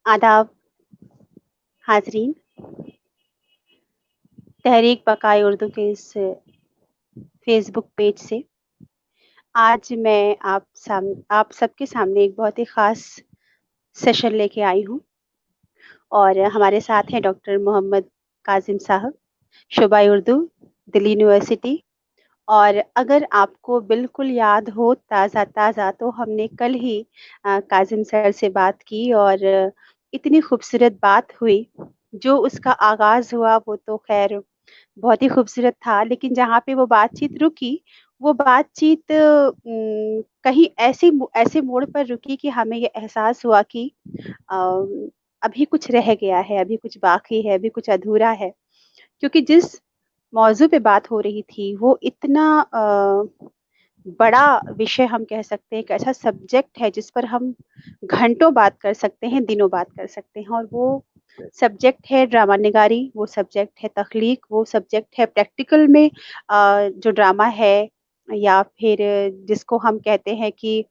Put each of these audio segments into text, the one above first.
आदाब हाजरीन। तहरीक बकाए उर्दू के इस फेसबुक पेज से आज मैं आप सबके सामने एक बहुत ही ख़ास सेशन लेके आई हूँ। और हमारे साथ हैं डॉक्टर मोहम्मद काजिम साहब, शुबा उर्दू, दिल्ली यूनिवर्सिटी। और अगर आपको बिल्कुल याद हो ताज़ा ताज़ा, तो हमने कल ही काजिम सर से बात की और इतनी खूबसूरत बात हुई। जो उसका आगाज़ हुआ वो तो खैर बहुत ही खूबसूरत था, लेकिन जहाँ पे वो बातचीत रुकी, वो बातचीत कहीं ऐसे मोड़ पर रुकी कि हमें ये एहसास हुआ कि अभी कुछ रह गया है, अभी कुछ बाकी है, अभी कुछ अधूरा है। क्योंकि जिस मौजू पे बात हो रही थी वो इतना बड़ा विषय हम कह सकते हैं, एक ऐसा सब्जेक्ट है जिस पर हम घंटों बात कर सकते हैं, दिनों बात कर सकते हैं। और वो सब्जेक्ट है ड्रामा निगारी, वो सब्जेक्ट है तख्लीक, वो सब्जेक्ट है प्रैक्टिकल में जो ड्रामा है, या फिर जिसको हम कहते हैं कि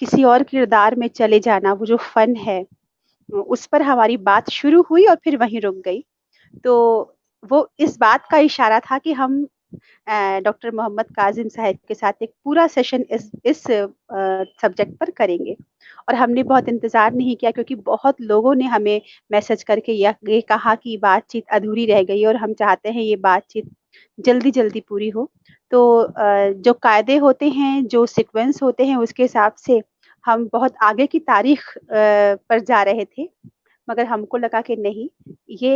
किसी और किरदार में चले जाना, वो जो फन है, उस पर हमारी बात शुरू हुई और फिर वहीं रुक गई। तो वो इस बात का इशारा था कि हम डॉक्टर मोहम्मद काजिम साहब के साथ एक पूरा सेशन इस सब्जेक्ट पर करेंगे। और हमने बहुत इंतज़ार नहीं किया, क्योंकि बहुत लोगों ने हमें मैसेज करके ये कहा कि बातचीत अधूरी रह गई और हम चाहते हैं ये बातचीत जल्दी जल्दी पूरी हो। तो जो कायदे होते हैं, जो सीक्वेंस होते हैं, उसके हिसाब से हम बहुत आगे की तारीख पर जा रहे थे। मगर हमको लगा कि नहीं, ये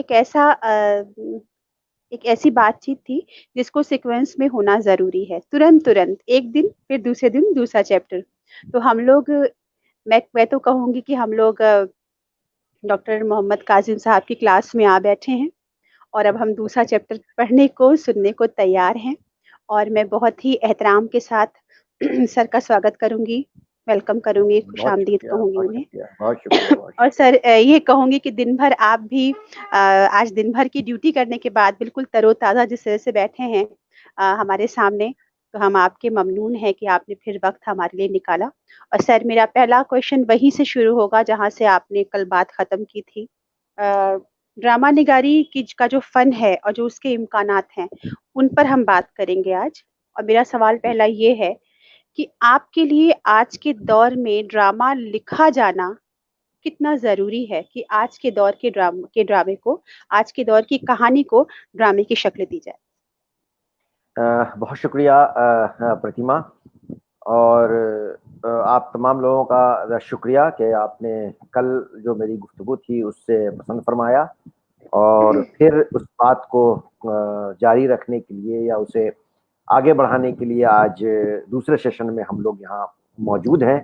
एक ऐसी बातचीत थी जिसको सीक्वेंस में होना ज़रूरी है। तुरंत तुरंत एक दिन, फिर दूसरे दिन दूसरा चैप्टर। तो हम लोग मैं तो कहूँगी कि हम लोग डॉक्टर मोहम्मद काजिम साहब की क्लास में आ बैठे हैं और अब हम दूसरा चैप्टर पढ़ने को, सुनने को तैयार हैं। और मैं बहुत ही एहतराम के साथ सर का स्वागत करूँगी, वेलकम करूँगी, बहुत खुशामदीद शुक्रिया, कहूँगी बहुत उन्हें। शुक्रिया, बहुत शुक्रिया, बहुत और शुक्रिया। सर ये कहूँगी कि दिन भर आप भी आज दिन भर की ड्यूटी करने के बाद बिल्कुल तरोताज़ा जिस तरह से बैठे हैं हमारे सामने, तो हम आपके ममनून हैं कि आपने फिर वक़्त हमारे लिए निकाला। और सर, मेरा पहला क्वेश्चन वहीं से शुरू होगा जहाँ से आपने कल बात ख़त्म की थी। ड्रामा निगारी की का जो फ़न है और जो उसके इम्कानात हैं, उन पर हम बात करेंगे आज। और मेरा सवाल पहला ये है कि आपके लिए आज के दौर में ड्रामा लिखा जाना कितना ज़रूरी है, कि आज के दौर के ड्रामे को, आज के दौर की कहानी को ड्रामे की शक्ल दी जाए? बहुत शुक्रिया प्रतिमा, और आप तमाम लोगों का शुक्रिया कि आपने कल जो मेरी गुफ्तगू थी उससे पसंद फरमाया और फिर उस बात को जारी रखने के लिए या उसे आगे बढ़ाने के लिए आज दूसरे सेशन में हम लोग यहाँ मौजूद हैं।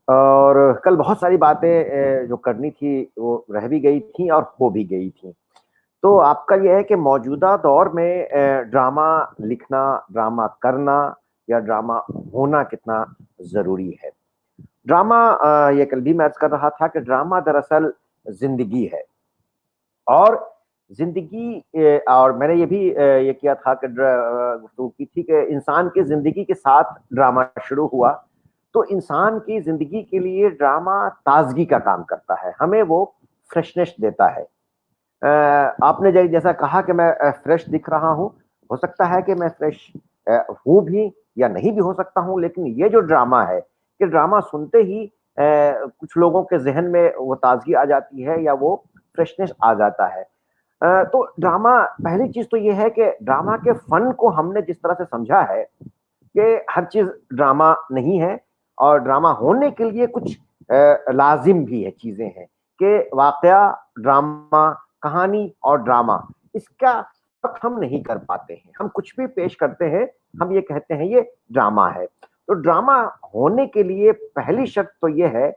और कल बहुत सारी बातें जो करनी थी वो रह भी गई थी और हो भी गई थी। तो आपका यह है कि मौजूदा दौर में ड्रामा लिखना, ड्रामा करना या ड्रामा होना कितना ज़रूरी है। ड्रामा, ये कल भी मैं अर्ज़ कर रहा था कि ड्रामा दरअसल ज़िंदगी है और ज़िंदगी और मैंने ये भी ये किया था कि गुफ्तगू की थी कि इंसान की ज़िंदगी के साथ ड्रामा शुरू हुआ, तो इंसान की ज़िंदगी के लिए ड्रामा ताज़गी का काम करता है, हमें वो फ्रेशनेस देता है। आपने जैसा कहा कि मैं फ्रेश दिख रहा हूँ, हो सकता है कि मैं फ्रेश हूँ भी या नहीं भी हो सकता हूँ, लेकिन ये जो ड्रामा है, ये ड्रामा सुनते ही कुछ लोगों के ज़हन में वो ताज़गी आ जाती है या वो फ्रेशनेस आ जाता है। तो ड्रामा, पहली चीज़ तो ये है कि ड्रामा के फ़न को हमने जिस तरह से समझा है कि हर चीज़ ड्रामा नहीं है और ड्रामा होने के लिए कुछ लाज़िम भी है, चीज़ें हैं कि वाक़या, ड्रामा, कहानी और ड्रामा, इसका फ़र्क हम नहीं कर पाते हैं। हम कुछ भी पेश करते हैं, हम ये कहते हैं ये ड्रामा है। तो ड्रामा होने के लिए पहली शर्त तो ये है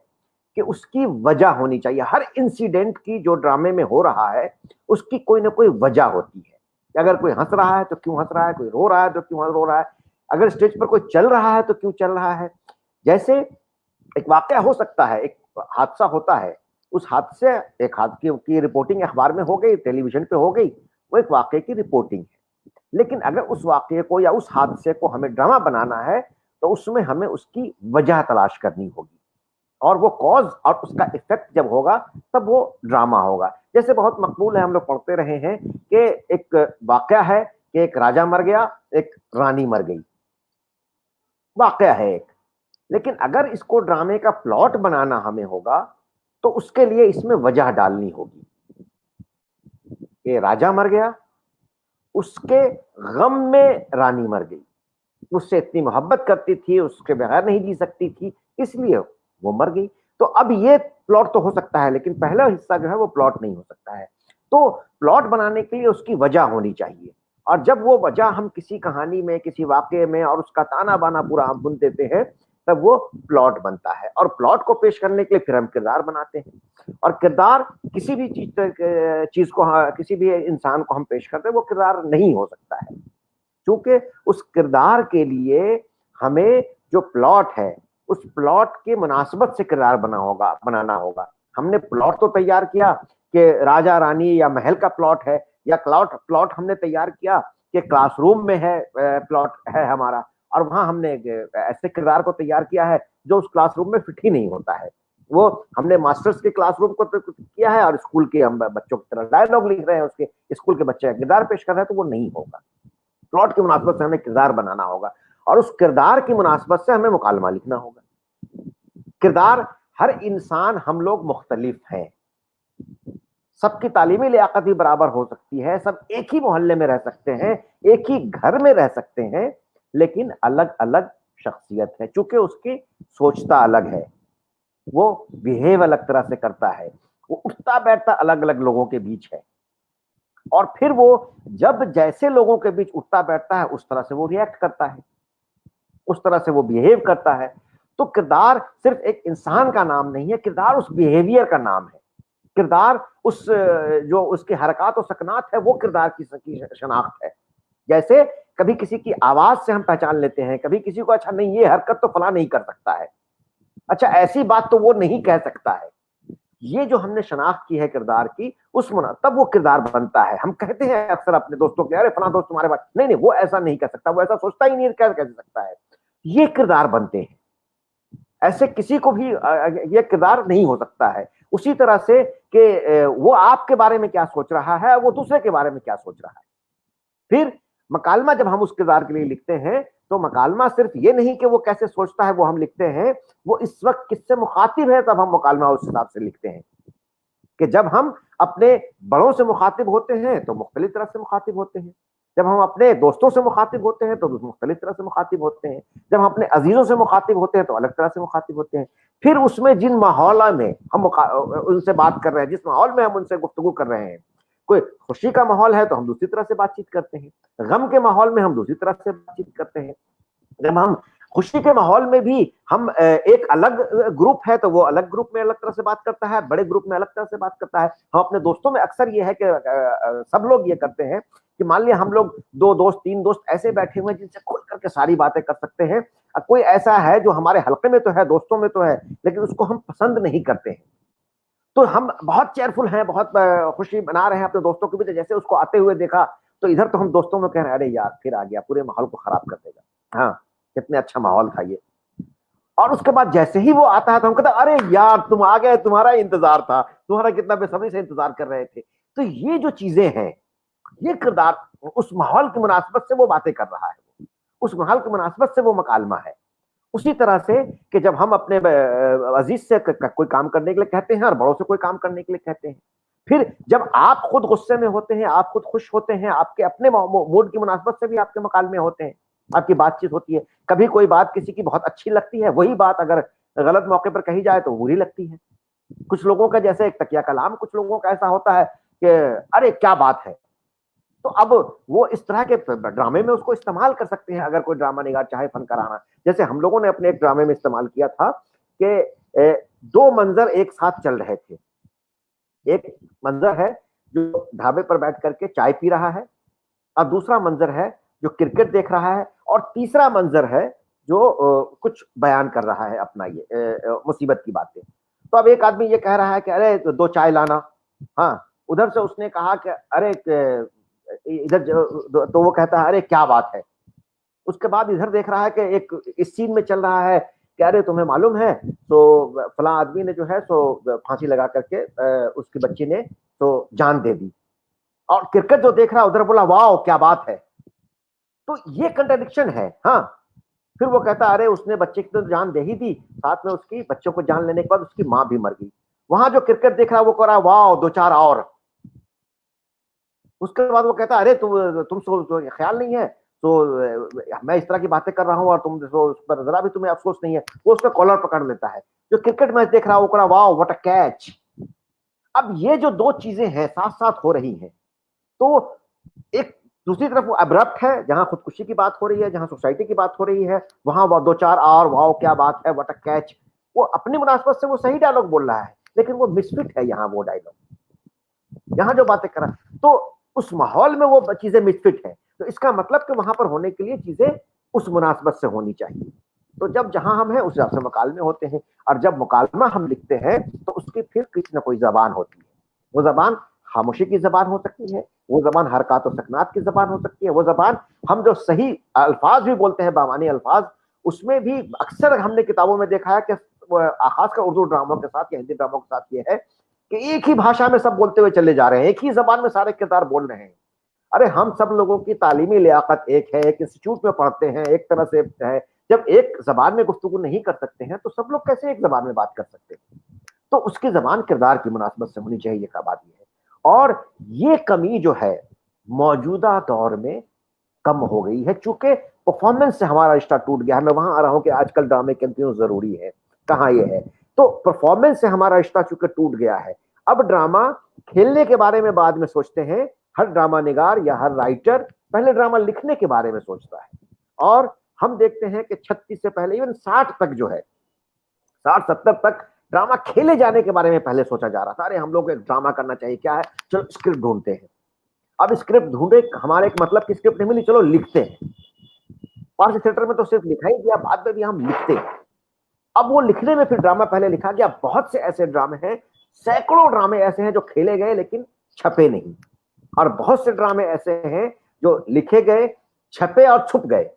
कि उसकी वजह होनी चाहिए। हर इंसिडेंट की जो ड्रामे में हो रहा है, उसकी कोई ना कोई वजह होती है। अगर कोई हँस रहा है तो क्यों हँस रहा है, कोई रो रहा है तो क्यों रो रहा है, अगर स्टेज पर कोई चल रहा है तो क्यों चल रहा है। जैसे एक वाक़या हो सकता है, एक हादसा होता है, उस हादसे एक हादसे की रिपोर्टिंग अखबार में हो गई, टेलीविज़न पे हो गई, वो एक वाक़ये की रिपोर्टिंग है। लेकिन अगर उस वाक़ये को या उस हादसे को हमें ड्रामा बनाना है, तो उसमें हमें उसकी वजह तलाश करनी होगी। और वो कॉज और उसका इफेक्ट जब होगा तब वो ड्रामा होगा। जैसे बहुत मकबूल है, हम लोग पढ़ते रहे हैं कि एक वाकया है कि एक राजा मर गया, एक रानी मर गई, वाकया है एक। लेकिन अगर इसको ड्रामे का प्लॉट बनाना हमें होगा तो उसके लिए इसमें वजह डालनी होगी। ये राजा मर गया, उसके गम में रानी मर गई, उससे इतनी मोहब्बत करती थी, उसके बगैर नहीं जी सकती थी, इसलिए वो मर गई। तो अब ये प्लॉट तो हो सकता है, लेकिन पहला हिस्सा जो है वो प्लॉट नहीं हो सकता है। तो प्लॉट बनाने के लिए उसकी वजह होनी चाहिए, और जब वो वजह हम किसी कहानी में, किसी वाक्य में, और उसका ताना बाना पूरा हम बुन देते हैं, तब वो प्लॉट बनता है। और प्लॉट को पेश करने के लिए फिर हम किरदार बनाते हैं, और किरदार किसी भी चीज को, किसी भी इंसान को हम पेश करते हैं, वो किरदार नहीं हो सकता है, क्योंकि उस किरदार के लिए हमें जो प्लॉट है उस प्लॉट के मुनासिबत से किरदार बनाना होगा। हमने प्लॉट तो तैयार किया कि राजा रानी या महल का प्लॉट है, या प्लॉट हमने तैयार किया कि क्लासरूम में है, प्लॉट है हमारा, और वहां हमने ऐसे किरदार को तैयार किया है जो उस क्लासरूम में फिट ही नहीं होता है। वो हमने मास्टर्स के क्लासरूम को तो किया है और स्कूल के हम बच्चों की तरह डायलॉग लिख रहे हैं, उसके स्कूल के बच्चे किरदार पेश कर रहे हैं, तो वो नहीं होगा। प्लॉट की मुनासिबत से हमें किरदार बनाना होगा, और उस किरदार की मुनासिबत से हमें मुकालमा लिखना होगा। किरदार, हर इंसान, हम लोग मुख्तलिफ हैं, सबकी तालीमी लियाकत भी बराबर हो सकती है, सब एक ही मोहल्ले में रह सकते हैं, एक ही घर में रह सकते हैं, लेकिन अलग अलग शख्सियत है, चूंकि उसकी सोचता अलग है, वो बिहेव अलग तरह से करता है, वो उठता बैठता अलग अलग लोगों के बीच है, और फिर वो जब जैसे लोगों के बीच उठता बैठता है उस तरह से वो रिएक्ट करता है, उस तरह से वो बिहेव करता है। तो किरदार सिर्फ एक इंसान का नाम नहीं है, किरदार उस बिहेवियर का नाम है। किरदार उस जो उसकी हरकत और सकनात है, वो किरदार की शनाख्त है। जैसे कभी किसी की आवाज से हम पहचान लेते हैं, कभी किसी को, अच्छा नहीं ये हरकत तो फला नहीं कर सकता है, अच्छा ऐसी बात तो वो नहीं कह सकता है। ये जो हमने शनाख्त की है किरदार की, तब वो किरदार बनता है। हम कहते हैं अक्सर अपने दोस्तों के, अरे फला दोस्त तुम्हारे बात, नहीं नहीं वो ऐसा नहीं कर सकता, वो ऐसा सोचता ही नहीं, कैसे सकता है। ये किरदार बनते हैं, ऐसे किसी को भी ये किरदार नहीं हो सकता है। उसी तरह से कि वो आपके बारे में क्या सोच रहा है, वो दूसरे के बारे में क्या सोच रहा है। फिर मकालमा जब हम उस किरदार के लिए लिखते हैं, तो मकालमा सिर्फ ये नहीं कि वो कैसे सोचता है वो हम लिखते हैं, वो इस वक्त किससे मुखातिब है तब हम मुकालमा उस हिसाब से लिखते हैं। कि जब हम अपने बड़ों से मुखातिब होते हैं तो मुख्तलिफ तरह से मुखातिब होते हैं, जब हम अपने दोस्तों से मुखातिब होते हैं तो मुख्तलिफ तरह से मुखातिब होते हैं, जब हम अपने अजीजों से मुखातिब होते हैं तो अलग तरह से मुखातिब होते हैं। फिर उसमें जिन माहौल में हम उनसे बात कर रहे हैं, जिस माहौल में हम उनसे गुफ्तगू कर रहे हैं, कोई खुशी का माहौल है तो हम दूसरी तरह से बातचीत करते हैं, गम के माहौल में हम दूसरी तरह से बातचीत करते हैं। जब हम खुशी के माहौल में भी हम एक अलग ग्रुप है तो वो अलग ग्रुप में अलग तरह से बात करता है, बड़े ग्रुप में अलग तरह से बात करता है। हम अपने दोस्तों में अक्सर ये है कि सब लोग ये करते हैं कि मान लिया हम लोग 2 दोस्त 3 दोस्त ऐसे बैठे हुए हैं जिनसे खुल करके सारी बातें कर सकते हैं, कोई ऐसा है जो हमारे हल्के में तो है, दोस्तों में तो है, लेकिन उसको हम पसंद नहीं करते हैं, तो हम बहुत चेयरफुल हैं, बहुत खुशी बना रहे हैं अपने दोस्तों के भी, जैसे उसको आते हुए देखा तो इधर तो हम दोस्तों में कह रहे हैं अरे यार फिर आ गया, पूरे माहौल को खराब कर देगा, हाँ कितने अच्छा माहौल था ये। और उसके बाद जैसे ही वो आता है तो हम कहते हैं अरे यार तुम आ गए, तुम्हारा इंतजार था, तुम्हारा कितना बेसब्री से इंतजार कर रहे थे। तो ये जो चीजें हैं, ये किरदार उस माहौल की मुनासिबत से वो बातें कर रहा है, उस माहौल की मुनासिबत से वो मकालमा है। उसी तरह से कि जब हम अपने अजीज से कोई काम करने के लिए कहते हैं और बड़ों से कोई काम करने के लिए कहते हैं, फिर जब आप खुद गुस्से में होते हैं, आप खुद खुश होते हैं, आपके अपने मूड की मुनासिबत से भी आपके मकालमे होते हैं, आपकी बातचीत होती है। कभी कोई बात किसी की बहुत अच्छी लगती है, वही बात अगर गलत मौके पर कही जाए तो बुरी लगती है। कुछ लोगों का जैसे एक तकिया कलाम, कुछ लोगों का ऐसा होता है कि अरे क्या बात है, तो अब वो इस तरह के ड्रामे में उसको इस्तेमाल कर सकते हैं। अगर कोई ड्रामा निगार चाहे फन कराना, जैसे हम लोगों ने अपने एक ड्रामे में इस्तेमाल किया था कि 2 मंजर एक साथ चल रहे थे। एक मंजर है जो ढाबे पर बैठ करके चाय पी रहा है, और दूसरा मंजर है जो क्रिकेट देख रहा है, और तीसरा मंजर है जो कुछ बयान कर रहा है अपना ये मुसीबत की बातें। तो अब एक आदमी ये कह रहा है कि अरे 2 चाय लाना, हाँ उधर से उसने कहा कि अरे इधर तो वो कहता है अरे क्या बात है। उसके बाद इधर देख रहा है कि एक इस सीन में चल रहा है कि अरे तुम्हें मालूम है तो फला आदमी ने जो है सो फांसी लगा करके उसकी बच्ची ने तो जान दे दी, और क्रिकेट जो देख रहा उधर बोला वाह क्या बात है। तो ये कंट्राडिक्शन है। हाँ, फिर वो कहता अरे उसने बच्चे की तो जान दे ही दी, साथ में उसकी बच्चों को जान लेने के बाद उसकी मां भी मर गई। वहां जो क्रिकेट देख रहा वो कह रहा वाह दो चार और। उसके बाद वो कहता अरे तुम तो ख्याल नहीं है तो मैं इस तरह की बातें कर रहा हूं और तुम तो उस पर जरा भी तुम्हें अफसोस नहीं है। वो उसका कॉलर पकड़ लेता है। जो क्रिकेट मैच देख रहा वो कह रहा वाह व्हाट अ कैच। अब ये जो दो चीजें हैं साथ साथ हो रही हैं, तो एक दूसरी तरफ वो अब्रप्ट है जहां खुदकुशी की बात हो रही है, जहां सोसाइटी की बात हो रही है, वहां वो दो चार और वाह क्या बात है व्हाट अ कैच। वो अपनी मुनासबत से वो सही डायलॉग बोल रहा है, लेकिन वो मिसफिट है यहाँ वो डायलॉग, यहाँ जो बातें कर रहा है। तो उस माहौल में वो चीजें मिसफिट है, तो इसका मतलब कि वहां पर होने के लिए चीजें उस मुनासबत से होनी चाहिए। तो जब जहां हम हैं उस हिसाब से मुकालमे होते हैं, और जब मुकालमा हम लिखते हैं तो उसकी फिर किसी न कोई जबान होती है। वो जबान खामोशी की जबान हो सकती है, वो जबान हरकत और सकनात की जबान हो सकती है, वो जबान हम जो सही अल्फाज भी बोलते हैं बामानी अल्फाज, उसमें भी अक्सर हमने किताबों में देखा है कि खासकर उर्दू ड्रामों के साथ या हिंदी ड्रामों के साथ ये है कि एक ही भाषा में सब बोलते हुए चले जा रहे हैं, एक ही जबान में सारे किरदार बोल रहे हैं। अरे हम सब लोगों की तालीमी लियाकत एक है, एक इंस्टीट्यूट में पढ़ते हैं, एक तरह से है। जब एक जबान में गुफ्तगू नहीं कर सकते हैं तो सब लोग कैसे एक जबान में बात कर सकते हैं। तो उसकी जबान किरदार की मुनासबत से होनी चाहिए का बात यह है। और ये कमी जो है मौजूदा दौर में कम हो गई है, चूंकि परफॉर्मेंस से हमारा रिश्ता टूट गया है। मैं वहां आ रहा हूं कि आजकल ड्रामे क्यों जरूरी है, कहाँ ये है। तो परफॉर्मेंस से हमारा रिश्ता चूंकि टूट गया है, अब ड्रामा खेलने के बारे में बाद में सोचते हैं। हर ड्रामा निगार या हर राइटर पहले ड्रामा लिखने के बारे में सोचता है। और हम देखते हैं कि 36 से पहले इवन 60 तक जो है, 60-70 तक ड्रामा खेले जाने के बारे में पहले सोचा जा रहा था। अरे हम लोग एक ड्रामा करना चाहिए, क्या है, चलो स्क्रिप्ट ढूंढते हैं। अब स्क्रिप्ट ढूंढे हमारे एक मतलब की स्क्रिप्ट नहीं मिली, चलो लिखते हैं। पार्स थिएटर में तो सिर्फ लिखा ही दिया, बाद में भी हम लिखते हैं। अब वो लिखने में फिर ड्रामा पहले लिखा गया। बहुत से ऐसे ड्रामे हैं, सैकड़ों ड्रामे ऐसे हैं जो खेले गए लेकिन छपे नहीं, और बहुत से ड्रामे ऐसे हैं जो लिखे गए, छपे और छुप गए।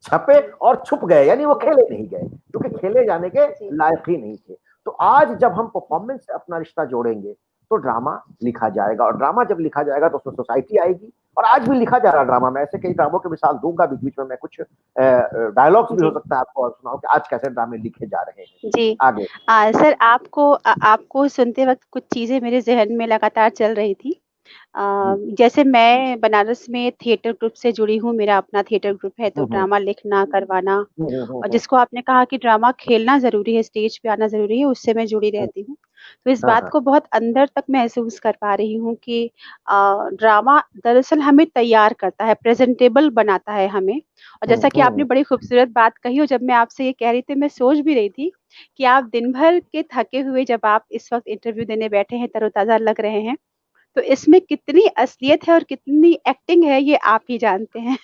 छपे और छुप गए यानी वो खेले नहीं गए, क्योंकि खेले जाने के लायक ही नहीं थे। तो आज जब हम परफॉर्मेंस से अपना रिश्ता जोड़ेंगे तो ड्रामा लिखा जाएगा, और ड्रामा जब लिखा जाएगा तो उसमें सोसाइटी आएगी। और आज भी लिखा जा रहा ड्रामा, मैं ऐसे कई ड्रामों की मिसाल दूंगा बीच बीच में, मैं कुछ डायलॉग्स भी हो सकता है आपको सुनाओ कि आज कैसे ड्रामे लिखे जा रहे हैं। जी आगे सर, आपको सुनते वक्त कुछ चीजें मेरे जहन में लगातार चल रही थी। जैसे मैं बनारस में थिएटर ग्रुप से जुड़ी हूँ, मेरा अपना थिएटर ग्रुप है, तो ड्रामा लिखना करवाना, और जिसको आपने कहा कि ड्रामा खेलना जरूरी है, स्टेज पे आना जरूरी है, उससे मैं जुड़ी रहती हूँ। तो इस बात को बहुत अंदर तक महसूस कर पा रही हूँ कि ड्रामा दरअसल हमें तैयार करता है, प्रेजेंटेबल बनाता है हमें। और जैसा कि आपने बड़ी खूबसूरत बात कही, और जब मैं आपसे ये कह रही थी, मैं सोच भी रही थी कि आप दिन भर के थके हुए जब आप इस वक्त इंटरव्यू देने बैठे हैं, तरोताजा लग रहे हैं, तो इसमें कितनी असलियत है और कितनी एक्टिंग है, ये आप ही जानते हैं।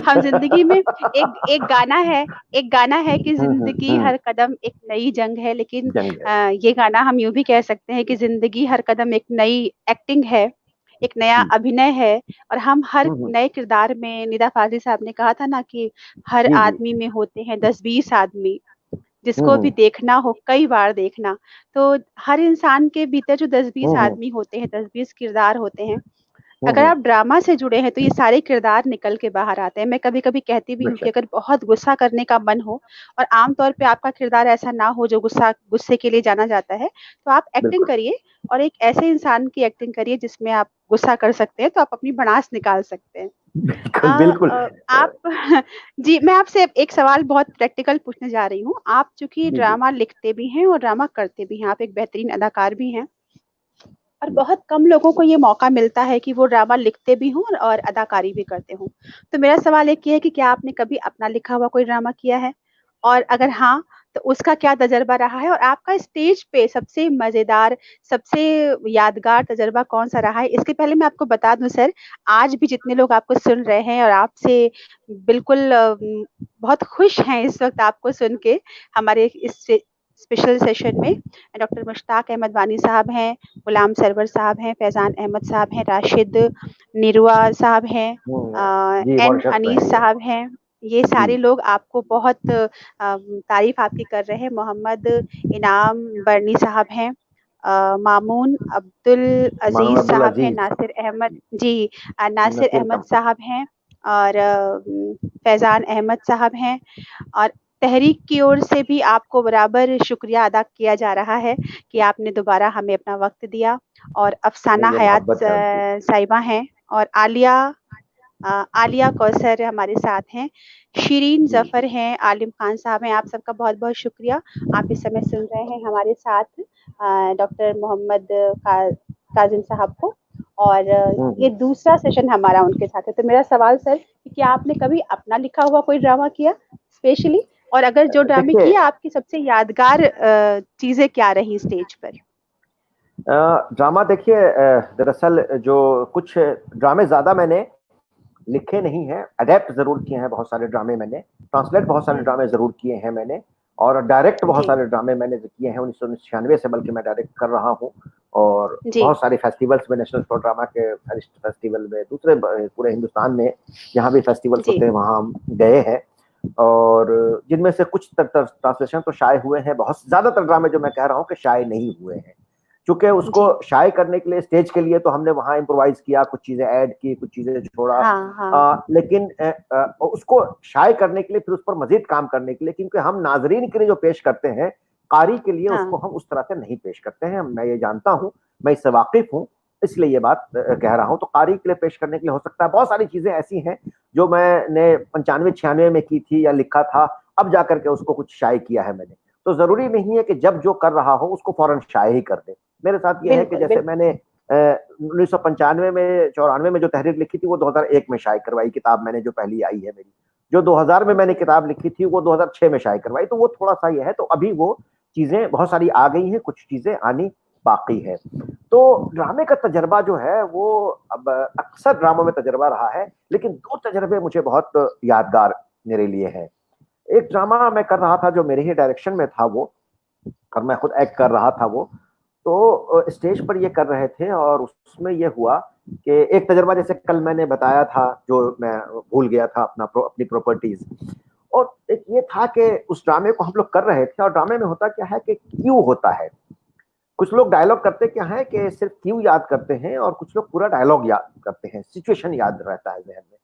हम जिंदगी में एक गाना है कि जिंदगी हर कदम एक नई जंग है, लेकिन ये गाना हम यूं भी कह सकते हैं कि जिंदगी हर कदम एक नई एक्टिंग है, एक नया अभिनय है। और हम हर नए किरदार में, निदा फाजली साहब ने कहा था ना कि हर आदमी में होते हैं 10-20 आदमी, जिसको भी देखना हो कई बार देखना। तो हर इंसान के भीतर जो 10-20 आदमी होते हैं, 10-20 किरदार होते हैं, अगर आप ड्रामा से जुड़े हैं तो ये सारे किरदार निकल के बाहर आते हैं। मैं कभी कभी कहती भी हूँ कि अगर बहुत गुस्सा करने का मन हो और आमतौर पे आपका किरदार ऐसा ना हो जो गुस्से के लिए जाना जाता है, तो आप एक्टिंग करिए और एक ऐसे इंसान की एक्टिंग करिए जिसमें आप गुस्सा कर सकते हैं, तो आप अपनी भड़ास निकाल सकते हैं। बिल्कुल आप जी, मैं आपसे एक सवाल बहुत प्रैक्टिकल पूछने जा रही हूँ। आप चूंकि ड्रामा लिखते भी हैं और ड्रामा करते भी हैं, आप एक बेहतरीन अदाकार भी हैं, और बहुत कम लोगों को ये मौका मिलता है कि वो ड्रामा लिखते भी हों और अदाकारी भी करते हों। तो मेरा सवाल एक ये है कि क्या आपने कभी अपना लिखा हुआ कोई ड्रामा किया है, और अगर हाँ, तो उसका क्या तजर्बा रहा है, और आपका स्टेज पे सबसे मजेदार, सबसे यादगार तजर्बा कौन सा रहा है? इसके पहले मैं आपको बता दूं सर, आज भी जितने लोग आपको सुन रहे हैं और आपसे बिल्कुल बहुत खुश हैं इस वक्त आपको सुन के, हमारे इस स्पेशल सेशन में डॉक्टर मुश्ताक अहमद वानी साहब हैं, गुलाम सरवर साहब हैं, फैजान अहमद साहब हैं, राशिद निरुआ साहब हैं, एन अनीस साहब हैं, ये सारे जी। लोग आपको बहुत तारीफ आपकी कर रहे हैं। मोहम्मद इनाम बरनी साहब हैं, मामून अब्दुल मोहम्मद अजीज अब्दुल साहब हैं, अजीज, नासिर अहमद जी, नासिर नसीर अहमद का। साहब हैं, और फैजान अहमद साहब हैं। और तहरीक की ओर से भी आपको बराबर शुक्रिया अदा किया जा रहा है कि आपने दोबारा हमें अपना वक्त दिया। और नहीं, अफसाना ये हयात मोहब्बत है उनकी। साहिबा हैं, और आलिया कौसर हमारे साथ हैं, शिरीन जी जफर हैं, आलिम खान साहब हैं। आप सबका बहुत बहुत शुक्रिया। आप इस समय सुन रहे हैं हमारे साथ डॉक्टर मोहम्मद काजिम साहब को। और ये हम्म। दूसरा सेशन हमारा उनके साथ है। तो मेरा सवाल सर कि क्या आपने कभी अपना लिखा हुआ कोई ड्रामा किया स्पेशली, और अगर जो ड्रामे देखिए, किए आपकी सबसे यादगार चीजें क्या रही स्टेज पर? ड्रामा देखिए, दरअसल जो कुछ ड्रामे ज्यादा मैंने लिखे नहीं हैं, अडेप्ट जरूर किए हैं बहुत सारे ड्रामे मैंने, ट्रांसलेट बहुत सारे ड्रामे जरूर किए हैं मैंने, और डायरेक्ट बहुत जी सारे ड्रामे मैंने किए हैं। 1996 से बल्कि मैं डायरेक्ट कर रहा हूँ, और जी बहुत सारे फेस्टिवल्स में, नेशनल शो ड्रामा के फेस्टिवल में, दूसरे पूरे हिंदुस्तान में जहाँ भी फेस्टिवल्स जी होते हैं वहाँ हम गए हैं। और जिनमें से कुछ ट्रांसलेशन तो शाये हुए हैं, बहुत ज्यादातर ड्रामे जो मैं कह रहा हूँ कि शाये नहीं हुए हैं, क्योंकि उसको जी। शाये करने के लिए, स्टेज के लिए तो हमने वहां इम्प्रोवाइज किया, कुछ चीजें ऐड की, कुछ चीजें छोड़ा। हाँ हाँ। लेकिन उसको शाये करने के लिए, फिर उस पर मजीद काम करने के लिए, क्योंकि हम नाजरीन के लिए जो पेश करते हैं, कारी के लिए उसको हाँ हम उस तरह से नहीं पेश करते हैं। मैं ये जानता हूं, मैं इससे वाकिफ हूं, इसलिए ये बात कह रहा हूं। तो कारी के लिए पेश करने के लिए हो सकता है बहुत सारी चीजें ऐसी हैं जो मैंने 95-96 में की थी या लिखा था, अब जाकर के उसको कुछ शाये किया है मैंने। तो जरूरी नहीं है कि जब जो कर रहा हो उसको फौरन शाये ही कर दे। मेरे साथ ये है कि बिल्कुल जैसे बिल्कुल। मैंने 1995 में, 94 में जो तहरीर लिखी थी वो 2001 में शाये करवाई, किताब मैंने जो पहली आई है मेरी। जो 2000 में मैंने जी किताब लिखी थी वो 2006 में शाये करवाई। तो वो थोड़ा सा ये है, तो अभी वो चीजें बहुत सारी आ गई हैं, कुछ चीजें आनी बाकी है। तो ड्रामे का तजर्बा जो है वो, अब अक्सर ड्रामों में तजर्बा रहा है, लेकिन दो तजर्बे मुझे बहुत यादगार मेरे लिए हैं। एक ड्रामा मैं कर रहा था जो मेरे ही डायरेक्शन में था वो, और मैं खुद एक्ट कर रहा था वो। तो स्टेज पर ये कर रहे थे, और उसमें ये हुआ कि एक तजर्बा, जैसे कल मैंने बताया था, जो मैं भूल गया था अपनी प्रॉपर्टीज। और एक ये था कि उस ड्रामे को हम लोग कर रहे थे, और ड्रामे में होता क्या है कि क्यू होता है। कुछ लोग डायलॉग करते क्या है कि सिर्फ क्यू याद करते हैं, और कुछ लोग पूरा डायलॉग याद करते हैं, सिचुएशन याद रहता है जहन में।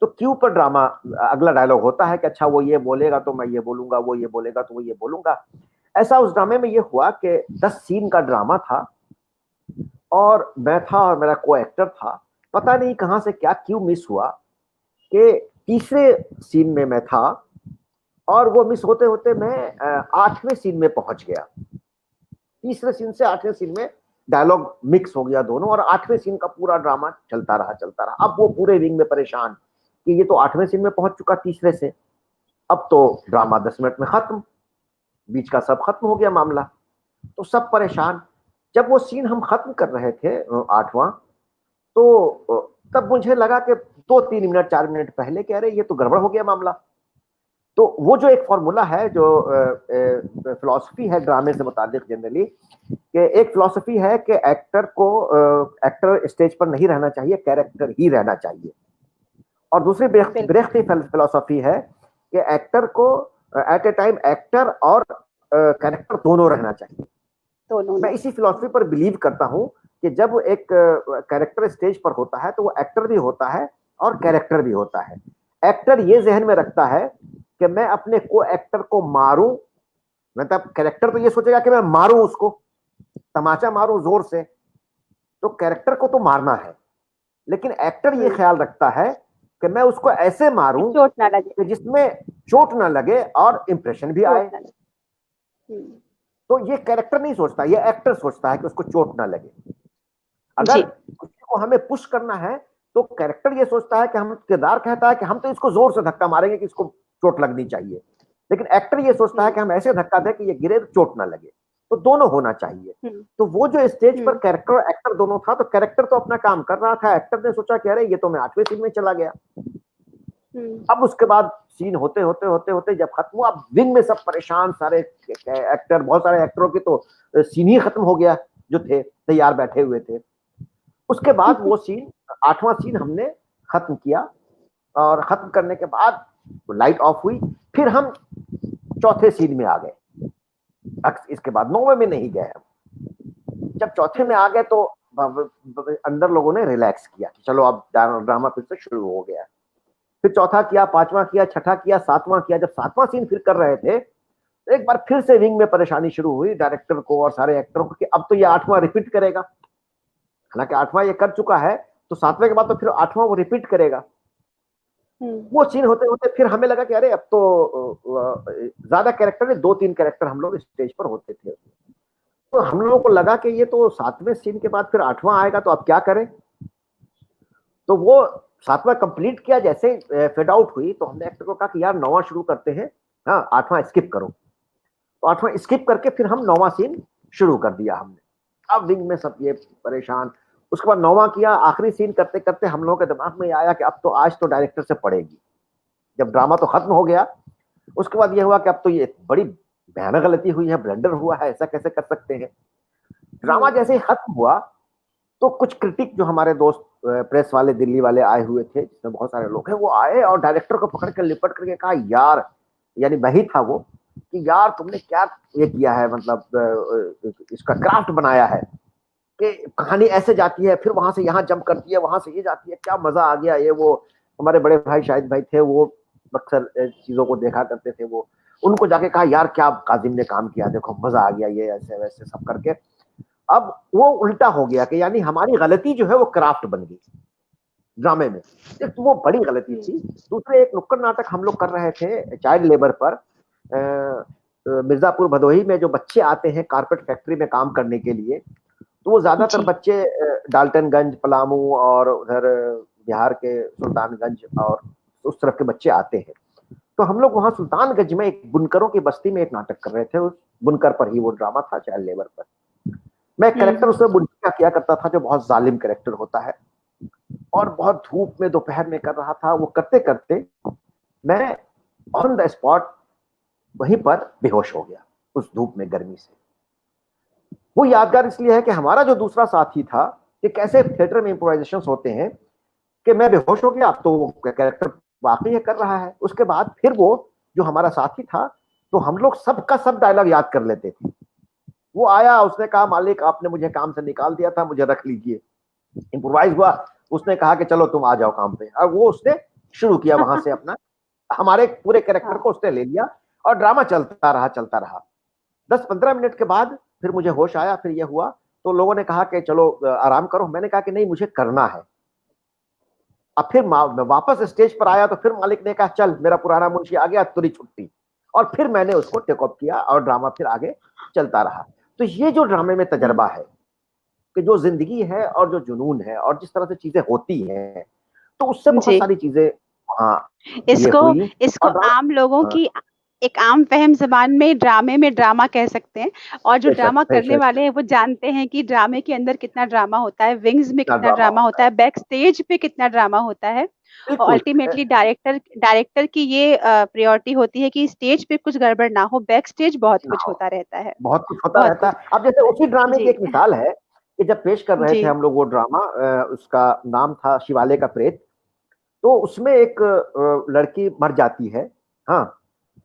तो क्यू पर ड्रामा, अगला डायलॉग होता है कि अच्छा वो ये बोलेगा तो मैं ये बोलूंगा, वो ये बोलेगा तो वो ये बोलूंगा। ऐसा उस ड्रामे में ये हुआ कि 10 सीन का ड्रामा था, और मैं था और मेरा को एक्टर था। पता नहीं कहां से क्या क्यों मिस हुआ कि तीसरे सीन में मैं था, और वो मिस होते होते मैं 8वें सीन में पहुंच गया। तीसरे सीन से 8वें सीन में डायलॉग मिक्स हो गया दोनों, और 8वें सीन का पूरा ड्रामा चलता रहा चलता रहा। अब वो पूरे विंग में परेशान कि ये तो 8वें सीन में पहुंच चुका तीसरे से, अब तो ड्रामा 10 मिनट में खत्म, बीच का सब खत्म हो गया मामला। तो सब परेशान। जब वो सीन हम खत्म कर रहे थे 8वां, तो तब मुझे लगा कि 2-3 मिनट 4 मिनट पहले कह रहे ये तो गड़बड़ हो गया मामला। तो वो जो एक फॉर्मूला है, जो फिलॉसफी है ड्रामे से मुताबिक जनरली, कि एक फिलॉसफी है कि एक्टर स्टेज पर नहीं रहना चाहिए, कैरेक्टर ही रहना चाहिए। और दूसरी बिल्कुल। ब्रेख्ती फिलॉसफी है कि एक्टर को एट ए टाइम एक्टर और कैरेक्टर दोनों रहना चाहिए। दोनों मैं ने। इसी फिलॉसफी पर बिलीव करता हूं कि जब एक कैरेक्टर स्टेज पर होता है तो वो एक्टर भी होता है और कैरेक्टर भी होता है। एक्टर ये जहन में रखता है कि मैं अपने को एक्टर को मारूं, मतलब कैरेक्टर तो ये सोचेगा कि मैं मारूं उसको, तमाचा मारूं जोर से। तो कैरेक्टर को तो मारना है, लेकिन एक्टर ये हम्म। ख्याल रखता है कि मैं उसको ऐसे कि मारूं चोट ना लगे। कि जिसमें चोट ना लगे और इंप्रेशन भी चोट आए। ना लगे। हम्म। तो ये कैरेक्टर नहीं सोचता, ये एक्टर सोचता है कि उसको चोट ना लगे। अगर जी किसी को हमें पुश करना है तो कैरेक्टर ये सोचता है कि हम, किरदार कहता है कि हम तो इसको जोर से धक्का मारेंगे कि इसको चोट लगनी चाहिए, लेकिन एक्टर ये सोचता है हम्म कि हम ऐसे धक्का दें कि ये गिरे तो चोट ना लगे। तो दोनों होना चाहिए। हम्म तो वो जो स्टेज पर हम्म कैरेक्टर और एक्टर दोनों था, तो कैरेक्टर तो अपना काम कर रहा था, एक्टर ने सोचा कि अरे ये तो मैं 8वें सीन में चला गया। हम्म अब उसके बाद सीन होते होते होते होते जब खत्म हुआ, अब विंग में सब परेशान, सारे एक्टर, बहुत सारे एक्टरों की तो सीन ही खत्म हो गया, जो थे तैयार बैठे हुए थे। उसके बाद वो सीन, 8वां सीन हमने खत्म किया, और खत्म करने के बाद लाइट ऑफ हुई, फिर हम चौथे सीन में आ गए। इसके बाद 9वें में नहीं गए हम। जब चौथे में आ गए तो अंदर लोगों ने रिलैक्स किया कि चलो अब ड्रामा फिर से शुरू हो गया। फिर चौथा किया, पांचवा किया, छठा किया, सातवां किया। जब सातवां सीन फिर कर रहे थे तो एक बार फिर से विंग में परेशानी शुरू हुई डायरेक्टर को और सारे एक्टरों को कि अब तो ये आठवां रिपीट करेगा। हालांकि आठवां ये कर चुका है, तो सातवें के बाद तो फिर आठवां वो रिपीट करेगा। वो सीन होते होते फिर हमें लगा कि अरे अब तो ज्यादा कैरेक्टर है, 2-3 कैरेक्टर हम लोग स्टेज पर होते थे। तो हम लोगों को लगा कि ये तो सातवें सीन के बाद फिर आठवां आएगा, तो अब क्या करें। तो वो सातवां कंप्लीट किया, जैसे फेड आउट हुई तो हमने एक्टर को कहा कि यार 9वां शुरू करते हैं, हाँ 8वां स्किप करो। तो 8वां स्किप करके फिर हम 9वां सीन शुरू कर दिया हमने। अब विंग में सब ये परेशान। उसके बाद 9वां किया, आखिरी सीन करते करते हम लोगों के दिमाग में आया कि अब तो आज तो डायरेक्टर से पड़ेगी। जब ड्रामा तो खत्म हो गया, उसके बाद ये हुआ कि अब तो ये बड़ी भयानक गलती हुई है, ब्लंडर हुआ है, ऐसा कैसे कर सकते हैं। ड्रामा जैसे ही खत्म हुआ तो कुछ क्रिटिक जो हमारे दोस्त प्रेस वाले दिल्ली वाले आए हुए थे, जिसमें बहुत सारे लोग हैं, वो आए और डायरेक्टर को पकड़ कर लिपट करके कहा यार, यानी वही था वो, कि यार तुमने क्या ये किया है, मतलब इसका क्राफ्ट बनाया है कि कहानी ऐसे जाती है, फिर वहां से यहाँ जंप करती है, वहां से ये जाती है, क्या मजा आ गया। ये वो हमारे बड़े भाई शाहिद भाई थे, वो अक्सर चीजों को देखा करते थे, वो उनको जाके कहा यार क्या काजिम ने काम किया, देखो मजा आ गया, ये ऐसे वैसे सब करके। अब वो उल्टा हो गया कि यानी हमारी गलती जो है वो क्राफ्ट बन गई ड्रामे में। तो वो बड़ी गलती थी। दूसरे एक नुक्कड़ नाटक हम लोग कर रहे थे चाइल्ड लेबर पर। मिर्जापुर भदोही में जो बच्चे आते हैं कारपेट फैक्ट्री में काम करने के लिए, तो वो ज्यादातर बच्चे डाल्टनगंज, पलामू और उधर बिहार के सुल्तानगंज और उस तरफ के बच्चे आते हैं। तो हम लोग वहां सुल्तानगंज में एक बुनकरों की बस्ती में एक नाटक कर रहे थे। उस बुनकर पर ही वो ड्रामा था, चाइल्ड लेबर पर। मैं कैरेक्टर उसमें बुनकर का किया करता था, जो बहुत जालिम कैरेक्टर होता है, और बहुत धूप में दोपहर में कर रहा था। वो करते करते मैं ऑन द स्पॉट वहीं पर बेहोश हो गया, उस धूप में, गर्मी से। वो यादगार इसलिए है कि हमारा जो दूसरा साथी था, कि कैसे थिएटर में इम्प्रोवाइजेशन होते हैं, कि मैं बेहोश हो गया तो वो कैरेक्टर वाकई कर रहा है। उसके बाद फिर वो जो हमारा साथी था, तो हम लोग सबका सब डायलॉग याद कर लेते थे। वो आया, उसने कहा मालिक आपने मुझे काम से निकाल दिया था, मुझे रख लीजिए। इम्प्रोवाइज हुआ, उसने कहा कि चलो तुम आ जाओ काम पे, और वो उसने शुरू किया वहां से अपना, हमारे पूरे कैरेक्टर को उसने ले लिया और ड्रामा चलता रहा चलता रहा। 10-15 मिनट के बाद फिर मुझे होश आया। फिर ये हुआ तो लोगों ने कहा कि चलो आराम करो। मैंने कहा कि नहीं, मुझे करना है। अब फिर मैं वापस स्टेज पर आया तो फिर मालिक ने कहा चल मेरा पुराना मुंशी आ गया, तुरी छुट्टी। और फिर मैंने उसको टेक ऑफ किया और ड्रामा फिर आगे चलता रहा। तो ये जो ड्रामे में तजर्बा है कि जो जिंदगी है और जो जुनून है और जिस तरह से चीजें होती हैं, तो उससे बहुत सारी चीजें इसको आम लोगों की एक आम फहम जबान में ड्रामे में ड्रामा कह सकते हैं। और जो ड्रामा करने वाले हैं वो जानते हैं कि ड्रामे के अंदर कितना ड्रामा होता है, विंग्स में कितना ड्रामा होता है, बैक स्टेज पे कितना ड्रामा होता है। और अल्टीमेटली डायरेक्टर की ये प्रायोरिटी होती है कि स्टेज पे कुछ गड़बड़ ना हो, बैक स्टेज बहुत कुछ होता रहता है, बहुत कुछ होता रहता है। अब जैसे उसी ड्रामे की एक मिसाल है कि जब पेश कर रहे थे हम लोग वो ड्रामा, उसका नाम था शिवालय का प्रेत। तो उसमें एक लड़की मर जाती है। हाँ,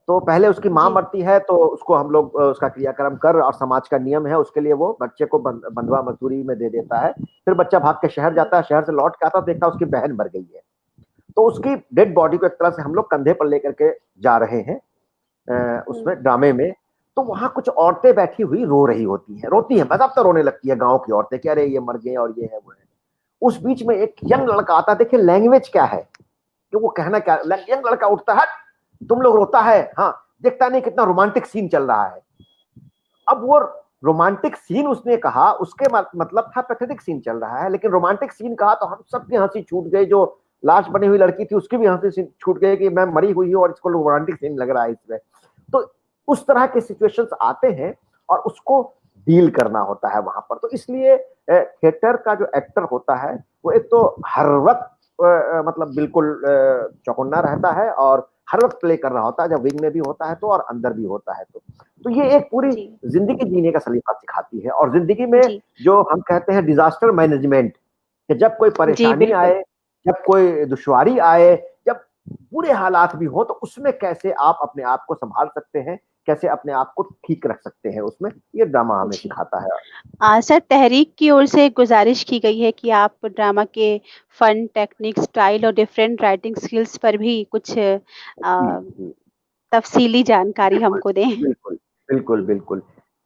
तो पहले उसकी माँ मरती है, तो उसको हम लोग उसका क्रियाक्रम कर, और समाज का नियम है उसके लिए, वो बच्चे को बंधुआ मजदूरी में दे देता है। फिर बच्चा भाग के शहर जाता है, शहर से लौट के आता, देखता उसकी बहन मर गई है। तो उसकी डेड बॉडी को एक तरह से हम लोग कंधे पर लेकर के जा रहे हैं उसमें ड्रामे में। तो वहां कुछ औरतें बैठी हुई रो रही होती हैं, रोती हैं, मतलब तो रोने लगती है गांव की औरतें कि अरे ये मर गए और ये है वो है। उस बीच में एक यंग लड़का आता है। देखिए लैंग्वेज क्या है कि वो कहना क्या, यंग लड़का उठता है, तुम लोग रोता है, हाँ देखता नहीं कितना रोमांटिक सीन चल रहा है। अब वो रोमांटिक सीन उसने कहा, उसके मतलब था पैथेटिक सीन चल रहा है, लेकिन रोमांटिक सीन कहा तो हम सबकी हंसी छूट गई। जो लाश बनी हुई लड़की थी उसकी भी हंसी छूट गई कि मैं मरी हुई हूँ और इसको रोमांटिक सीन लग रहा है इसमें। तो उस तरह के सिचुएशंस आते हैं और उसको डील करना होता है वहां पर। तो इसलिए थिएटर का जो एक्टर होता है वो एक तो हर वक्त मतलब बिल्कुल चौकन्ना रहता है और हर वक्त प्ले कर रहा होता है, जब विंग में भी होता है तो और अंदर भी होता है। तो ये एक पूरी जिंदगी जीने का सलीका सिखाती है। और जिंदगी में जो हम कहते हैं डिजास्टर मैनेजमेंट, कि जब कोई परेशानी आए, जब कोई दुश्वारी आए, जब बुरे हालात भी हो तो उसमें कैसे आप अपने आप को संभाल सकते हैं, कैसे अपने आप को ठीक रख सकते हैं, उसमें ये ड्रामा हमें जी। सिखाता है। सर, तहरीक की ओर से गुजारिश की गई है कि आप ड्रामा के फन, टेक्निक, स्टाइल और डिफरेंट राइटिंग स्किल्स पर भी कुछ जी जी, तफसीली जानकारी बिल्कुल, हमको दें। बिल्कुल, बिल्कुल, जी। बिल्कुल।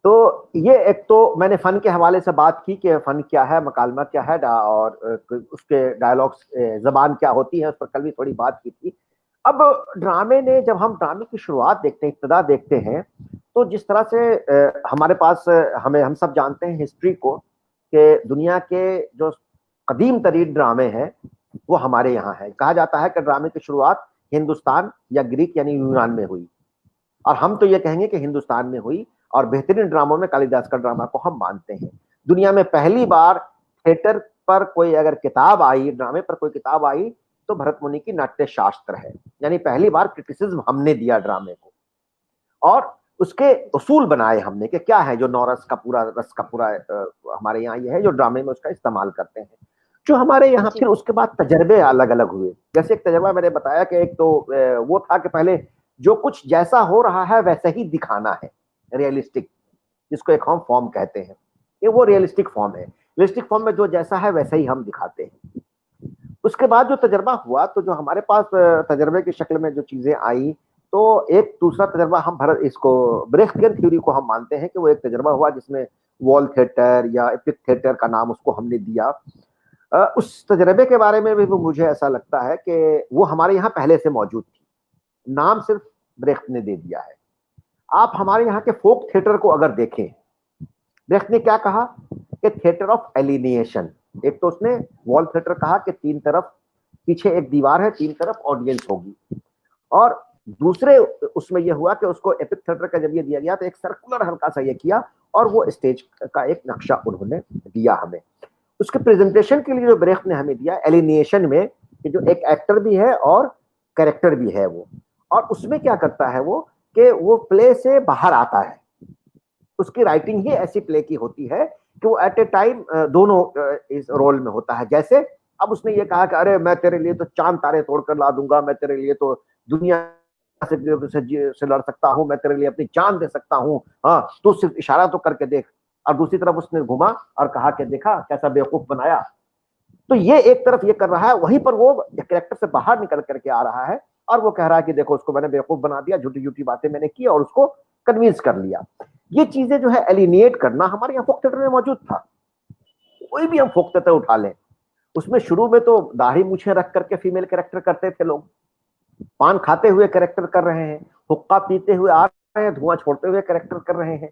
तो ये एक तो मैंने फ़न के हवाले से बात की कि फ़न क्या है, मकालमा क्या है और उसके डायलॉग्स ज़बान क्या होती है, उस पर कल भी थोड़ी बात की थी। अब ड्रामे ने जब हम ड्रामे की शुरुआत देखते हैं, इब्तिदा देखते हैं, तो जिस तरह से हमारे पास हम सब जानते हैं हिस्ट्री को कि दुनिया के जो कदीम तरीन ड्रामे हैं, वो हमारे यहाँ हैं। कहा जाता है कि ड्रामे की शुरुआत हिंदुस्तान या ग्रीक यानी यूनान में हुई। और हम तो ये कहेंगे कि हिंदुस्तान में हुई और बेहतरीन ड्रामों में कालिदास का ड्रामा को हम मानते हैं। दुनिया में पहली बार थिएटर पर कोई अगर किताब आई, ड्रामे पर कोई किताब आई, तो भरत मुनि की नाट्य शास्त्र है। यानी पहली बार क्रिटिसिज्म हमने दिया ड्रामे को और उसके उसूल बनाए हमने कि क्या है जो नौरस का पूरा रस का पूरा हमारे यहाँ ये है जो ड्रामे में उसका इस्तेमाल करते हैं। जो हमारे यहाँ जी। फिर उसके बाद तजर्बे अलग अलग हुए। जैसे एक तजर्बा मैंने बताया कि एक तो वो था कि पहले जो कुछ जैसा हो रहा है वैसा ही दिखाना है, रियलिस्टिक, जिसको एक हम फॉर्म कहते हैं। ये वो रियलिस्टिक फॉर्म है। रियलिस्टिक फॉर्म में जो जैसा है वैसा ही हम दिखाते हैं। उसके बाद जो तजर्बा हुआ तो जो हमारे पास तजर्बे की शक्ल में जो चीजें आई, तो एक दूसरा तजर्बा हम भरत इसको ब्रेख्टियन थ्योरी को हम मानते हैं कि वो एक तजर्बा हुआ जिसमें वॉल थिएटर या एपिक थिएटर का नाम उसको हमने दिया। उस तजर्बे के बारे में भी मुझे ऐसा लगता है कि वो हमारे यहाँ पहले से मौजूद थी, नाम सिर्फ ब्रेख्त ने दे दिया है। आप हमारे यहाँ के फोक थिएटर को अगर देखें, ब्रेख्त ने क्या कहा कि थिएटर ऑफ एलिनिएशन। एक तो उसने वॉल थिएटर कहा कि तीन तरफ पीछे एक दीवार है, तीन तरफ ऑडियंस होगी। और दूसरे उसमें यह हुआ कि उसको एपिक थिएटर का जब ये दिया गया तो एक सर्कुलर हल्का सा ये किया और वो स्टेज का एक नक्शा उन्होंने दिया हमें। उसके प्रेजेंटेशन के लिए जो ब्रेख्त ने हमें दिया एलिनिएशन में, कि जो एक एक्टर भी है और कैरेक्टर भी है वो, और उसमें क्या करता है वो कि वो प्ले से बाहर आता है। उसकी राइटिंग ही ऐसी प्ले की होती है कि वो एट ए टाइम दोनों इस रोल में होता है। जैसे अब उसने ये कहा कि अरे मैं तेरे लिए तो चांद तारे तोड़कर ला दूंगा, मैं तेरे लिए तो दुनिया से लड़ सकता हूं, मैं तेरे लिए अपनी जान दे सकता हूं, हाँ तू सिर्फ इशारा तो करके देख। और दूसरी तरफ उसने घुमा और कहा कि देखा कैसा बेवकूफ बनाया। तो ये एक तरफ ये कर रहा है, वहीं पर वो कैरेक्टर से बाहर निकल करके आ रहा है और वो कह रहा है कि देखो उसको मैंने बेवकूफ बना दिया, झूठी झूठी बातें मैंने की और उसको कन्विंस कर लिया। ये चीजें जो है एलिनिएट करना हमारे यहाँ फोक थिएटर में मौजूद था। कोई भी हम फोक थिएटर उठा लें, उसमें शुरू में तो दाढ़ी मूछें रख करके फीमेल कैरेक्टर करते थे लोग, पान खाते हुए कैरेक्टर कर रहे हैं, हुक्का पीते हुए आ रहे हैं, धुआं छोड़ते हुए कैरेक्टर कर रहे हैं।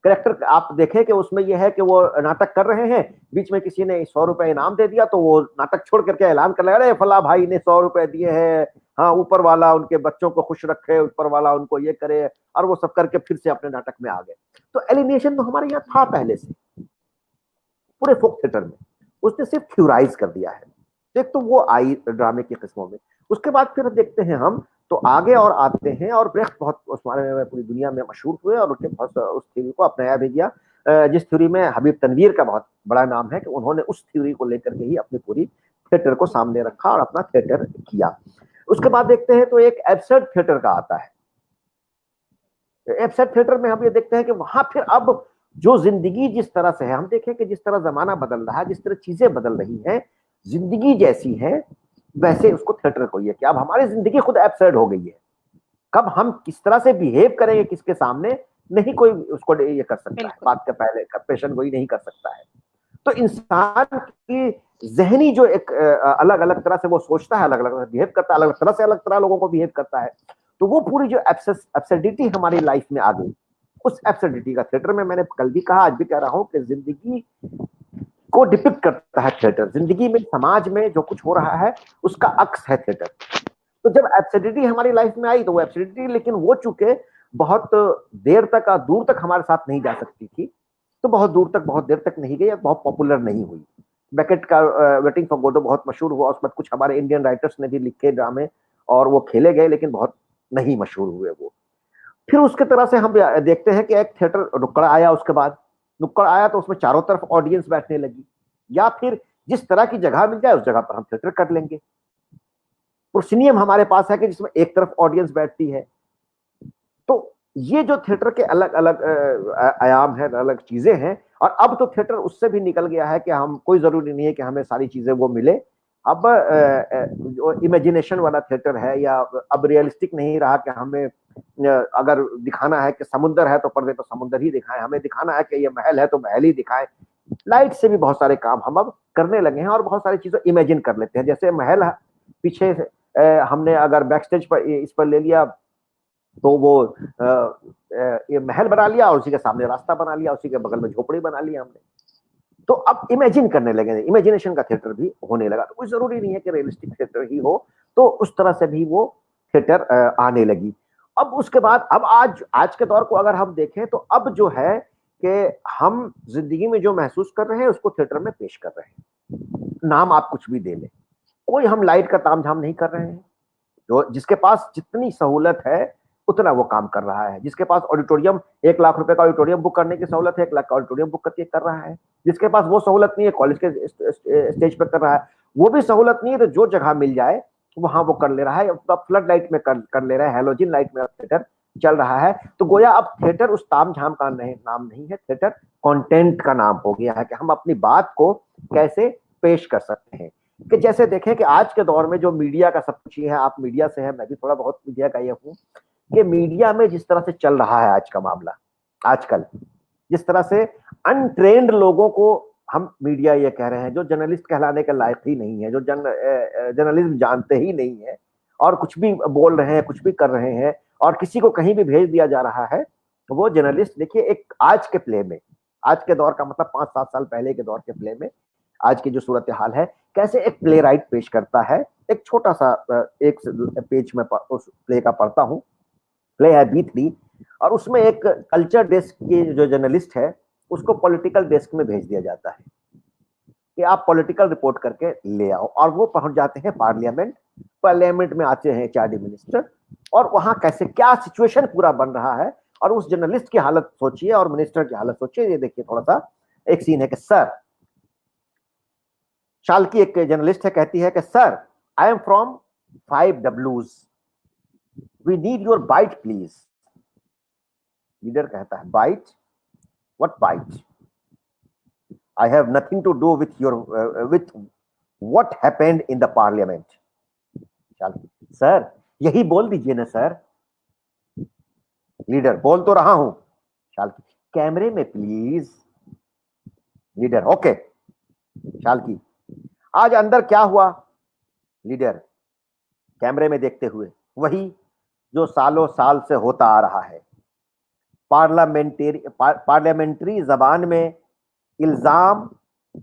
कैरेक्टर आप देखें कि उसमें यह है कि वो नाटक कर रहे हैं, बीच में किसी ने 100 रुपए इनाम दे दिया तो वो नाटक छोड़ करके ऐलान कर लगा, अरे फला भाई ने 100 रुपए दिए हैं, हाँ ऊपर वाला उनके बच्चों को खुश रखे, ऊपर वाला उनको ये करे, और वो सब करके फिर से अपने नाटक में आ गए। तो एलिनेशन तो हमारे यहाँ था पहले से पूरे फोक थिएटर में, उसने सिर्फ थ्योराइज कर दिया है। एक तो वो आई ड्रामे की किस्मों में। उसके बाद फिर देखते हैं हम तो आगे और आते हैं, और ब्रेख्त बहुत उस बारे में पूरी दुनिया में मशहूर हुए और उसने बहुत उस थ्योरी को अपनाया भी गया, जिस थ्योरी में हबीब तनवीर का बहुत बड़ा नाम है कि उन्होंने उस थ्योरी को लेकर के ही अपनी पूरी थिएटर को सामने रखा और अपना थिएटर किया। उसके बाद देखते हैं तो एक एब्सर्ड थिएटर का आता है। एब्सर्ड थिएटर में हम ये देखते हैं कि वहां फिर अब जो जिंदगी जिस तरह से है, हम देखें कि जिस तरह जमाना बदल रहा है, जिस तरह चीजें बदल रही हैं, जिंदगी जैसी है वैसे उसको थिएटर को ये कि अब हमारी जिंदगी खुद एब्सर्ड हो गई है। कब हम किस तरह से बिहेव करेंगे किसके सामने, नहीं कोई उसको ये कर सकता है, बिल्कुल। बात का पहले पेशेंट कोई नहीं कर सकता है। तो इंसान की जहनी जो एक अलग अलग तरह से वो सोचता है, अलग अलग बिहेव करता है, अलग तरह से अलग तरह लोगों को बिहेव करता है। तो वो पूरी जो एब्सर्डिटी हमारी लाइफ में आ गई, उस एब्सर्डिटी का थिएटर में, मैंने कल भी कहा आज भी कह रहा हूं कि जिंदगी को डिपिक्ट करता है थिएटर। जिंदगी में समाज में जो कुछ हो रहा है उसका अक्स है थिएटर। तो जब एब्सर्डिटी हमारी लाइफ में आई तो वो एब्सर्डिटी, लेकिन वो चूंकि बहुत देर तक दूर तक हमारे साथ नहीं जा सकती थी, तो बहुत दूर तक बहुत देर तक नहीं गई, बहुत पॉपुलर नहीं हुई। बेकेट का वेटिंग फॉर गोडो बहुत मशहूर हुआ, उसमें कुछ हमारे इंडियन राइटर्स ने भी लिखे ड्रामे और वो खेले गए, लेकिन बहुत नहीं मशहूर हुए वो। फिर उसके तरह से हम देखते हैं कि एक थिएटर नुक्कड़ आया, उसके बाद नुक्कड़ आया तो उसमें चारों तरफ ऑडियंस बैठने लगी, या फिर जिस तरह की जगह मिल जाए उस जगह पर हम थिएटर कर लेंगे। प्रोसिनियम हमारे पास है कि जिसमें एक तरफ ऑडियंस बैठती है। तो ये जो थिएटर के अलग अलग आयाम है, अलग चीजें हैं। और अब तो थिएटर उससे भी निकल गया है कि हम, कोई जरूरी नहीं है कि हमें सारी चीजें वो मिले। अब जो इमेजिनेशन वाला थिएटर है, या अब रियलिस्टिक नहीं रहा कि हमें अगर दिखाना है कि समुद्र है तो पर्दे पर समुद्र ही दिखाएं, हमें दिखाना है कि ये महल है तो महल ही दिखाएं। लाइट से भी बहुत सारे काम हम अब करने लगे हैं और बहुत सारी चीजें इमेजिन कर लेते हैं। जैसे महल पीछे हमने अगर बैक स्टेज पर इस पर ले लिया तो वो ये महल बना लिया और उसी के सामने रास्ता बना लिया, उसी के बगल में झोपड़ी बना लिया हमने। तो अब इमेजिन करने लगे, इमेजिनेशन का थिएटर भी होने लगा। तो कोई जरूरी नहीं है कि रियलिस्टिक थिएटर ही हो, तो उस तरह से भी वो थिएटर आने लगी। अब उसके बाद अब आज के दौर को अगर हम देखें तो अब जो है कि हम जिंदगी में जो महसूस कर रहे हैं उसको थिएटर में पेश कर रहे हैं। नाम आप कुछ भी दे लें, कोई हम लाइट का तामझाम नहीं कर रहे हैं। जो जिसके पास जितनी सहूलत है उतना वो काम कर रहा है। जिसके पास ऑडिटोरियम 1 लाख रुपए का ऑडिटोरियम बुक करने की सहूलत है, 1 लाख का ऑडिटोरियम बुक करके कर रहा है। जिसके पास वो सहूलत नहीं है, कॉलेज के स्टेज पर कर रहा है। वो भी सहूलत नहीं है तो जो जगह मिल जाए वहां वो कर ले रहा है। अब फ्लड लाइट में कर ले रहा है, हेलोजन लाइट में थिएटर चल रहा है। तो गोया अब थिएटर उस तामझाम का नाम नहीं है, थिएटर कंटेंट का नाम हो गया है कि हम अपनी बात को कैसे पेश कर सकते हैं। कि जैसे देखें कि आज के दौर में जो मीडिया का सब कुछ है, आप मीडिया से है, मैं भी थोड़ा बहुत मीडिया का ये हूँ, कि मीडिया में जिस तरह से चल रहा है आज का मामला, आजकल जिस तरह से अनट्रेंड लोगों को हम मीडिया ये कह रहे हैं, जो जर्नलिस्ट कहलाने के लायक ही नहीं है, जो जर्नलिज्म जानते ही नहीं है और कुछ भी बोल रहे हैं, कुछ भी कर रहे हैं और किसी को कहीं भी भेज दिया जा रहा है, तो वो जर्नलिस्ट देखिए एक आज के प्ले में, आज के दौर का मतलब 5-7 साल पहले के दौर के प्ले में आज की जो सूरत हाल है, कैसे एक प्ले राइट पेश करता है। एक छोटा सा एक पेज में उस प्ले का पढ़ता हूँ, प्ले है B3, और उसमें एक कल्चर डेस्क की जो जर्नलिस्ट है उसको पॉलिटिकल डेस्क में भेज दिया जाता है कि आप पॉलिटिकल रिपोर्ट करके ले आओ। और वो पहुंच जाते हैं पार्लियामेंट में आते हैं चार्डी मिनिस्टर, और वहां कैसे क्या सिचुएशन पूरा बन रहा है और उस जर्नलिस्ट की हालत सोचिए और मिनिस्टर की हालत सोचिए। ये देखिए थोड़ा सा एक सीन है कि सर, शाल्की एक जर्नलिस्ट है, कहती है कि sir, I am from 5Ws, we need your byte please. Leader कहता है byte, what byte? I have nothing to do with your with what happened in the parliament. Shalki, sir यही बोल दीजिए ना सर। लीडर, बोल तो रहा हूं। शाल्की, कैमरे में प्लीज। Leader, okay. शाल्की, आज अंदर क्या हुआ? लीडर, कैमरे में देखते हुए, वही जो सालों साल से होता आ रहा है। पार्लियामेंट्री जबान में इल्जाम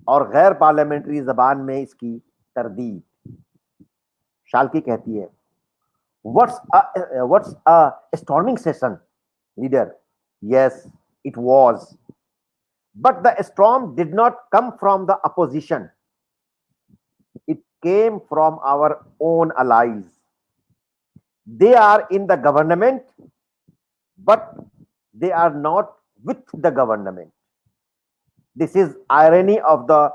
और गैर पार्लियामेंट्री जबान में इसकी तरदीद। शाल्की कहती है what's a storming session? Leader, yes it was, but the storm did not come from the opposition, it came from our own allies. They are in the government, but they are not with the government. This is irony of the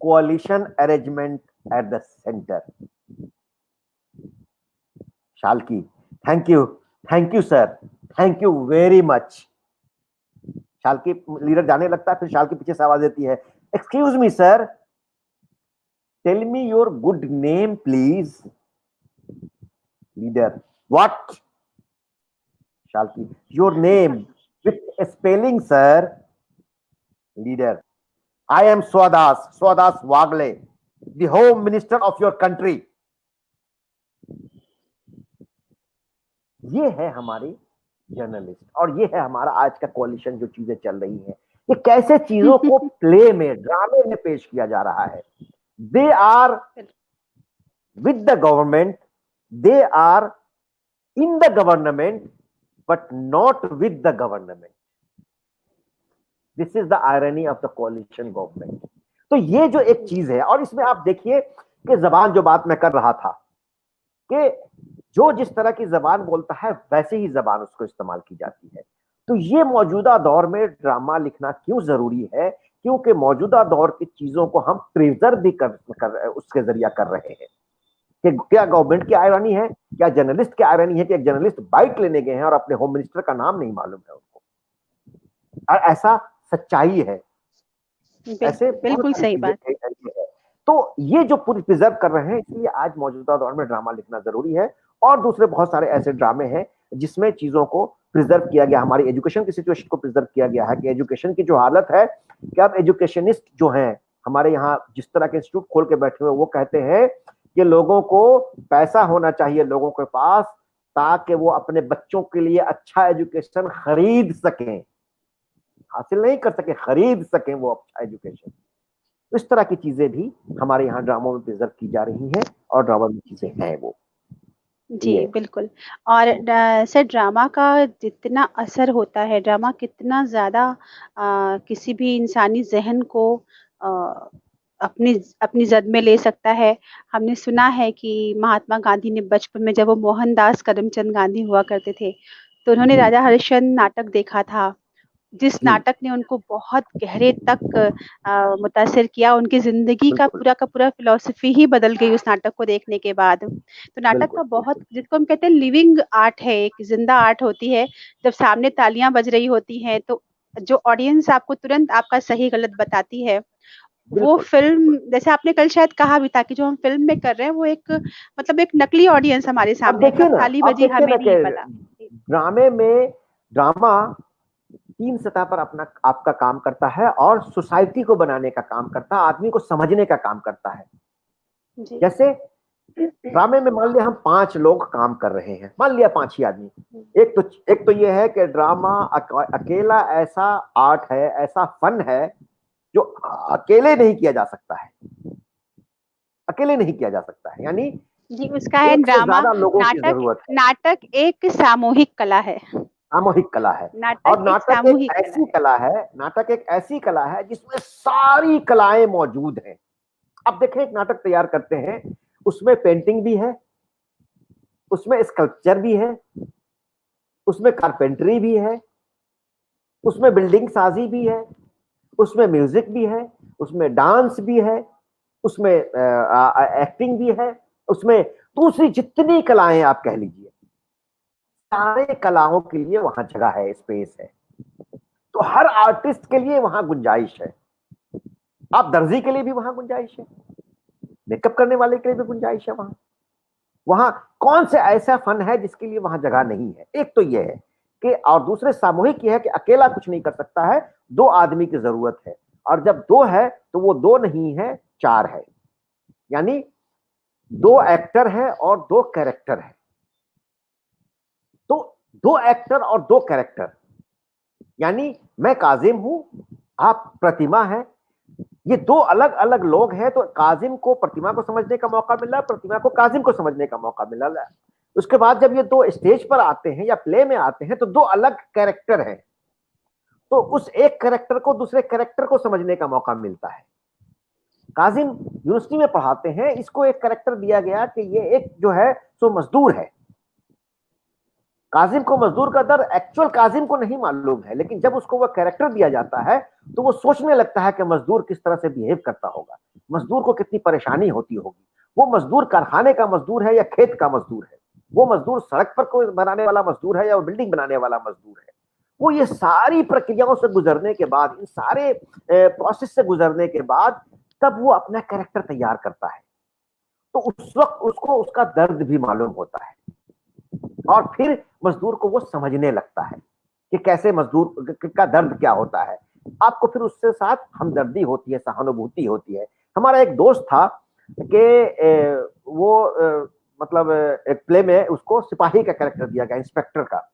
coalition arrangement at the center. Shalki, thank you sir, thank you very much. Shalki, leader जाने लगता है, फिर शाल्की पीछे से आवाज देती है, excuse me sir, tell me your good name please. Leader, what? Shalki, your name with spelling sir. Leader, I am Swadas Wagle, the home minister of your country. ये है हमारी जर्नलिस्ट और ये है हमारा आज का कोalition, जो चीजें चल रही हैं, ये कैसे चीजों को प्ले में, ड्रामे में पेश किया जा रहा है। They are with the government, they are in the government, but not with the government. This is the irony of the coalition government. तो ये जो एक चीज है, और इसमें आप देखिए कि जबान, जो बात मैं कर रहा था कि जो जिस तरह की जबान बोलता है वैसे ही जबान उसको इस्तेमाल की जाती है। तो ये मौजूदा दौर में ड्रामा लिखना क्यों जरूरी है? क्योंकि मौजूदा दौर की चीजों को हम प्रिजर्व भी कर उसके जरिया कर रहे हैं कि क्या गवर्नमेंट की आयरनी है, क्या जर्नलिस्ट की आयरनी है कि एक जर्नलिस्ट बाइट लेने गए हैं और अपने होम मिनिस्टर का नाम नहीं मालूम है उनको। और ऐसा सच्चाई है, ऐसे बहुत बिल्कुल सारी सही चीजें बात। हैं। तो ये जो पूरी प्रिजर्व कर रहे हैं, इसलिए आज मौजूदा दौर में ड्रामा लिखना जरूरी है। और दूसरे बहुत सारे ऐसे ड्रामे हैं जिसमें चीजों को प्रिजर्व किया गया, हमारी एजुकेशन की सिचुएशन को प्रिजर्व किया गया है कि एजुकेशन की जो हालत है कि अब एजुकेशनिस्ट जो हैं हमारे यहाँ जिस तरह के इंस्टीट्यूट खोल के बैठे हुए, वो कहते हैं कि लोगों को पैसा होना चाहिए लोगों के पास, ताकि वो अपने बच्चों के लिए अच्छा एजुकेशन खरीद सकें, हासिल नहीं कर सके, खरीद सकें वो अच्छा एजुकेशन। इस तरह की चीजें भी हमारे यहाँ ड्रामों में प्रिजर्व की जा रही हैं और ड्रामा में चीजें हैं वो। जी ये बिल्कुल। और सर ड्रामा का जितना असर होता है, ड्रामा कितना ज़्यादा किसी भी इंसानी ज़हन को अ, अपनी अपनी जद में ले सकता है। हमने सुना है कि महात्मा गांधी ने बचपन में, जब वो मोहनदास करमचंद गांधी हुआ करते थे, तो उन्होंने जी राजा हरिश्चंद्र नाटक देखा था, जिस जी नाटक ने उनको बहुत गहरे तक मुतासिर किया। उनकी ज़िंदगी बिल्कुल का पूरा फ़िलॉसफ़ी ही बदल गई उस नाटक को देखने के बाद। तो नाटक बिल्कुल का बहुत, बिल्कुल जिसको हम कहते हैं लिविंग आर्ट है, एक ज़िंदा आर्ट होती है। जब सामने तालियाँ बज रही होती हैं, तो जो ऑडियंस आपको तुरंत आपका सही-गलत बताती है। वो बिल्कुल फ़िल्म, बिल्कुल। जैसे आपने कल शायद कहा भी था कि जो हम फ़िल्म में कर रहे हैं, वो एक मतलब एक नकली ऑडियंस हमारे अब सामने है, कब देखिए ना, ताली अब बजी देखिए हमें ना नहीं कि पता। जी, ड्रामे में ड्रामा तीन सतह पर अपना आपका काम करता है और सोसाइटी को बनाने का काम करता है, आदमी को समझने का काम करता है। जी। जैसे ड्रामे में मान लिया हम 5 लोग काम कर रहे हैं, मान लिया 5 ही आदमी। एक तो ये है कि ड्रामा अकेला ऐसा आर्ट है, ऐसा फन है जो अकेले नहीं किया जा सकता है, अकेले नहीं किया जा सकता है, यानी जी, उसका है एक से ड्रामा। ज्यादा लोगों की नाटक जरूरत है। नाटक एक सामूहिक कला है। सामूहिक कला है। और नाटक एक नाटक एक सामूहिक कला ऐसी है। कला है, नाटक एक ऐसी कला है जिसमें सारी कलाएं मौजूद हैं। अब देखें, एक नाटक तैयार करते हैं, उसमें पेंटिंग भी है, उसमें स्कल्पचर भी है, उसमें कारपेंटरी भी है, उसमें बिल्डिंग साजी भी है, उसमें म्यूजिक भी है, उसमें डांस भी है, उसमें एक्टिंग भी है, उसमें दूसरी जितनी कलाएं आप कह लीजिए, सारे कलाओं के लिए वहां जगह है, स्पेस है। तो हर आर्टिस्ट के लिए वहां गुंजाइश है। आप दर्जी के लिए भी वहां गुंजाइश है, मेकअप करने वाले के लिए भी गुंजाइश है वहां। वहां कौन से ऐसा फन है जिसके लिए वहां जगह नहीं है? एक तो यह है कि, और दूसरे सामूहिक यह है कि अकेला कुछ नहीं कर सकता है, 2 आदमी की जरूरत है। और जब 2 है तो वो 2 नहीं है, 4 है, यानी 2 एक्टर है और 2 कैरेक्टर है। तो 2 एक्टर और 2 कैरेक्टर, यानी मैं काजिम हूं, आप प्रतिमा है, ये 2 अलग अलग लोग हैं। तो काजिम को प्रतिमा को समझने का मौका मिला, प्रतिमा को काजिम को समझने का मौका मिला। उसके बाद जब ये 2 स्टेज पर आते हैं या प्ले में आते हैं, तो 2 अलग कैरेक्टर हैं, तो उस एक कैरेक्टर को दूसरे कैरेक्टर को समझने का मौका मिलता है। काजिम यूनिवर्सिटी में पढ़ाते हैं, इसको एक कैरेक्टर दिया गया कि ये एक जो है सो मजदूर है। काजिम को मजदूर का दर्द एक्चुअल काजिम को नहीं मालूम है, लेकिन जब उसको वह कैरेक्टर दिया जाता है तो वो सोचने लगता है कि मजदूर किस तरह से बिहेव करता होगा, मजदूर को कितनी परेशानी होती होगी, वो मजदूर कारखाने का मजदूर है या खेत का मजदूर है, वो मजदूर सड़क पर कोई बनाने वाला मजदूर है या वो बिल्डिंग बनाने वाला मजदूर है। वो ये सारी प्रक्रियाओं से गुजरने के बाद, इन सारे प्रोसेस से गुजरने के बाद, तब वो अपना कैरेक्टर तैयार करता है। तो उस वक्त उसको उसका दर्द भी मालूम होता है और फिर मजदूर को वो समझने लगता है कि कैसे मजदूर का दर्द क्या होता है। आपको फिर उससे साथ हमदर्दी होती है, सहानुभूति होती है। हमारा एक दोस्त था कि वो मतलब एक प्ले में उसको सिपाही का कैरेक्टर दिया गया, इंस्पेक्टर का।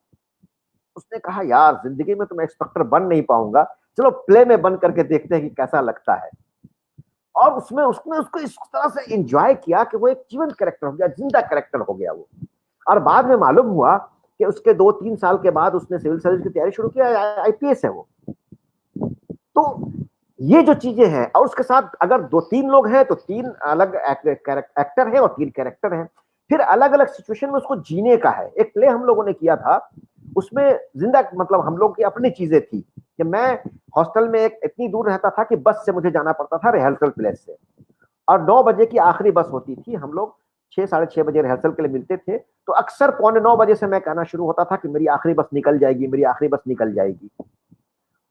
उसने कहा, यार जिंदगी में तो मैं इंस्पेक्टर बन नहीं पाऊंगा, चलो प्ले में बन करके देखते हैं कि कैसा लगता है। और उसमें उसने उसको इस तरह से एंजॉय किया कि वो एक जीवंत कैरेक्टर हो गया, जिंदा कैरेक्टर हो गया वो। और बाद में मालूम हुआ कि उसके 2-3 साल के बाद उसने सिविल सर्विस की तैयारी शुरू किया, आईपीएस है वो। तो ये जो चीजें हैं, और उसके साथ अगर 2-3 लोग हैं तो 3 अलग एक्टर हैं और 3 कैरेक्टर हैं। फिर अलग अलग सिचुएशन में उसको जीने का है। एक प्ले हम लोगों ने किया था, उसमें जिंदा मतलब हम लोग की अपनी चीजें थी कि मैं हॉस्टल में एक इतनी दूर रहता था कि बस से मुझे जाना पड़ता था रिहर्सल प्लेस से, और 9 बजे की आखिरी बस होती थी। हम लोग 6-6:30 बजे रिहर्सल के लिए मिलते थे, तो अक्सर 8:45 से मैं कहना शुरू होता था कि मेरी आखिरी बस निकल जाएगी, मेरी आखिरी बस निकल जाएगी।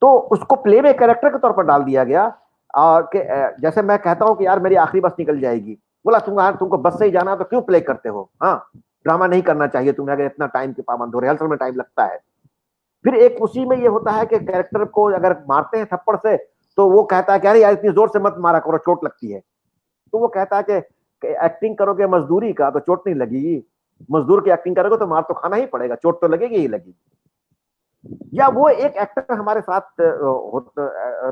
तो उसको प्ले में कैरेक्टर के तौर पर डाल दिया गया, और जैसे मैं कहता हूं कि यार मेरी आखिरी बस निकल जाएगी, बोला तुमको बस से ही जाना तो क्यों प्ले करते हो, हाँ ड्रामा नहीं करना चाहिए तुम्हें, अगर इतना टाइम के पाबंद हो, रिहर्सल में टाइम लगता है। फिर एक उसी में ये होता है कि कैरेक्टर को अगर मारते हैं थप्पड़ से, तो वो कहता है कि अरे यार इतनी जोर से मत मारा करो, चोट लगती है। तो वो कहता है कि एक्टिंग करोगे मजदूरी का तो चोट नहीं लगेगी, मजदूर की एक्टिंग करोगे तो मार तो खाना ही पड़ेगा, चोट तो लगेगी ही लगेगी। या वो एक एक्टर हमारे साथ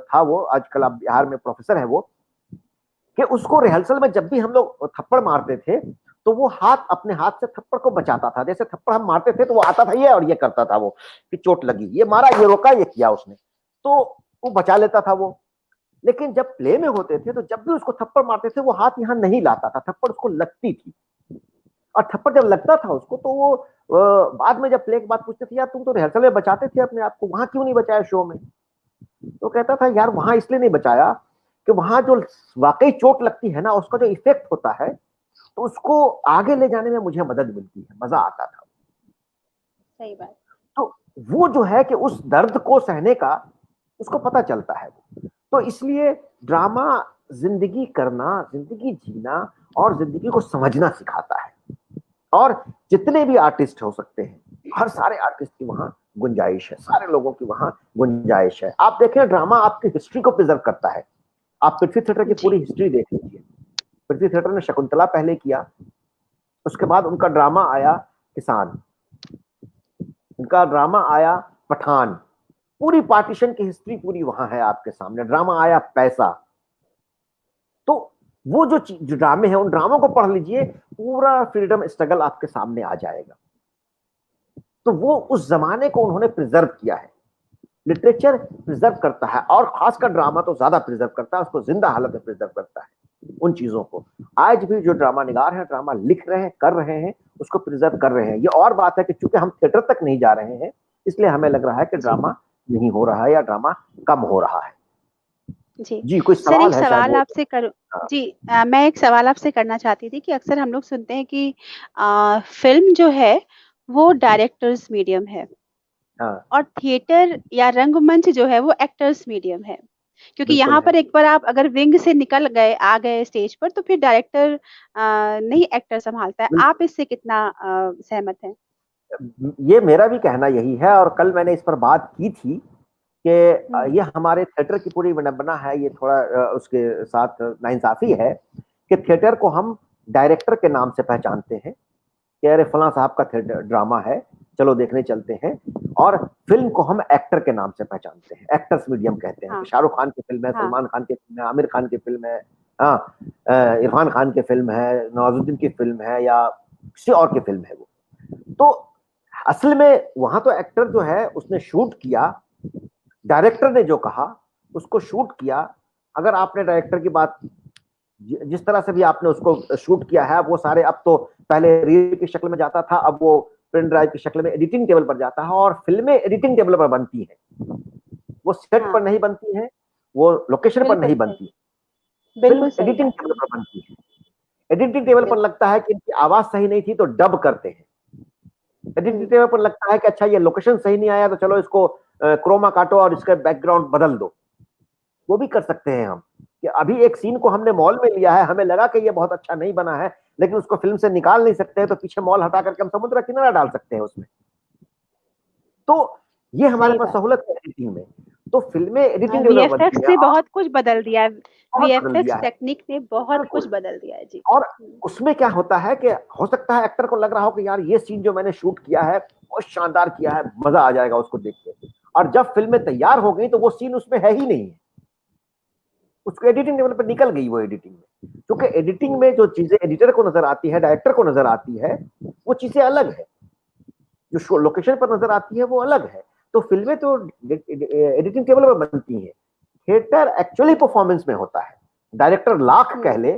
था, वो आजकल अब बिहार में प्रोफेसर है वो, कि उसको रिहर्सल में जब भी हम लोग थप्पड़ मारते थे तो वो अपने हाथ से थप्पड़ को बचाता था। जैसे थप्पड़ हम मारते थे तो वो आता था ये और ये करता था वो कि चोट लगी, ये मारा, ये रोका, ये किया उसने, तो वो बचा लेता था वो। लेकिन जब प्ले में होते थे तो जब भी उसको थप्पड़ मारते थे वो हाथ यहां नहीं लाता था, थप्पड़ उसको लगती थी। और थप्पड़ जब लगता था उसको तो वो बाद में जब प्ले के बाद पूछते थे यार तुम तो रिहर्सल में बचाते थे अपने आप को, वहां क्यों नहीं बचाया शो में? तो कहता था यार वहां इसलिए नहीं बचाया कि वहां जो वाकई चोट लगती है ना, उसका जो इफेक्ट होता है, तो उसको आगे ले जाने में मुझे मदद मिलती है, मजा आता था। सही बात। तो वो जो है कि उस दर्द को सहने का उसको पता चलता है। तो इसलिए ड्रामा जिंदगी करना, जिंदगी जीना और जिंदगी को समझना सिखाता है। और जितने भी आर्टिस्ट हो सकते हैं, हर सारे आर्टिस्ट की वहां गुंजाइश है, सारे लोगों की वहां गुंजाइश है। आप देखें ड्रामा आपकी हिस्ट्री को प्रिजर्व करता है। आप पृथ्वी थिएटर की पूरी हिस्ट्री देख लीजिए। पृथ्वी थिएटर ने शकुंतला पहले किया, उसके बाद उनका ड्रामा आया किसान, उनका ड्रामा आया पठान, पूरी पार्टीशन की हिस्ट्री पूरी वहां है आपके सामने। ड्रामा आया पैसा। तो वो जो ड्रामे हैं, उन ड्रामों को पढ़ लीजिए, पूरा फ्रीडम स्ट्रगल आपके सामने आ जाएगा। तो वो उस जमाने को उन्होंने प्रिजर्व किया है। लिटरेचर प्रिजर्व करता है, और खासकर ड्रामा तो ज्यादा प्रिजर्व करता है, उसको जिंदा हालत में प्रिजर्व करता है उन चीजों को। आज भी जो ड्रामा निगार है, ड्रामा लिख रहे हैं, कर रहे हैं, उसको प्रिजर्व कर रहे हैं। ये और बात है कि चूंकि हम थिएटर तक नहीं जा रहे हैं, इसलिए हमें लग रहा है कि ड्रामा नहीं हो रहा है या ड्रामा कम हो रहा है। जी जी, कोई सर, सवाल एक है शायद सवाल वो? आपसे करूं? हाँ, जी, मैं एक सवाल आपसे करना चाहती थी कि अक्सर हम लोग सुनते हैं कि फिल्म जो है वो डायरेक्टर्स मीडियम है, हाँ, और थिएटर या रंगमंच जो है वो एक्टर्स मीडियम है। क्योंकि बिल्कुल यहाँ है। पर एक बार आप अगर विंग से निकल गए, आ गए स्टेज पर, तो फिर डायरेक्टर नहीं, एक्टर संभालता है। आप इससे कितना सहमत हैं? ये मेरा भी कहना यही है, और कल मैंने इस पर बात की थी कि हम्म। ये हमारे थिएटर की पूरी विडंबना है, ये थोड़ा उसके साथ नाइंसाफी है कि थिएटर को हम डायरेक्टर के नाम से पहचानते हैं कि अरे फलां साहब का थिएटर ड्रामा है, चलो देखने चलते हैं। और फिल्म को हम एक्टर के नाम से पहचानते हैं, एक्टर्स मीडियम कहते हैं कि हाँ। शाहरुख खान की फिल्म है, हाँ। सलमान खान की फिल्म है, आमिर खान की फिल्म है, हाँ, इरफान खान की फिल्म है, नवाजुद्दीन की फिल्म है, या किसी और की फिल्म है वो। तो असल में वहां तो एक्टर जो है उसने शूट किया, डायरेक्टर ने जो कहा उसको शूट किया। अगर आपने डायरेक्टर की बात जिस तरह से भी आपने उसको शूट किया है, वो सारे अब तो पहले रील की शक्ल में जाता था, अब वो प्रिंट ड्राइव की शक्ल में एडिटिंग टेबल पर जाता है, और फिल्में एडिटिंग टेबल पर बनती हैं। वो सेट पर हाँ, नहीं बनती है, वो लोकेशन पर बिल्कुल नहीं सही। बनती है, फिल्म बिल्कुल सही एडिटिंग बात। टेबल पर बनती है। एडिटिंग टेबल पर बिल्कुल। लगता है कि इनकी आवाज सही नहीं थी तो डब करते हैं। एडिटिंग हम्म। टेबल पर लगता है कि अच्छा ये लोकेशन सही नहीं आया तो चलो इसको क्रोमा काटो और इसका बैकग्राउंड बदल दो। वो भी कर सकते हैं हम, कि अभी एक सीन को हमने मॉल में लिया है, हमें लगा कि ये बहुत अच्छा नहीं बना है, लेकिन उसको फिल्म से निकाल नहीं सकते हैं, तो पीछे मॉल हटा करके हम समुद्र किनारा डाल सकते हैं उसमें। तो ये हमारे सही पास बात। सहूलत है एडिटिंग में। तो फिल्में एडिटिंग टेबल पर बनती वीएफएक्स है, ने और बहुत कुछ बदल दिया है। बहुत बदल दिया वीएफएक्स है। टेक्निक ने बहुत कुछ बिल्कुल। बदल दिया है जी। और उसमें क्या होता है कि हो सकता है एक्टर को लग रहा हो कि यार ये सीन जो मैंने शूट किया है बहुत शानदार किया है, मजा आ जाएगा उसको देख के, और जब फिल्में तैयार हो गई तो वो सीन उसमें है ही नहीं है, उसको एडिटिंग लेवल पर निकल गई वो एडिटिंग में। क्योंकि एडिटिंग में जो चीजें एडिटर को नजर आती है, डायरेक्टर को नजर आती है, वो चीजें अलग है, जो लोकेशन पर नजर आती है वो अलग है। तो फिल्में तो एडिटिंग टेबल पर बनती हैं, थिएटर एक्चुअली परफॉर्मेंस में होता है। डायरेक्टर लाख कह ले,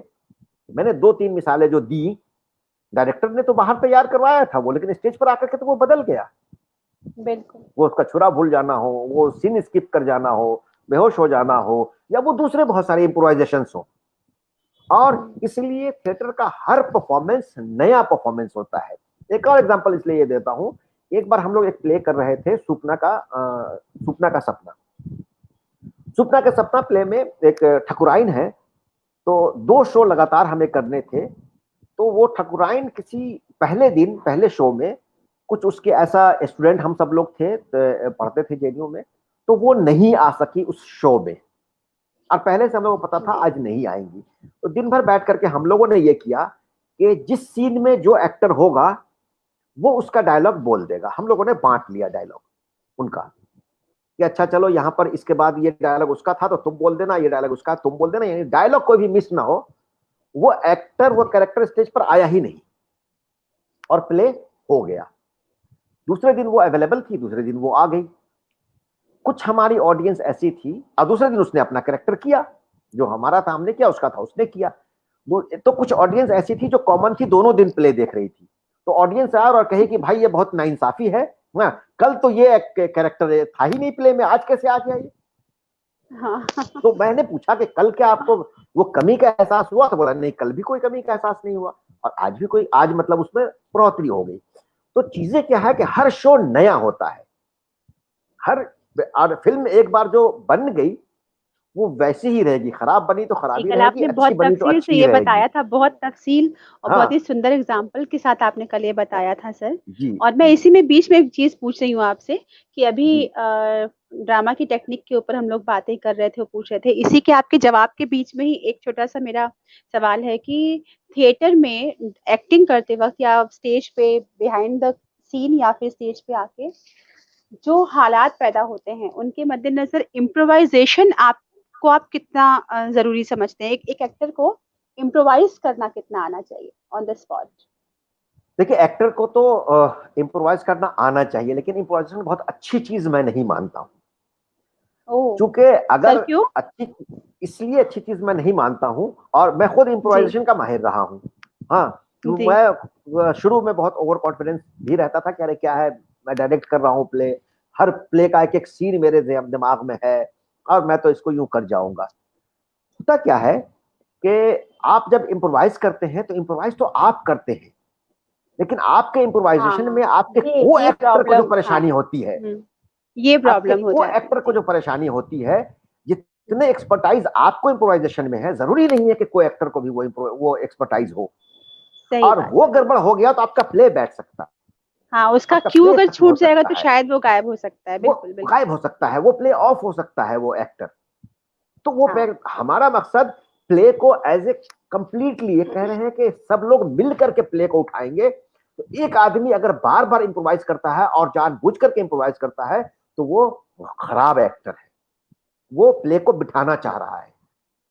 मैंने 2-3 मिसालें जो दी, डायरेक्टर ने तो बाहर तैयार करवाया था वो, लेकिन स्टेज पर आकर के तो वो बदल गया। बिल्कुल। वो उसका छुरा भूल जाना हो, वो सीन स्किप कर जाना हो, बेहोश हो जाना हो, या वो दूसरे बहुत सारे इम्प्रोवाइजेशन हो, और इसलिए थिएटर का हर परफॉर्मेंस नया परफॉर्मेंस होता है। एक और एग्जांपल इसलिए ये देता हूं, एक बार हम लोग एक प्ले कर रहे थे, सुपना का सपना। सुपना का सपना प्ले में एक ठकुराइन है, तो 2 शो लगातार हमें करने थे। तो वो ठकुराइन किसी पहले दिन पहले शो में कुछ उसके ऐसा स्टूडेंट हम सब लोग थे, पढ़ते थे जेएनयू में, तो वो नहीं आ सकी उस शो में, और पहले से हमें वो पता था आज नहीं आएंगी। तो दिन भर बैठ करके हम लोगों ने ये किया कि जिस सीन में जो एक्टर होगा वो उसका डायलॉग बोल देगा। हम लोगों ने बांट लिया डायलॉग उनका कि अच्छा चलो यहाँ पर इसके बाद ये डायलॉग उसका था तो तुम बोल देना, ये डायलॉग उसका तुम बोल देना, यानी डायलॉग कोई भी मिस ना हो। वो एक्टर वो कैरेक्टर स्टेज पर आया ही नहीं और प्ले हो गया। दूसरे दिन वो अवेलेबल थी, दूसरे दिन वो आ गई। कुछ हमारी ऑडियंस ऐसी थी, और दूसरे दिन उसने अपना कैरेक्टर किया, जो हमारा था हमने किया, उसका था उसने किया। तो कुछ ऑडियंस ऐसी थी जो कॉमन थी, दोनों दिन प्ले देख रही थी। तो ऑडियंस आया और कहे कि भाई ये बहुत नाइंसाफी है, कल तो ये कैरेक्टर था ही नहीं प्ले में, आज कैसे आ गया ये। हाँ। तो मैंने पूछा कि कल क्या आपको वो कमी का एहसास हुआ? तो बोला नहीं, कल भी कोई कमी का एहसास नहीं हुआ, और आज भी कोई, आज मतलब उसमें बढ़ोतरी हो गई। तो चीजें क्या है कि हर शो नया होता है, हर, और फिल्म एक बार जो बन गई वो वैसी ही रहेगी, खराब बनी तो जी, खराब ही कल रहेगी, आपने अच्छी बहुत बनी तो तफ़सील से अच्छी ही ये रहेगी। बताया था, बहुत तफ़सील और बहुत ही हाँ सुंदर एग्ज़ाम्पल के साथ आपने कल ये बताया था सर। जी और मैं जी इसी में बीच में एक चीज़ पूछ रही हूँ आपसे कि अभी जी ड्रामा की टेक्निक के ऊपर हम लोग बातें कर रहे थे, पूछ रहे थे। इसी के आपके जवाब के बीच में ही एक छोटा-सा मेरा सवाल है कि थिएटर में एक्टिंग करते वक़्त या स्टेज पे बिहाइंड द सीन या फिर स्टेज पे आके जो हालात पैदा होते हैं, उनके मद्देनज़र इम्प्रोवाइज़ेशन आपको आप कितना ज़रूरी समझते हैं? एक एक एक्टर को इम्प्रोवाइज़ करना कितना आना चाहिए ऑन द स्पॉट? देखिए, एक्टर को तो इम्प्रोवाइज करना आना चाहिए, लेकिन इम्प्रोवाइजेशन बहुत अच्छी चीज मैं नहीं मानता हूँ। ओह! चूंकि सर अगर क्यों? अच्छी, इसलिए अच्छी चीज मैं नहीं मानता हूँ, और मैं खुद जी, इम्प्रोवाइजेशन का माहिर रहा हूँ। हाँ, तो जी। मैं शुरू में बहुत ओवर कॉन्फिडेंस भी रहता था कि अरे क्या है, मैं डायरेक्ट कर रहा हूँ प्ले, हर प्ले का एक एक सीन मेरे दिमाग में है, और मैं तो इसको यूं कर जाऊंगा। होता क्या है कि आप जब इम्प्रोवाइज करते हैं तो इम्प्रोवाइज तो आप करते हैं, लेकिन आपके इम्प्रोवाइजेशन में हाँ, आपके को ये एक्टर को जो प्रॉब्लम हाँ, परेशानी होती है, ये आपके प्रॉब्लम हो को जाती है। एक्टर को जी, जो परेशानी होती है, जितने एक्सपर्टाइज आपको इम्प्रोवाइजेशन में है, जरूरी नहीं है कि को एक्टर को भी वो एक्सपर्टाइज हो, सही और बात वो है। गड़बड़ हो गया तो आपका प्ले बैठ सकता है, हाँ, उसका आपका क्यू प्ले अगर खत्म हो छूट जाएगा तो सकता है, शायद वो गायब हो सकता है। वो बिल्कुल, बिल्कुल। गायब हो सकता है, वो प्ले ऑफ हो सकता है वो एक्टर। तो हाँ, हमारा मकसद प्ले को एज ए कंप्लीटली, ये कह रहे हैं कि सब लोग मिल करके प्ले को उठाएंगे। तो एक आदमी अगर बार बार इंप्रोवाइज करता है और जानबूझ करके इंप्रोवाइज करता है तो वो खराब एक्टर है, वो प्ले को बिठाना चाह रहा है।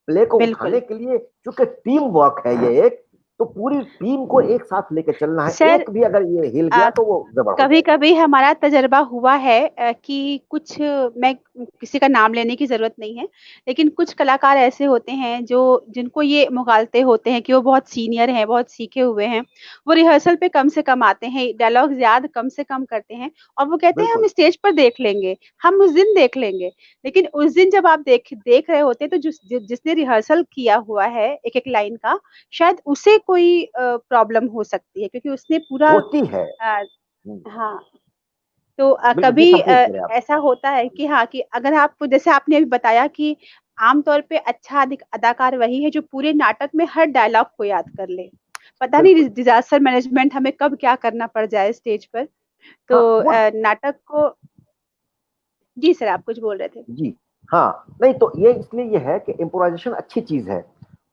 प्ले को बिल्कुल। उठाने के लिए, चूंकि टीम वर्क है ये एक, तो पूरी टीम को एक साथ लेके चलना है, सर एक भी अगर ये हिल अ, गया तो वो गड़बड़ हो जाएगा। कभी-कभी हमारा तजर्बा हुआ है कि कुछ मैं किसी का नाम लेने की ज़रूरत नहीं है, लेकिन कुछ कलाकार ऐसे होते हैं जो जिनको ये मुगालते होते हैं कि वो बहुत सीनियर हैं, बहुत सीखे हुए हैं। वो रिहर्सल पे कम से कम आते हैं, डायलॉग्स याद कम से कम करते हैं और वो कहते हैं हम बिल्कुल स्टेज पर देख लेंगे, हम उस दिन देख लेंगे। लेकिन उस दिन जब आप देख रहे होते हैं तो जिसने रिहर्सल किया हुआ है एक-एक लाइन का, शायद उसे कोई प्रॉब्लम हो सकती है क्योंकि उसने पूरा होती है। अ, हाँ, तो बिल्कुल जी, कभी कंप्लीट करें आप। ऐसा होता है कि हाँ, कि अगर आप जैसे आपने अभी बताया कि आम तौर पे अच्छा अदाकार वही है जो पूरे नाटक में हर डायलॉग को याद कर ले। पता नहीं बिल्कुल। डिज़ास्टर मैनेजमेंट हमें कब क्या करना पड़ जाए स्टेज पर। हाँ तो वो, नाटक को जी सर, आप कुछ बोल रहे थे। जी हाँ, नहीं तो ये इसलिए ये है कि इम्प्रोवाइजेशन अच्छी चीज है।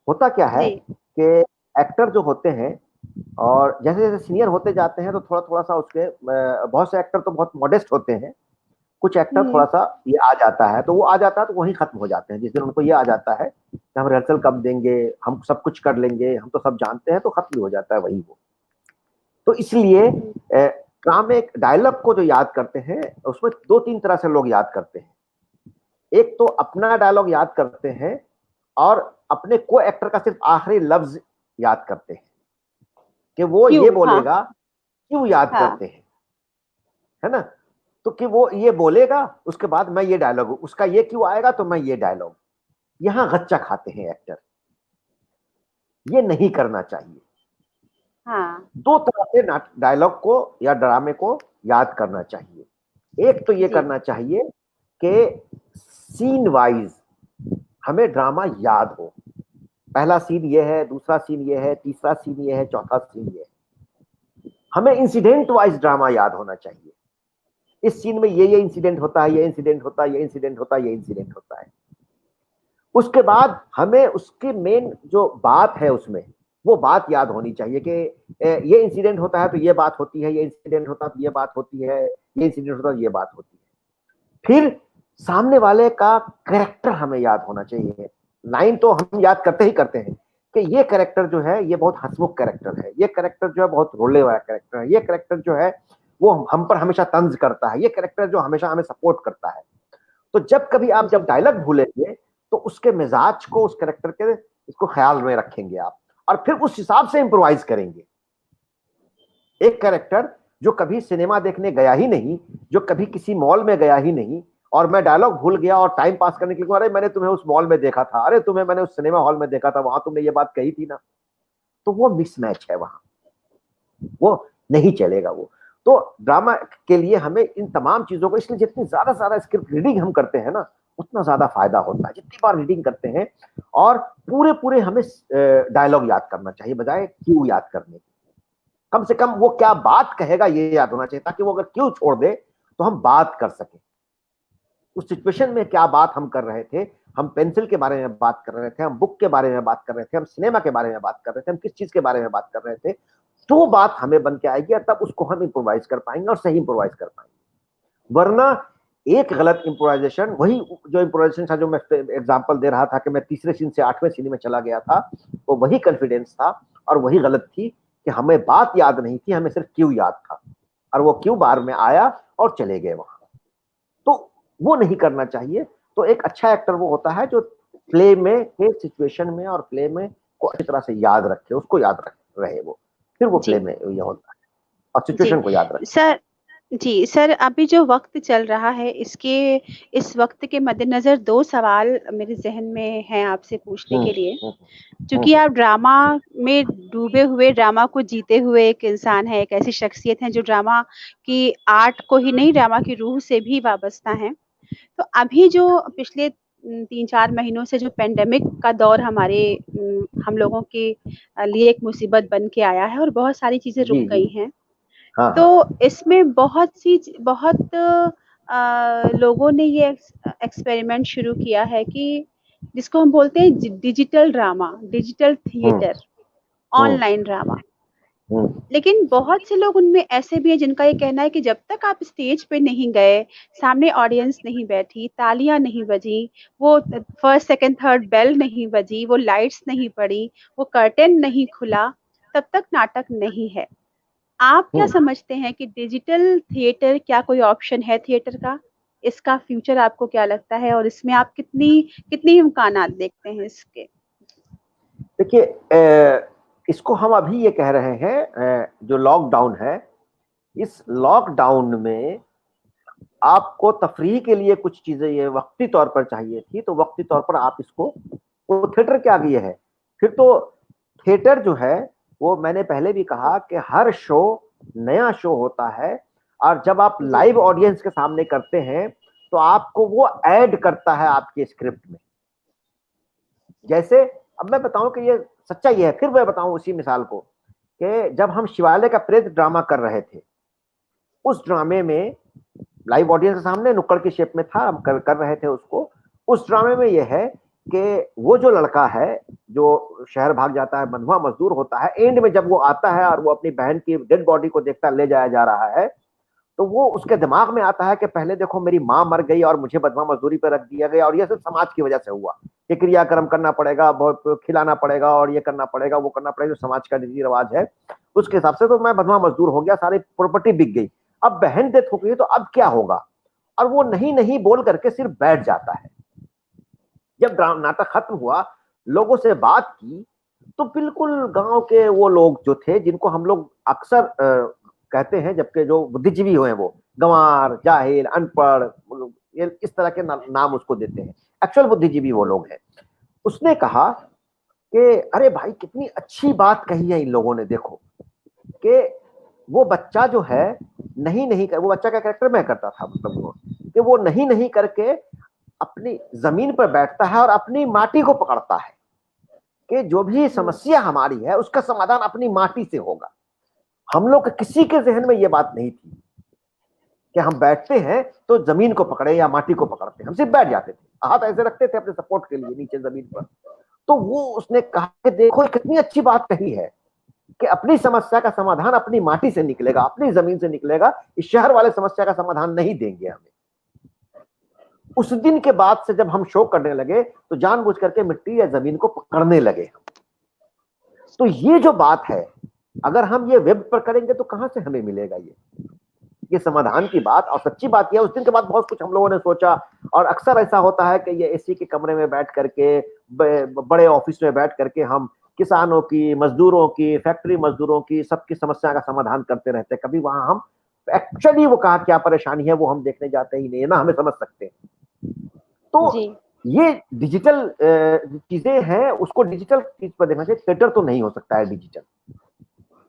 होता क्या है जी। कि एक्टर जो होते हैं, और जैसे जैसे सीनियर होते जाते हैं तो थोड़ा थोड़ा सा उसके बहुत से एक्टर तो बहुत मॉडेस्ट होते हैं, कुछ एक्टर थोड़ा हुँ, सा ये आ जाता है तो वो आ जाता है तो वहीं खत्म हो जाते हैं। जिस दिन उनको ये आ जाता है कि हम रिहर्सल कब देंगे, हम सब कुछ कर लेंगे, हम तो सब जानते हैं, तो खत्म हो जाता है वही वो। तो इसलिए हुँ। ड्रामा में एक डायलॉग को जो याद करते हैं, उसमें दो तीन तरह से लोग याद करते हैं। एक तो अपना डायलॉग याद करते हैं, और अपने को एक्टर का सिर्फ आखिरी लफ्ज याद करते हैं कि वो ये क्यों? हाँ, बोलेगा, क्यों याद हाँ। करते हैं, है ना। तो कि वो ये बोलेगा, उसके बाद मैं ये डायलॉग, उसका ये क्यों आएगा तो मैं ये डायलॉग, यहां गच्चा खाते हैं एक्टर। ये नहीं करना चाहिए। हाँ दो तरह से डायलॉग को या ड्रामे को याद करना चाहिए। एक तो ये जी करना चाहिए कि सीन वाइज हमें ड्रामा याद हो। पहला सीन ये है, दूसरा सीन ये है, तीसरा सीन ये है, चौथा सीन ये है। हमें इंसिडेंट वाइज ड्रामा याद होना चाहिए। इस सीन में ये इंसिडेंट होता है, ये इंसिडेंट होता है, ये इंसिडेंट होता है, ये इंसिडेंट होता है। उसके बाद हमें उसके मेन जो बात है उसमें वो बात याद होनी चाहिए कि ये इंसिडेंट होता है तो ये बात होती है, ये इंसिडेंट होता है तो ये बात होती है, ये इंसिडेंट होता है तो ये बात होती है। फिर सामने वाले का कैरेक्टर हमें याद होना चाहिए। लाइन तो हम याद करते ही करते हैं कि ये कैरेक्टर जो है ये बहुत हंसमुख कैरेक्टर है, ये कैरेक्टर जो है बहुत रोले वाला कैरेक्टर है, ये कैरेक्टर जो है वो हम पर हमेशा तंज करता है, ये कैरेक्टर जो हमेशा हमें सपोर्ट करता है। तो जब कभी आप जी जब डायलॉग भूलेंगे तो उसके मिजाज को, उस कैरेक्टर के इसको ख्याल में रखेंगे आप, और फिर उस हिसाब से इम्प्रोवाइज करेंगे। एक कैरेक्टर जो कभी सिनेमा देखने गया ही नहीं, जो कभी किसी मॉल में गया ही नहीं, और मैं डायलॉग भूल गया और टाइम पास करने के लिए, अरे मैंने तुम्हें उस मॉल में देखा था, अरे तुम्हें मैंने उस सिनेमा हॉल में देखा था, वहां तुमने ये बात कही थी ना, तो वो मिसमैच है, वहां वो नहीं चलेगा वो। तो ड्रामा के लिए हमें इन तमाम चीजों को, इसलिए जितनी ज्यादा स्क्रिप्ट रीडिंग हम करते हैं ना उतना ज्यादा फायदा होता है, जितनी बार रीडिंग करते हैं। और पूरे पूरे हमें डायलॉग याद करना चाहिए बजाय क्यों याद करने की। कम से कम वो क्या बात कहेगा ये याद होना चाहिए, ताकि वो अगर क्यों छोड़ दे तो हम बात कर सकें। उस सिचुएशन में क्या बात हम कर रहे थे, हम पेंसिल के बारे में बात कर रहे थे, हम बुक के बारे में बात कर रहे थे, हम सिनेमा के बारे में बात कर रहे थे, हम किस चीज के बारे में बात कर रहे थे, तो बात हमें बन के आएगी और तब उसको हम इम्प्रोवाइज कर पाएंगे और सही इम्प्रोवाइज कर पाएंगे। वरना एक गलत इम्प्रोवाइजेशन, वही जो इम्प्रोवाइजेशन था जो मैं एग्जांपल दे रहा था कि मैं तीसरे सीन से 8वें सीन में चला गया था, वो वही कॉन्फिडेंस था और वही गलत थी कि हमें बात याद नहीं थी, हमें सिर्फ क्यों याद था, और वो क्यों बार में आया और चले गए वहां। तो वो नहीं करना चाहिए। तो एक अच्छा एक्टर वो होता है जो प्ले में के सिचुएशन में और प्ले में को अच्छी तरह से याद रखे, उसको याद रख रहे वो, फिर वो प्ले जी में ये होता है और जी सिचुएशन को याद रखे। सर। जी सर, अभी जो वक्त चल रहा है इसके इस वक्त के मद्देनजर दो सवाल मेरे जहन में हैं आपसे पूछने के लिए। हम्म क्योंकि आप ड्रामा में डूबे हुए, ड्रामा को जीते हुए एक इंसान है, एक ऐसी शख्सियत है जो ड्रामा की आर्ट को ही नहीं, ड्रामा की रूह से भी वाबस्ता है। तो अभी जो पिछले 3-4 महीनों से जो पेंडेमिक का दौर हमारे हम लोगों के लिए एक मुसीबत बन के आया है और बहुत सारी चीजें रुक जी जी। गई हैं। हाँ तो हाँ। इसमें बहुत लोगों ने ये एक्सपेरिमेंट शुरू किया है कि जिसको हम बोलते हैं डिजिटल ड्रामा, डिजिटल हम्म थिएटर, हम्म ऑनलाइन ड्रामा। हम्म लेकिन बहुत से लोग उनमें ऐसे भी हैं जिनका ये कहना है कि जब तक आप स्टेज पे नहीं गए, सामने ऑडियंस नहीं बैठी, तालियां नहीं बजी, वो फर्स्ट सेकंड थर्ड बेल नहीं बजी, वो लाइट्स नहीं पड़ी, वो कर्टेन नहीं खुला, तब तक नाटक नहीं है। आप क्या हम्म। समझते हैं कि डिजिटल थिएटर क्या कोई ऑप्शन है थिएटर का? इसका फ्यूचर आपको क्या लगता है और इसमें आप कितनी कितनी इम्कानात देखते हैं इसके? देखिए, इसको हम अभी ये कह रहे हैं, जो लॉकडाउन है, इस लॉकडाउन में आपको तफरीह के लिए कुछ चीजें ये वक्ती तौर पर चाहिए थी, तो वक्ती तौर पर आप इसको, वो थिएटर क्या भी है। फिर तो थिएटर जो है वो, मैंने पहले भी कहा कि हर शो नया शो होता है, और जब आप जी लाइव ऑडियंस के सामने करते हैं तो आपको वो ऐड करता है आपके स्क्रिप्ट में। जैसे अब मैं बताऊं कि ये सच्चाई है, फिर मैं बताऊं उसी मिसाल को, कि जब हम शिवालय का प्रेत ड्रामा कर रहे थे, उस ड्रामे में लाइव ऑडियंस के सामने नुक्कड़ की शेप में था, हम कर रहे थे उसको। उस ड्रामे में यह है कि वो जो लड़का है जो शहर भाग जाता है, बंधुआ मजदूर होता है, एंड में जब वो आता है और वो अपनी बहन की डेड बॉडी को देखता ले जाया जा रहा है, तो वो उसके दिमाग में आता है कि पहले देखो मेरी माँ मर गई और मुझे बंधुआ मजदूरी पर रख दिया गया, और ये सब समाज की वजह से हुआ, ये क्रियाक्रम करना पड़ेगा, बहुत खिलाना पड़ेगा और ये करना पड़ेगा, वो करना पड़ेगा, जो समाज का रीति रिवाज है उसके हिसाब से, तो मैं बंधुआ मजदूर हो गया, सारी प्रॉपर्टी बिक गई, अब बहन डेथ हो गई तो अब क्या होगा। और वो नहीं नहीं बोल करके सिर्फ बैठ जाता है। जब नाटक खत्म हुआ, लोगों से बात की, तो बिल्कुल गांव के वो लोग जो थे जिनको हम लोग अक्सर कहते हैं, जबकि जो बुद्धिजीवी हुए हैं वो गंवार, जाहिल, अनपढ़, इस तरह के नाम उसको देते हैं, एक्चुअल बुद्धिजीवी वो लोग हैं। उसने कहा कि अरे भाई कितनी अच्छी बात कही है इन लोगों ने, देखो कि वो बच्चा जो है नहीं नहीं कर, वो बच्चा का कैरेक्टर मैं करता था, मतलब वो कि वो नहीं नहीं करके अपनी जमीन पर बैठता है और अपनी माटी को पकड़ता है कि जो भी समस्या हमारी है उसका समाधान अपनी माटी से होगा। हम लोग किसी के जहन में ये बात नहीं थी कि हम बैठते हैं तो जमीन को पकड़े या माटी को पकड़ते हैं, हम सिर्फ बैठ जाते थे, हाथ ऐसे रखते थे अपने सपोर्ट के लिए नीचे जमीन पर। तो वो उसने कहा कि देखो कितनी अच्छी बात कही है कि अपनी समस्या का समाधान अपनी माटी से निकलेगा, अपनी जमीन से निकलेगा, इस शहर वाले समस्या का समाधान नहीं देंगे हमें। उस दिन के बाद से जब हम शो करने लगे तो जानबूझ करके मिट्टी या जमीन को पकड़ने लगे। तो ये जो बात है, अगर हम ये वेब पर करेंगे तो कहां से हमें मिलेगा ये समाधान की बात। और सच्ची बात यह, उस दिन के बाद बहुत कुछ हम लोगों ने सोचा। और अक्सर ऐसा होता है कि ये एसी के कमरे में बैठ करके, बड़े ऑफिस में बैठ करके हम किसानों की, मजदूरों की, फैक्ट्री मजदूरों की, सबकी समस्या का समाधान करते रहते हैं। कभी वहां हम एक्चुअली वो कहा क्या परेशानी है वो हम देखने जाते ही नहीं है, ना हमें समझ सकते हैं। तो ये डिजिटल चीजें हैं, उसको डिजिटल चीज पर देखना चाहिए। थिएटर तो नहीं हो सकता है डिजिटल।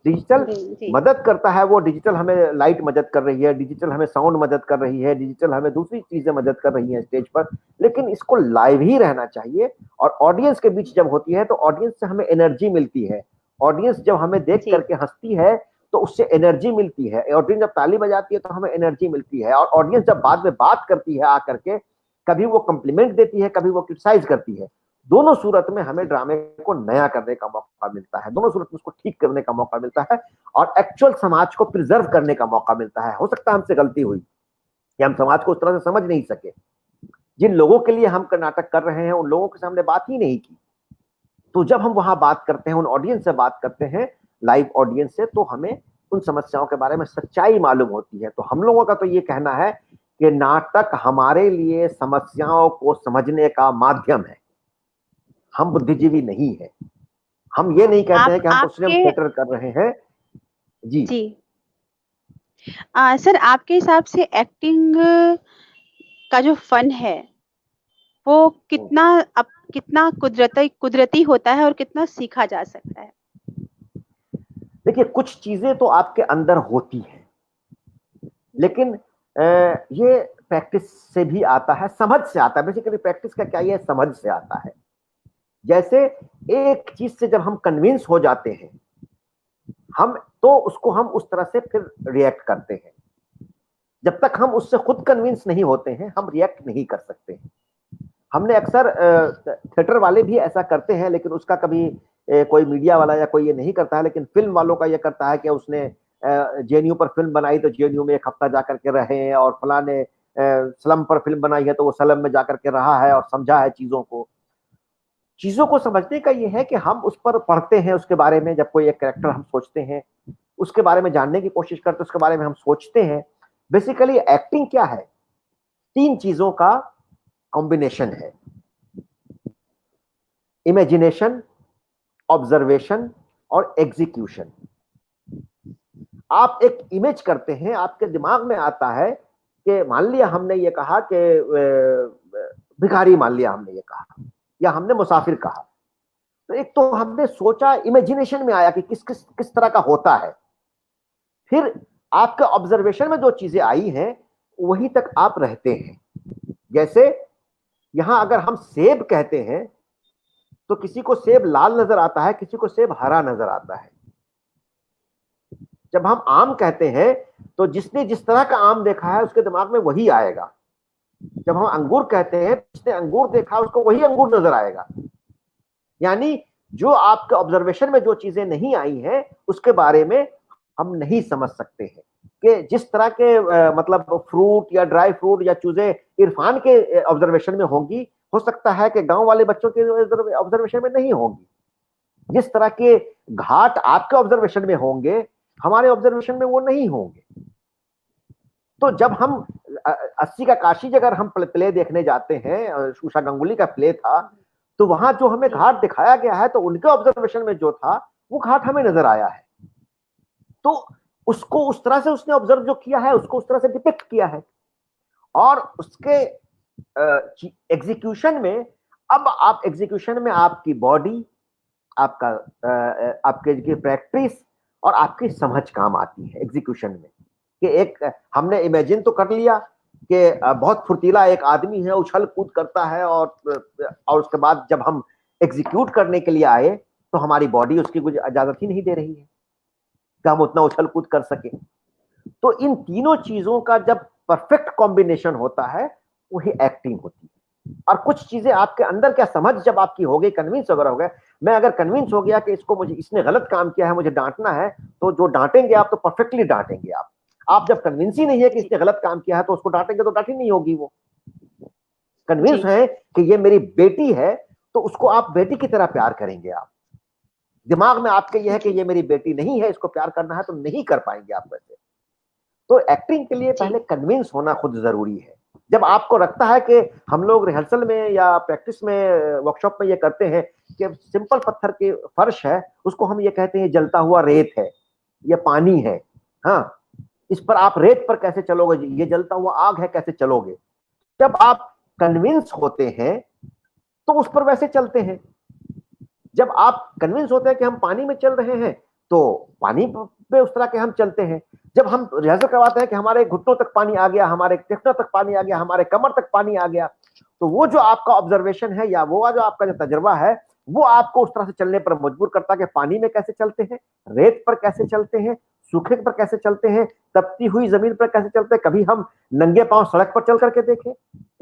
डिजिटल मदद करता है, वो डिजिटल हमें लाइट मदद कर रही है, डिजिटल हमें साउंड मदद कर रही है, डिजिटल हमें दूसरी चीजें मदद कर रही हैं स्टेज पर, लेकिन इसको लाइव ही रहना चाहिए। और ऑडियंस के बीच जब होती है तो ऑडियंस से हमें एनर्जी मिलती है। ऑडियंस जब हमें देख करके हंसती है तो उससे एनर्जी मिलती है। ऑडियंस जब ताली बजाती है तो हमें एनर्जी मिलती है। और ऑडियंस जब बाद में बात करती है आकर के, कभी वो कॉम्प्लीमेंट देती है, कभी वो क्रिटिसाइज करती है, दोनों सूरत में हमें ड्रामे को नया करने का मौका मिलता है, दोनों सूरत में उसको ठीक करने का मौका मिलता है और एक्चुअल समाज को प्रिजर्व करने का मौका मिलता है। हो सकता है हमसे गलती हुई कि हम समाज को उस तरह से समझ नहीं सके, जिन लोगों के लिए हम नाटक कर रहे हैं उन लोगों के सामने बात ही नहीं की। तो जब हम वहां बात करते हैं, उन ऑडियंस से बात करते हैं, लाइव ऑडियंस से, तो हमें उन समस्याओं के बारे में सच्चाई मालूम होती है। तो हम लोगों का तो ये कहना है कि नाटक हमारे लिए समस्याओं को समझने का माध्यम है, हम बुद्धिजीवी नहीं है। हम ये नहीं कहते हैं कि हम सिर्फ थिएटर कर रहे हैं। जी सर, आपके हिसाब से एक्टिंग का जो फन है वो कितना कुदरती होता है और कितना सीखा जा सकता है? देखिए, कुछ चीजें तो आपके अंदर होती हैं, लेकिन ये प्रैक्टिस से भी आता है, समझ से आता है। बेसिकली प्रैक्टिस का क्या, ये समझ से आता है। जैसे एक चीज से जब हम कन्विंस हो जाते हैं हम, तो उसको हम उस तरह से फिर रिएक्ट करते हैं। जब तक हम उससे खुद कन्विंस नहीं होते हैं हम रिएक्ट नहीं कर सकते हैं। हमने अक्सर, थिएटर वाले भी ऐसा करते हैं, लेकिन उसका कभी कोई मीडिया वाला या कोई ये नहीं करता है, लेकिन फिल्म वालों का ये करता है कि उसने जेएनयू पर फिल्म बनाई तो जेएनयू में एक हफ्ता जाकर के रहे, और फलाने स्लम पर फिल्म बनाई है तो वो स्लम में जाकर के रहा है और समझा है चीजों को। चीजों को समझने का ये है कि हम उस पर पढ़ते हैं, उसके बारे में, जब कोई एक कैरेक्टर हम सोचते हैं उसके बारे में जानने की कोशिश करते हैं, उसके बारे में हम सोचते हैं। बेसिकली एक्टिंग क्या है, तीन चीजों का कॉम्बिनेशन है: इमेजिनेशन, ऑब्जर्वेशन और एग्जीक्यूशन। आप एक इमेज करते हैं, आपके दिमाग में आता है कि मान लिया हमने ये कहा कि भिखारी, मान लिया हमने ये कहा, या हमने मुसाफिर कहा, तो एक तो हमने सोचा, इमेजिनेशन में आया कि किस तरह का होता है। फिर आपके ऑब्जर्वेशन में जो चीजें आई हैं वहीं तक आप रहते हैं। जैसे यहां अगर हम सेब कहते हैं तो किसी को सेब लाल नजर आता है, किसी को सेब हरा नजर आता है। जब हम आम कहते हैं तो जिसने जिस तरह का आम देखा है उसके दिमाग में वही आएगा। जब हम अंगूर कहते हैं, जिसने अंगूर देखा उसको वही अंगूर नजर आएगा। यानी जो आपके ऑब्जर्वेशन में जो चीजें नहीं आई हैं उसके बारे में हम नहीं समझ सकते हैं। कि जिस तरह के मतलब फ्रूट या ड्राई फ्रूट या चीजें इरफान के ऑब्जर्वेशन में होंगी, हो सकता है कि गांव वाले बच्चों के ऑब्जर्वेशन में नहीं होंगी। जिस तरह के घाट आपके ऑब्जर्वेशन में होंगे हमारे ऑब्जर्वेशन में वो नहीं होंगे। तो जब हम 80 का काशी अगर हम प्ले देखने जाते हैं, उषा गंगुली का प्ले था, तो वहां जो हमें घाट दिखाया गया है तो उनके ऑब्जर्वेशन में जो था वो घाट हमें नजर आया है। तो उसको उस तरह से उसने ऑब्जर्व जो किया है उसको उस तरह से डिपिक्ट किया है। और उसके एग्जीक्यूशन में, अब आप एग्जीक्यूशन में आपकी बॉडी, आपका आपके की प्रैक्टिस और आपकी समझ काम आती है एग्जीक्यूशन में। कि एक हमने इमेजिन तो कर लिया कि बहुत फुर्तीला एक आदमी है, उछल कूद करता है, और उसके बाद जब हम एग्जीक्यूट करने के लिए आए तो हमारी बॉडी उसकी कुछ इजाजत ही नहीं दे रही है कि हम उतना उछल कूद कर सके। तो इन तीनों चीजों का जब परफेक्ट कॉम्बिनेशन होता है वही एक्टिंग होती है। और कुछ चीजें आपके अंदर क्या समझ जब आपकी हो गई, कन्विंस अगर हो गए, मैं अगर कन्विंस हो गया कि इसको मुझे इसने गलत काम किया है, मुझे डांटना है, तो जो डांटेंगे आप तो परफेक्टली डांटेंगे आप जब कन्विंस ही नहीं है कि इसने गलत काम किया है तो उसको डांटेंगे तो डांटी नहीं होगी। वो कन्विंस है कि ये मेरी बेटी है तो उसको आप बेटी की तरह प्यार करेंगे। आप दिमाग में आपके ये है कि ये मेरी बेटी नहीं है, इसको प्यार करना है, तो नहीं कर पाएंगे आप वैसे। तो एक्टिंग के लिए पहले कन्विंस होना खुद जरूरी है। जब आपको लगता है कि हम लोग रिहर्सल में या प्रैक्टिस में वर्कशॉप में ये करते हैं कि सिंपल पत्थर के फर्श है, उसको हम ये कहते हैं जलता हुआ रेत है, ये पानी है, हाँ, इस पर आप रेत पर कैसे चलोगे, ये जलता हुआ आग है, कैसे चलोगे। जब आप कन्विंस होते हैं तो उस पर वैसे चलते हैं। जब आप कन्विंस होते हैं कि हम पानी में चल रहे हैं तो पानी पे उस तरह के हम चलते हैं। जब हम रिहर्सल करवाते हैं कि हमारे घुटनों तक पानी आ गया, हमारे टेक्नों तक पानी आ गया, हमारे कमर तक पानी आ गया, तो वो जो आपका ऑब्जर्वेशन है या वो जो आपका जो तजुर्बा है वो आपको उस तरह से चलने पर मजबूर करता है कि पानी में कैसे चलते हैं, रेत पर कैसे चलते हैं, सूखे पर कैसे चलते हैं, तपती हुई जमीन पर कैसे चलते हैं। कभी हम नंगे पांव सड़क पर चल करके देखें।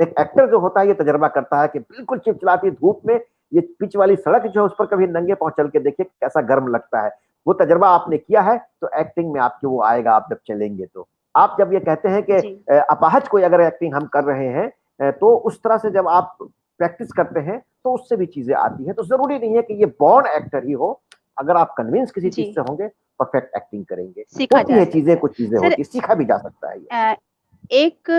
एक एक्टर जो होता है ये तजुर्बा करता है कि बिल्कुल चिलचिलाती धूप में ये पिच वाली सड़क जो है उस पर कभी नंगे पांव चल के देखिए कैसा गर्म लगता है। वो तजुर्बा आपने किया है तो एक्टिंग में आपके वो आएगा। आप जब चलेंगे तो आप जब ये कहते हैं कि अपाहज कोई अगर एक्टिंग हम कर रहे हैं तो उस तरह से जब आप प्रैक्टिस करते हैं तो उससे भी चीजें आती हैं। तो जरूरी नहीं है कि ये बॉर्न एक्टर ही हो, अगर आप कन्विंस किसी चीज से होंगे परफेक्ट एक्टिंग करेंगे। होती है चीजें, कुछ चीजें होती है, सीखा भी जा सकता है ये। एक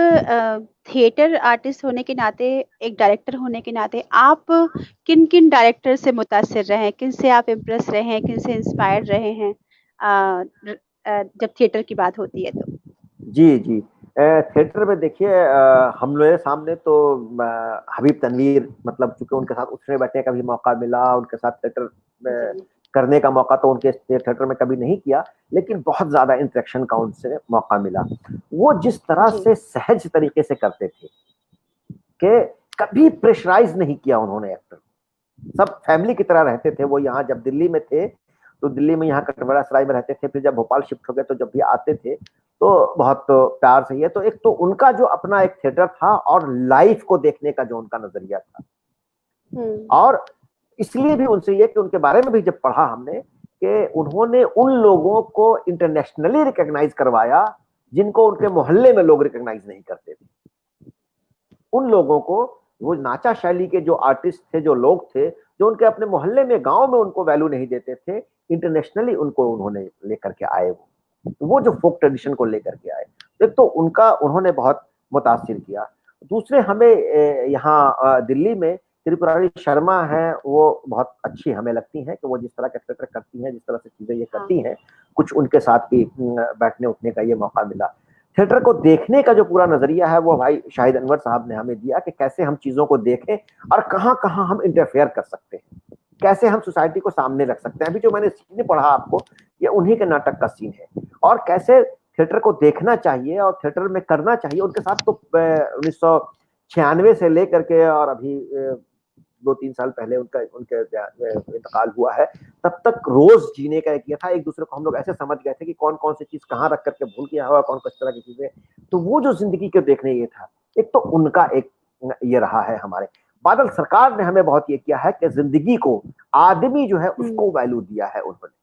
थिएटर आर्टिस्ट होने के नाते, एक डायरेक्टर होने के नाते आप किन किन डायरेक्टर से मुतासिर रहे हैं, किन से आप इम्प्रेस रहे हैं, किन से इंस्पायर रहे हैं जब थिएटर की बात होती है तो? जी जी, थिएटर में देखिए हम लोग सामने तो हबीब तनवीर, मतलब चूंकि उनके साथ उठने बैठने का भी मौका मिला, उनके साथ थिएटर में करने का मौका तो उनके थिएटर में कभी नहीं किया, लेकिन बहुत ज्यादा इंटरेक्शन का उनसे मौका मिला। वो जिस तरह से सहज तरीके से करते थे कि कभी प्रेशराइज नहीं किया उन्होंने एक्टर, सब फैमिली की तरह रहते थे। वो यहाँ जब दिल्ली में थे तो दिल्ली में यहाँ कटघरा सराय में रहते थे, फिर जब भोपाल शिफ्ट हो गए तो जब भी आते थे तो बहुत प्यार से। है तो एक तो उनका जो अपना एक थिएटर था और लाइफ को देखने का जो उनका नजरिया था, और इसलिए भी उनसे ये कि उनके बारे में भी जब पढ़ा हमने कि उन्होंने उन लोगों को इंटरनेशनली रिकॉग्नाइज करवाया जिनको उनके मोहल्ले में लोग रिकॉग्नाइज नहीं करते थे। उन लोगों को, वो नाचा शैली के जो आर्टिस्ट थे, जो लोग थे, जो उनके अपने मोहल्ले में गांव में उनको वैल्यू नहीं देते थे, इंटरनेशनली उनको उन्होंने लेकर के आए। वो जो फोक ट्रेडिशन को लेकर के आए, एक तो उनका उन्होंने बहुत मुतासिर किया। दूसरे हमें यहाँ दिल्ली में त्रिपुरारी शर्मा है, वो बहुत अच्छी हमें लगती हैं कि वो जिस तरह का थिएटर करती हैं, जिस तरह से चीजें ये करती हैं, कुछ उनके साथ भी बैठने उठने का ये मौका मिला। थिएटर को देखने का जो पूरा नजरिया है वो भाई शाहिद अनवर साहब ने हमें दिया कि कैसे हम चीजों को देखें और कहाँ कहाँ हम इंटरफेयर कर सकते हैं, कैसे हम सोसाइटी को सामने रख सकते हैं। अभी जो मैंने सीन पढ़ा आपको, ये उन्हीं के नाटक का सीन है, और कैसे थिएटर को देखना चाहिए और थिएटर में करना चाहिए। उनके साथ तो 1996 से लेकर के और अभी 2-3 साल पहले उनका उनके इंतकाल हुआ है, तब तक रोज जीने का एक ये था। एक दूसरे को हम लोग ऐसे समझ गए थे कि कौन कौन सी चीज कहाँ रख करके भूल गया हुआ, कौन किस तरह की चीजें। तो वो जो जिंदगी के देखने ये था, एक तो उनका एक ये रहा है। हमारे बादल सरकार ने हमें बहुत ये किया है कि जिंदगी को, आदमी जो है उसको वैल्यू दिया है उन्होंने,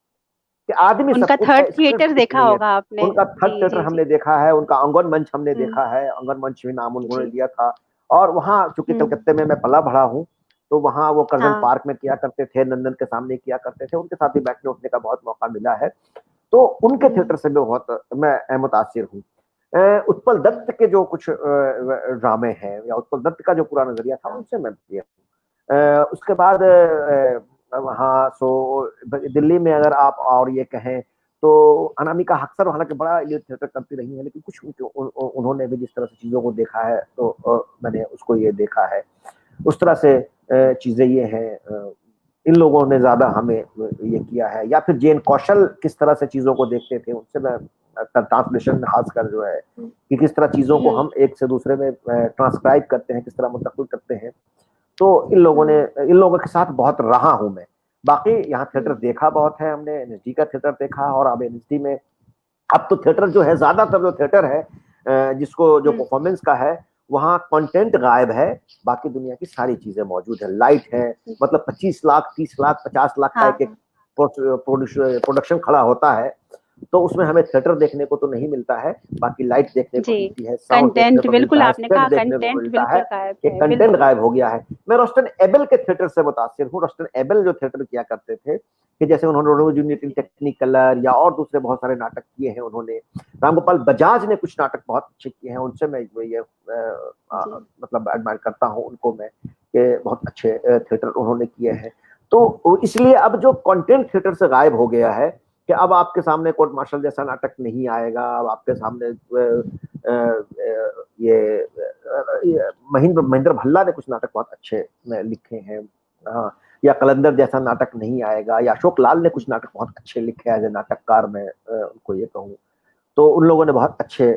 कि आदमी सब कुछ है, थर्ड थिएटर देखा होगा आपने। उनका थर्ड थिएटर हमने देखा है, उनका अंगन मंच हमने देखा है, अंगन मंच भी नाम उन्होंने दिया था। और वहाँ चूंकि कलकत्ते में मैं पला बढ़ा हूँ तो वहाँ वो कर्जन पार्क में किया करते थे, नंदन के सामने किया करते थे, उनके साथ भी बैठने उठने का बहुत मौका मिला है। तो उनके थिएटर से भी बहुत मैं मुतासिर हूँ। उत्पल दत्त के जो कुछ ड्रामे हैं या उत्पल दत्त का जो पूरा नजरिया था, उनसे मैं उसके बाद हाँ, सो दिल्ली में अगर आप और ये कहें तो अनामिका अक्सर हालांकि बड़ा ये थिएटर करती रही है, लेकिन कुछ उन्होंने भी जिस तरह से चीजों को देखा है तो मैंने उसको ये देखा है। उस तरह से चीजें ये हैं। इन लोगों ने ज्यादा हमें ये किया है, या फिर जैन कौशल किस तरह से चीजों को देखते थे, उनसे मैं ट्रांसलेशन में खासकर जो है कि किस तरह चीजों को हम एक से दूसरे में ट्रांसक्राइब करते हैं, किस तरह मुंतकिल करते हैं। तो इन लोगों के साथ बहुत रहा हूं मैं। बाकी यहाँ थिएटर देखा बहुत है हमने, एनएसडी का थिएटर देखा, और अब एनएसडी में अब तो थिएटर जो है, ज्यादातर जो थिएटर है जिसको जो परफॉर्मेंस का है, वहाँ कंटेंट गायब है, बाकी दुनिया की सारी चीजें मौजूद है। लाइट है, मतलब 25 लाख 30 लाख 50 लाख का एक प्रोडक्शन खड़ा होता है, तो उसमें हमें थिएटर देखने को तो नहीं मिलता है, बाकी लाइट देखने को मिलती है, साउंड देखने को मिलता है, स्टेज देखने को मिलता है। एक कंटेंट गायब हो गया है। मैं रोस्टन एबेल के थिएटर से मुतासिर हूँ। रोस्टन एबेल जो थिएटर किया करते थे, कि जैसे उन्होंने टेक्निकलर या और दूसरे बहुत सारे नाटक किए हैं उन्होंने, रामगोपाल बजाज ने कुछ नाटक बहुत अच्छे किए हैं, उनसे मैं ये मतलब एडमायर करता हूँ उनको मैं, कि बहुत अच्छे थिएटर उन्होंने किए हैं। तो इसलिए अब जो कंटेंट थिएटर से गायब हो गया है, कि अब आपके सामने कोर्ट मार्शल जैसा नाटक नहीं आएगा, अब आपके सामने ये महेंद्र भल्ला ने कुछ नाटक बहुत अच्छे लिखे हैं, या कलंदर जैसा नाटक नहीं आएगा, या अशोक लाल ने कुछ नाटक बहुत अच्छे लिखे एज ए नाटककार, मैं उनको ये कहूँ। तो उन लोगों ने बहुत अच्छे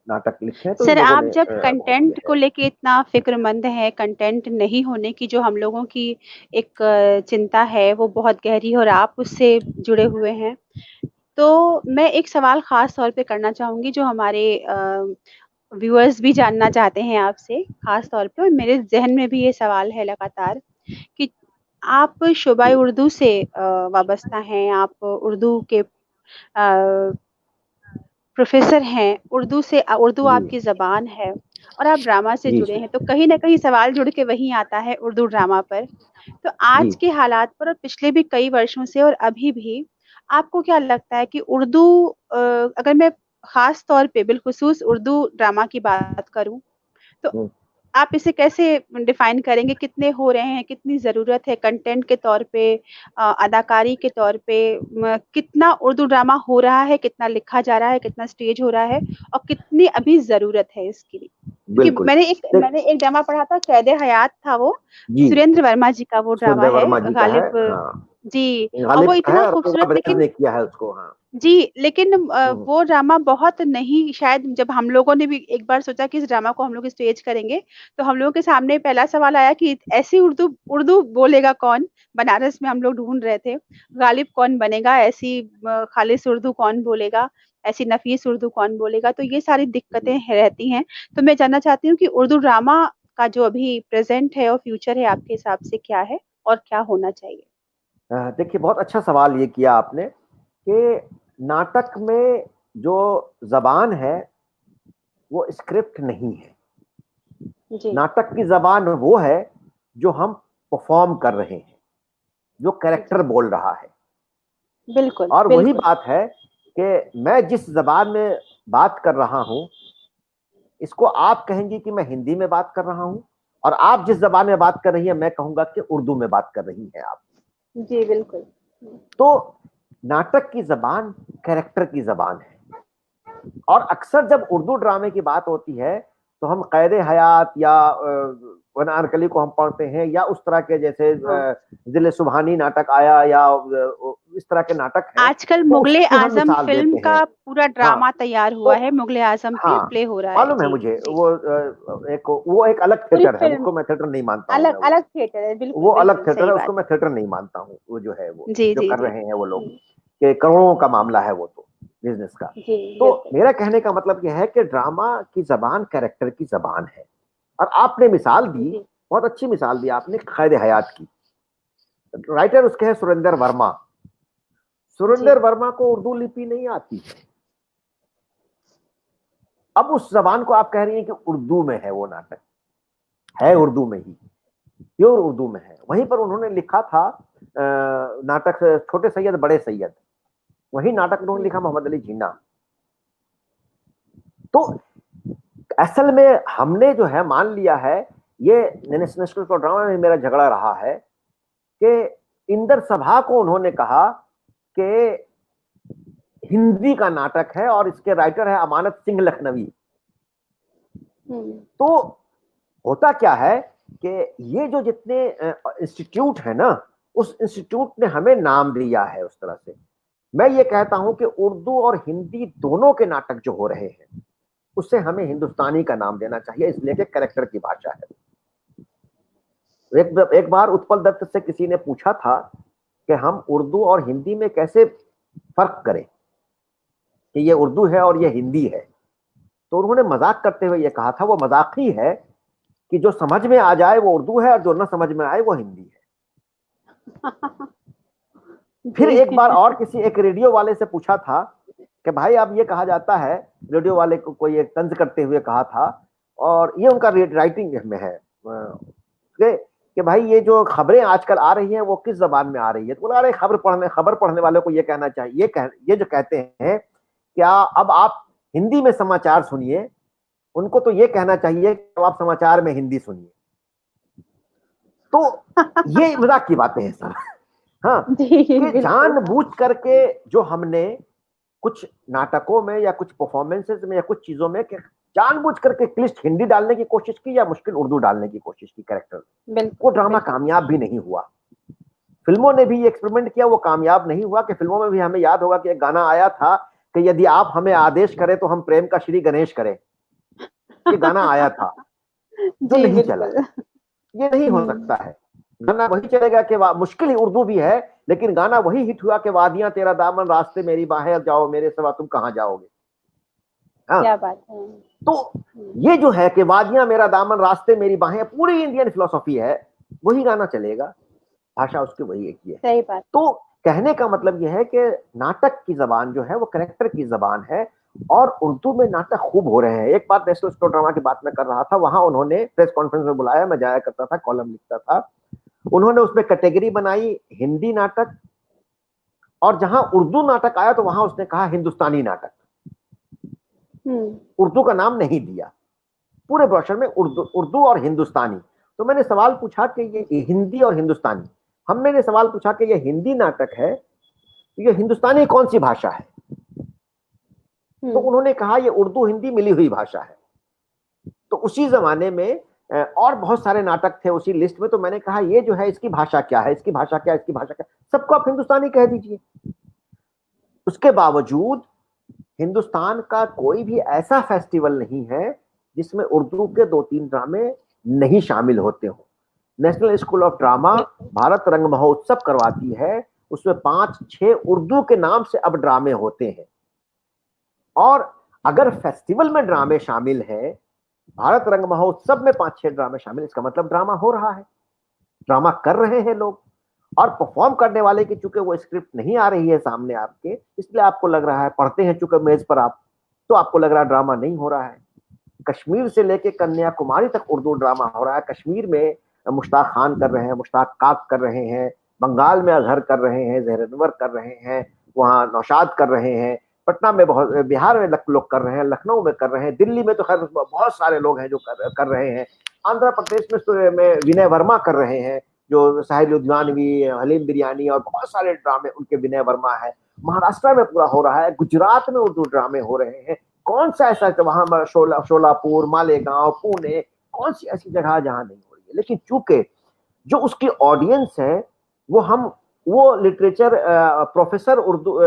नाटक लिखे हैं। तो सर, आप जब कंटेंट को लेके इतना फिक्रमंद है, कंटेंट नहीं होने की जो हम लोगों की एक चिंता है वो बहुत गहरी, और आप उससे जुड़े हुए हैं, तो मैं एक सवाल खास तौर पे करना चाहूंगी जो हमारे व्यूअर्स भी जानना चाहते हैं आपसे खास तौर पे, और मेरे जहन में भी ये सवाल है लगातार कि आप शोबा उर्दू से वाबस्ता हैं, आप उर्दू के प्रोफेसर हैं, उर्दू आपकी ज़बान है, और आप ड्रामा से जुड़े हैं, तो कहीं ना कहीं सवाल जुड़ के वहीं आता है उर्दू ड्रामा पर। तो आज के हालात पर और पिछले भी कई वर्षों से और अभी भी आपको क्या लगता है कि उर्दू, अगर मैं खास तौर पे बिलखुसूस उर्दू ड्रामा की बात करूं, तो आप इसे कैसे डिफाइन करेंगे? कितने हो रहे हैं, कितनी ज़रूरत है कंटेंट के तौर पे, अदाकारी के तौर पे, कितना उर्दू ड्रामा हो रहा है, कितना लिखा जा रहा है, कितना स्टेज हो रहा है, और कितनी अभी ज़रूरत है इसकी? क्योंकि मैंने एक ड्रामा पढ़ा था, कैद हयात था, वो सुरेंद्र वर्मा जी का वो ड्रामा है, गालिब जी, और वो इतना खूबसूरत, लेकिन किया है उसको, हाँ जी, लेकिन वो ड्रामा बहुत नहीं, शायद जब हम लोगों ने भी एक बार सोचा कि इस ड्रामा को हम लोग स्टेज करेंगे, तो हम लोगों के सामने पहला सवाल आया कि ऐसी उर्दू उर्दू बोलेगा कौन? बनारस में हम लोग ढूंढ रहे थे, गालिब कौन बनेगा, ऐसी खालिस उर्दू कौन बोलेगा, ऐसी नफीस उर्दू कौन बोलेगा? तो ये सारी दिक्कतें रहती हैं। तो मैं जानना चाहती हूँ कि उर्दू ड्रामा का जो अभी प्रेजेंट है और फ्यूचर है, आपके हिसाब से क्या है और क्या होना चाहिए? देखिए, बहुत अच्छा सवाल ये किया आपने, कि नाटक में जो जबान है वो स्क्रिप्ट नहीं है। नाटक की जबान वो है जो हम परफॉर्म कर रहे हैं, जो कैरेक्टर बोल रहा है। बिल्कुल। और वही बात है कि मैं जिस जबान में बात कर रहा हूं, इसको आप कहेंगे कि मैं हिंदी में बात कर रहा हूं, और आप जिस जबान में बात कर रही है, मैं कहूंगा कि उर्दू में बात कर रही हैं आप। जी बिल्कुल। तो नाटक की जबान कैरेक्टर की जबान है, और अक्सर जब उर्दू ड्रामे की बात होती है तो हम कैद हयात या अनारकली को हम पढ़ते हैं, या उस तरह के जैसे दिल सुबहानी नाटक आया, या इस तरह के नाटक हैं। आजकल मुगले आजम फिल्म का पूरा ड्रामा तैयार हुआ है, मुगले आजम पे प्ले हो रहा है। मालूम है मुझे, वो एक अलग थिएटर है, उसको मैं थिएटर नहीं मानता हूँ। अलग थिएटर है, बिल्कुल वो अलग थिएटर है, उसको मैं थिएटर नहीं मानता हूँ। वो जो है, वो जी, जो जी, कर रहे हैं वो लोग, के करोड़ों का मामला है वो, तो बिजनेस का। तो मेरा कहने का मतलब यह है कि ड्रामा की जबान कैरेक्टर की जबान है। और आपने मिसाल दी, बहुत अच्छी मिसाल दी आपने कैद हयात की। राइटर उसके है सुरेंद्र वर्मा। सुरेंद्र वर्मा को उर्दू लिपि नहीं आती है। अब उस जबान को आप कह रही हैं कि उर्दू में है, वो नाटक है उर्दू में ही, प्योर उर्दू में है। वहीं पर उन्होंने लिखा था नाटक छोटे सैयद बड़े सैयद, वही नाटक उन्होंने लिखा मोहम्मद अली जिन्ना। तो असल में हमने जो है मान लिया है, ये नेशनल ड्रामा में मेरा झगड़ा रहा है, कि इंदर सभा को उन्होंने कहा कि हिंदी का नाटक है और इसके राइटर है अमानत सिंह लखनवी। तो होता क्या है कि ये जो जितने इंस्टीट्यूट है ना, उस इंस्टीट्यूट ने हमें नाम दिया है उस तरह से। मैं ये कहता हूं कि उर्दू और हिंदी दोनों के नाटक जो हो रहे हैं उससे हमें हिंदुस्तानी का नाम देना चाहिए, इसलिए कि कैरेक्टर की भाषा है। एक बार उत्पल दत्त से किसी ने पूछा था कि हम उर्दू और हिंदी में कैसे फर्क करें, कि ये उर्दू है और ये हिंदी है। तो उन्होंने मजाक करते हुए ये कहा था, वो मजाक ही है, कि जो समझ में आ जाए वो उर्दू है और जो न समझ में आए वो हिंदी है। फिर एक बार और किसी एक रेडियो वाले से पूछा था कि भाई अब ये कहा जाता है, रेडियो वाले को कोई एक तंज करते हुए कहा था, और ये उनका राइटिंग में है कि भाई ये जो खबरें आजकल आ रही हैं वो किस जबान में आ रही है। तो बोला, अरे खबर पढ़ने वालों को ये कहना चाहिए, ये जो कहते हैं क्या अब आप हिंदी में समाचार सुनिए, उनको तो ये कहना चाहिए कि आप समाचार में हिंदी सुनिए। तो ये मजाक की बातें हैं सर। हाँ, कि जानबूझ करके जो हमने कुछ नाटकों में या कुछ परफॉर्मेंसेस में या कुछ चीजों में जानबूझ करके क्लिष्ट हिंदी डालने की कोशिश की या मुश्किल उर्दू डालने की कोशिश की कैरेक्टर में, वो ड्रामा कामयाब भी नहीं हुआ। फिल्मों ने भी एक्सपेरिमेंट किया, वो कामयाब नहीं हुआ। कि फिल्मों में भी हमें याद होगा कि एक गाना आया था कि यदि आप हमें आदेश करें तो हम प्रेम का श्री गणेश करें। ये गाना आया था जो नहीं चला। ये नहीं हो सकता है। गाना वही चलेगा कि मुश्किल ही उर्दू भी है, लेकिन गाना वही हिट हुआ कि वादियां तेरा दामन रास्ते मेरी बाहें, जाओ मेरे सिवा तुम कहां जाओगे। हाँ, क्या बात है। तो ये जो है कि वादियां मेरा दामन रास्ते मेरी बाहें, पूरी इंडियन फिलोसॉफी है, वही गाना चलेगा, भाषा उसकी वही एक ही है। सही बात। तो कहने का मतलब यह है कि नाटक की जबान जो है वो कैरेक्टर की जबान है, और उर्दू में नाटक खूब हो रहे हैं। एक बार नेशनल स्कूल ड्रामा की बात मैं कर रहा था, वहां उन्होंने प्रेस कॉन्फ्रेंस में बुलाया, मैं जाया करता था, कॉलम लिखता था। उन्होंने उसमें कैटेगरी बनाई हिंदी नाटक, और जहां उर्दू नाटक आया तो वहां उसने कहा हिंदुस्तानी नाटक। उर्दू का नाम नहीं दिया, पूरे ब्रोशर में उर्दू और हिंदुस्तानी। तो मैंने सवाल पूछा कि ये हिंदी और हिंदुस्तानी, मैंने सवाल पूछा कि ये हिंदी नाटक है तो ये हिंदुस्तानी कौन सी भाषा है? तो उन्होंने कहा ये उर्दू हिंदी मिली हुई भाषा है। तो उसी जमाने में और बहुत सारे नाटक थे उसी लिस्ट में, तो मैंने कहा ये जो है इसकी भाषा क्या है, इसकी भाषा क्या, इसकी भाषा क्या, सबको आप हिंदुस्तानी कह दीजिए। उसके बावजूद हिंदुस्तान का कोई भी ऐसा फेस्टिवल नहीं है जिसमें उर्दू के 2-3 ड्रामे नहीं शामिल होते हो। National school of drama Bharat रंग महोत्सव करवाती है, उसमें 5-6 उर्दू के नाम से अब ड्रामे होते हैं। और अगर फेस्टिवल में ड्रामे शामिल है, भारत रंग महोत्सव में 5-6 ड्रामे शामिल, इसका मतलब ड्रामा हो रहा है, ड्रामा कर रहे हैं लोग। और परफॉर्म करने वाले की चूंकि वो स्क्रिप्ट नहीं आ रही है सामने आपके, इसलिए आपको लग रहा है, पढ़ते हैं चूंकि मेज पर आप, तो आपको लग रहा है ड्रामा नहीं हो रहा है। कश्मीर से लेके कन्याकुमारी तक उर्दू ड्रामा हो रहा है। कश्मीर में मुश्ताक खान कर रहे हैं, मुश्ताक काक कर रहे हैं, बंगाल में अजहर कर रहे हैं, जहर अनवर कर रहे हैं, वहाँ नौशाद कर रहे हैं, पटना में बहुत, बिहार में लोग कर रहे हैं, लखनऊ में कर रहे हैं, दिल्ली में तो खैर बहुत सारे लोग हैं जो कर रहे हैं, आंध्र प्रदेश में विनय वर्मा कर रहे हैं, जो साहिल लुधियानवी, हलीम बिरयानी और बहुत सारे ड्रामे उनके विनय वर्मा है। महाराष्ट्र में पूरा हो रहा है, गुजरात में उर्दू ड्रामे हो रहे हैं। कौन सा ऐसा वहां शोलापुर, मालेगांव, पुणे, कौन सी ऐसी जगह जहां नहीं हो रही है। लेकिन चूंकि जो उसकी ऑडियंस है वो लिटरेचर प्रोफेसर उर्दू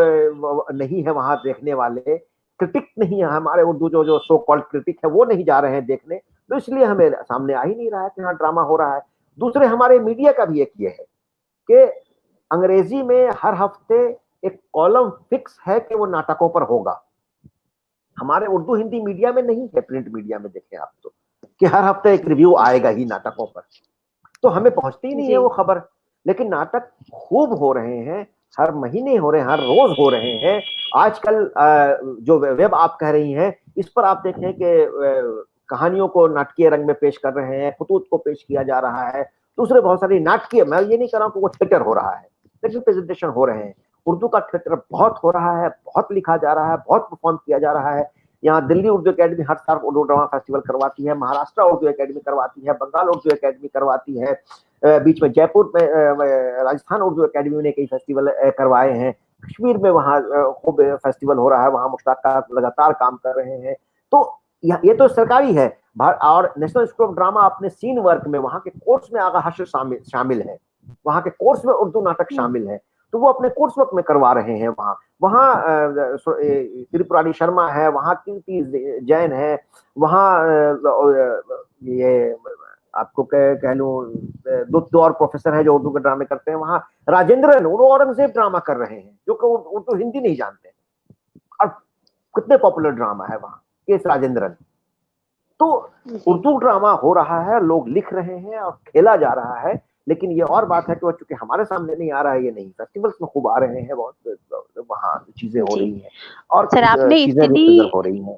नहीं है, वहां देखने वाले क्रिटिक नहीं है, हमारे उर्दू जो सो कॉल्ड क्रिटिक है वो नहीं जा रहे हैं देखने, तो इसलिए हमें सामने आ ही नहीं रहा है कि यहाँ ड्रामा हो रहा है। दूसरे हमारे मीडिया का भी एक ये है कि अंग्रेजी में हर हफ्ते एक कॉलम फिक्स है कि वो नाटकों पर होगा। हमारे उर्दू हिंदी मीडिया में नहीं है, प्रिंट मीडिया में देखें आप तो, कि हर हफ्ते एक रिव्यू आएगा ही नाटकों पर, तो हमें पहुंचती ही नहीं है वो खबर। लेकिन नाटक खूब हो रहे हैं, हर महीने हो रहे हैं, हर रोज हो रहे हैं। आजकल जो वेब आप कह रही हैं, इस पर आप देखें कि कहानियों को नाटकीय रंग में पेश कर रहे हैं, खतूत को पेश किया जा रहा है, दूसरे बहुत सारी नाटकीय, मैं ये नहीं कह रहा हूं कि वो थिएटर हो रहा है, लेकिन प्रेजेंटेशन हो रहे हैं। उर्दू का थिएटर बहुत हो रहा है, बहुत लिखा जा रहा है, बहुत परफॉर्म किया जा रहा है। यहाँ दिल्ली उर्दू एकेडमी हर साल उर्दू ड्रामा फेस्टिवल करवाती है, महाराष्ट्र उर्दू एकेडमी करवाती है, बंगाल उर्दू एकेडमी करवाती है, बीच में जयपुर में राजस्थान उर्दू एकेडमी ने कई फेस्टिवल करवाए हैं, कश्मीर में वहाँ खूब फेस्टिवल हो रहा है, वहाँ मुश्ताक का लगातार काम कर रहे हैं। तो ये तो सरकारी है। और नेशनल स्कूल ऑफ ड्रामा अपने सीन वर्क में वहाँ के कोर्स में आगा हश्र शामिल है। वहाँ के कोर्स में उर्दू नाटक शामिल है, तो वो अपने कोर्स वर्क में करवा रहे हैं। वहाँ वहाँ त्रिपुरारी शर्मा है, वहाँ कीर्ति जैन है, वहाँ ये आपको कह लूं दो और प्रोफेसर है जो उर्दू के ड्रामे करते हैं। वहाँ राजेंद्रन, वो औरंगजेब ड्रामा कर रहे हैं, जो कि उर्दू हिंदी नहीं जानते, और कितने पॉपुलर ड्रामा है वहाँ केस राजेंद्रन। तो उर्दू ड्रामा हो रहा है, लोग लिख रहे हैं और खेला जा रहा है। लेकिन ये और बात है कि चूंकि हमारे सामने नहीं आ रहा है, ये नहीं, फेस्टिवल्स में खूब आ रहे हैं, बहुत वहाँ चीजें हो रही हैं और सर आपने चीजें रिप्रेजेंट हो रही हैं।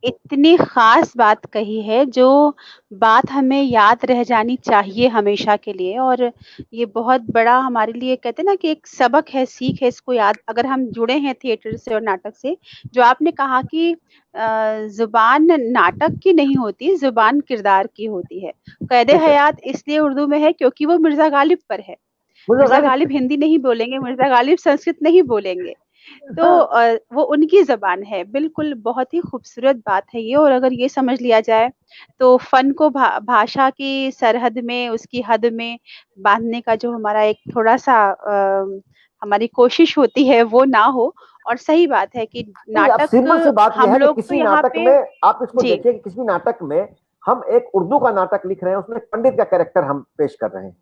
इतनी खास बात कही है, जो बात हमें याद रह जानी चाहिए हमेशा के लिए। और ये बहुत बड़ा हमारे लिए, कहते हैं ना कि एक सबक है, सीख है, इसको याद अगर हम जुड़े हैं थिएटर से और नाटक से। जो आपने कहा कि जुबान नाटक की नहीं होती, जुबान किरदार की होती है। कैदे हयात इसलिए उर्दू में है क्योंकि वो मिर्जा गालिब पर है। मिर्जा गालिब हिंदी नहीं बोलेंगे, मिर्जा गालिब संस्कृत नहीं बोलेंगे, तो वो उनकी जबान है। बिल्कुल, बहुत ही खूबसूरत बात है ये। और अगर ये समझ लिया जाए तो फन को भाषा की सरहद में, उसकी हद में बांधने का जो हमारा एक थोड़ा सा हमारी कोशिश होती है, वो ना हो। और सही बात है कि अब सिंपल सी नाटक बात यह हम है कि लोग तो किसी यहाँ नाटक पे। में आप इसको जी देखिए कि किसी नाटक में हम एक उर्दू का नाटक लिख रहे हैं, उसमें पंडित का कैरेक्टर हम पेश कर रहे हैं,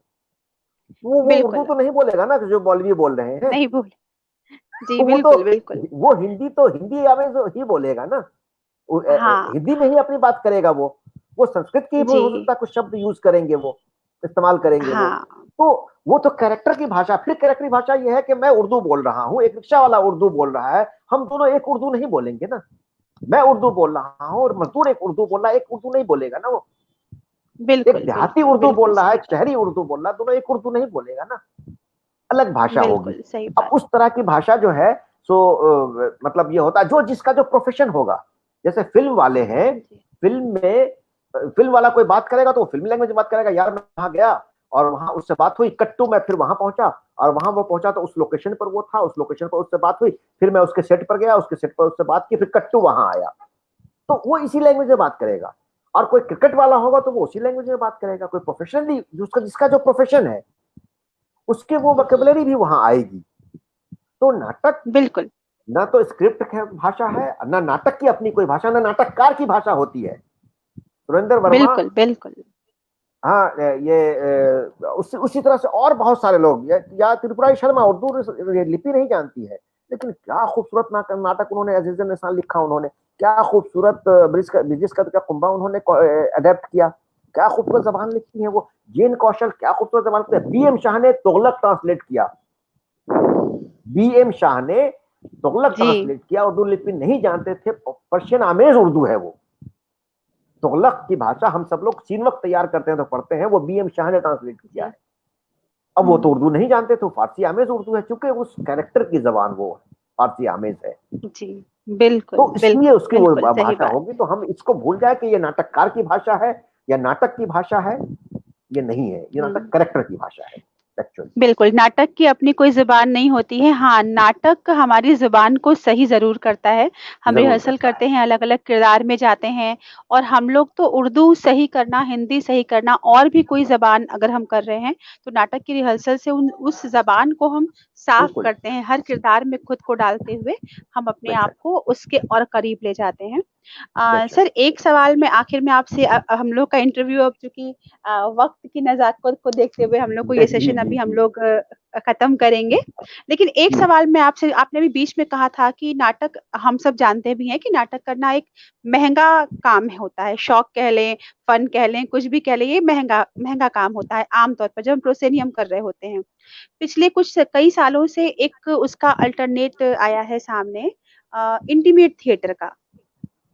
वो उर्दू बिल्कुल तो नहीं बोलेगा ना जो मौलवी बोल रहे हैं। नहीं बोले। जी तो वो तो बिल्कुल बिल्कुल। वो हिंदी तो हिंदी आवेज ही बोलेगा ना, हाँ हिंदी में ही अपनी बात करेगा। वो संस्कृत की जी हो सकता है कुछ शब्द यूज करेंगे, वो इस्तेमाल करेंगे वो। हाँ तो वो तो कैरेक्टर की भाषा। फिर कैरेक्टर की भाषा ये है कि मैं उर्दू बोल रहा हूँ, एक रिक्शा वाला उर्दू बोल रहा है, हम दोनों एक उर्दू नहीं बोलेंगे ना। मैं उर्दू बोल रहा हूँ और मजदूर एक उर्दू बोल रहा है, एक उर्दू नहीं बोलेगा ना वो। एक बिल्कुल देहाती बिल्कुल उर्दू बिल्कुल बोल रहा है, सही एक शहरी उर्दू बोल रहा है, दोनों एक उर्दू नहीं बोलेगा ना, अलग भाषा होगी। बिल्कुल सही अब बात। उस तरह की भाषा जो है सो मतलब ये होता है जो जिसका जो प्रोफेशन होगा। जैसे फिल्म वाले हैं, जी फिल्म में फिल्म वाला कोई बात करेगा तो वो फिल्म लैंग्वेज में बात करेगा, यार मैं वहां गया और वहां उससे बात हुई, कट्टू मैं फिर वहां पहुंचा और वहां वो पहुंचा तो उस लोकेशन पर वो था, उस लोकेशन पर उससे बात हुई, फिर मैं उसके सेट पर गया, उसके सेट पर उससे बात की, फिर कट्टू वहां आया। तो वो इसी लैंग्वेज में बात करेगा। और कोई क्रिकेट वाला होगा तो वो उसी लैंग्वेज में बात करेगा। कोई प्रोफेशनली जिसका जिसका जो प्रोफेशन है उसके वो वोकेबलरी भी वहां आएगी। तो नाटक बिल्कुल ना तो स्क्रिप्ट भाषा है, ना नाटक की अपनी कोई भाषा, ना नाटककार की भाषा होती है। सुरेंद्र वर्मा, बिल्कुल बिल्कुल। हाँ, ये उसी तरह से और बहुत सारे लोग, या त्रिपुरारी शर्मा उर्दू लिपि नहीं जानती है, लेकिन क्या खूबसूरत नाटक उन्होंने अजीज निशान लिखा, उन्होंने क्या खूबसूरत ब्रिजेश का कुंभा उन्होंने अडेप्ट किया, क्या खूबसूरत जबान लिखती है वो। जेन कौशल क्या खूबसूरत जबान लिखते हैं। बी एम शाह ने तुगलक ट्रांसलेट किया, बी एम शाह ने तुगलक जी ट्रांसलेट किया। उर्दू लिपि नहीं जानते थे, पर्शियन आमेज उर्दू है वो। तुगलक की भाषा हम सब लोग सीन वक्त तैयार करते हैं तो पढ़ते हैं, वो बी एम शाह ने ट्रांसलेट किया जी है। अब वो तो उर्दू नहीं जानते, तो फारसी आमेज उर्दू है, चूंकि उस कैरेक्टर की जबान वो फारसी आमेज है। जी बिल्कुल तो इसलिए बिल्कुल उसकी वो बिल्कुल सही भाषा बात। होगी। तो हम इसको भूल जाए कि ये नाटककार की भाषा है या नाटक की भाषा है, ये नहीं है, ये नाटक हम्म कैरेक्टर की भाषा है एक्चुअली। बिल्कुल, नाटक की अपनी कोई ज़ुबान नहीं होती है। हाँ, नाटक हमारी ज़ुबान को सही ज़रूर करता है। हम जरूर रिहर्सल करता है। करते हैं, अलग-अलग किरदार में जाते हैं, और हम लोग तो उर्दू सही करना, हिंदी सही करना, और भी कोई ज़बान अगर हम कर रहे हैं, तो नाटक की रिहर्सल से उस ज़बान को हम साफ़ बिल्कुल, करते हैं। हर किरदार में खुद को डालते हुए हम अपने आप बेशक, को उसके और करीब ले जाते हैं। बेशक। सर, एक सवाल मैं आखिर में आपसे, हम लोग का इंटरव्यू अब चूँकि वक्त की नज़ाकत को देखते हुए हम लोग को ये जी सेशन जी अभी हम जी। लोग खत्म करेंगे। लेकिन एक सवाल मैं आपसे, आपने भी बीच में कहा था कि नाटक, हम सब जानते भी हैं कि नाटक करना एक महंगा काम होता है। शौक कह लें, फन कह लें, कुछ भी कह लें, ये महंगा महंगा काम होता है आमतौर पर जब हम प्रोसेनियम कर रहे होते हैं। पिछले कई सालों से एक उसका अल्टरनेट आया है सामने, इंटीमेट थिएटर का।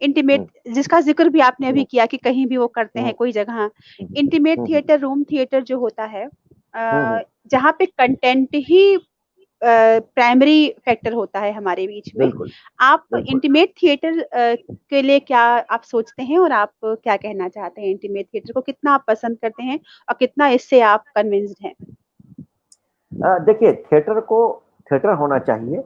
इंटीमेट, हम्म, जिसका ज़िक्र भी आपने अभी किया कि कहीं भी वो करते हम्म, हैं कोई जगह। हम्म, इंटीमेट हम्म, थिएटर, रूम थिएटर जो होता है, हम्म, जहाँ पे कंटेंट ही प्राइमरी फैक्टर होता है हमारे बीच में। बिल्कुल, आप बिल्कुल। इंटीमेट थिएटर के लिए क्या आप सोचते हैं, और आप क्या कहना चाहते हैं? इंटीमेट थिएटर को कितना आप पसंद करते हैं और कितना इससे आप कन्विंस्ड हैं? देखिए, थिएटर को थिएटर होना चाहिए,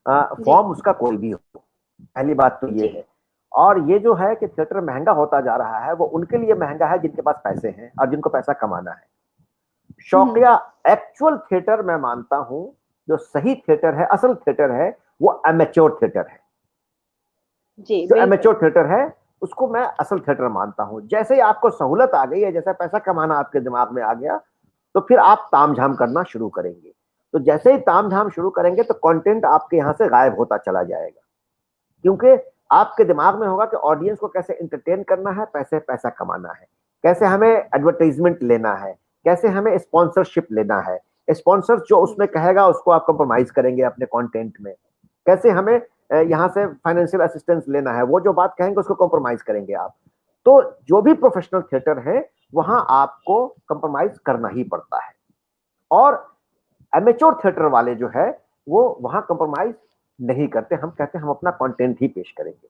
जी फॉर्म उसका कोई भी हो। पहली बात तो ये जी है। और ये जो है कि थिएटर महंगा होता जा रहा है, वो उनके लिए महंगा है जिनके पास पैसे हैं और जिनको पैसा कमाना है। शौकिया एक्चुअल थिएटर मैं मानता हूं, जो सही थिएटर है, असल थिएटर है, वो एमेच्योर थिएटर है। जी जो बिल्कुल। एमेच्योर थिएटर है उसको मैं असल थिएटर मानता हूं। जैसे ही आपको सहूलत आ गई है, जैसा पैसा कमाना आपके दिमाग में आ गया, तो फिर आप तामझाम करना शुरू करेंगे। तो जैसे ही तामझाम शुरू करेंगे तो कंटेंट आपके यहां से गायब होता चला जाएगा, क्योंकि आपके दिमाग में होगा कि ऑडियंस को कैसे एंटरटेन करना है, पैसे पैसा कमाना है, कैसे हमें एडवर्टाइजमेंट लेना है, कैसे हमें स्पॉन्सरशिप लेना है। स्पॉन्सर जो उसमें कहेगा उसको आप कंप्रोमाइज करेंगे अपने कंटेंट में। कैसे हमें यहाँ से फाइनेंशियल असिस्टेंस लेना है, वो जो बात कहेंगे उसको कंप्रोमाइज करेंगे आप। तो जो भी प्रोफेशनल थिएटर है वहां आपको कंप्रोमाइज करना ही पड़ता है। और एमेच्योर थिएटर वाले जो है वो वहां कंप्रोमाइज नहीं करते। हम कहते हैं हम अपना कंटेंट ही पेश करेंगे।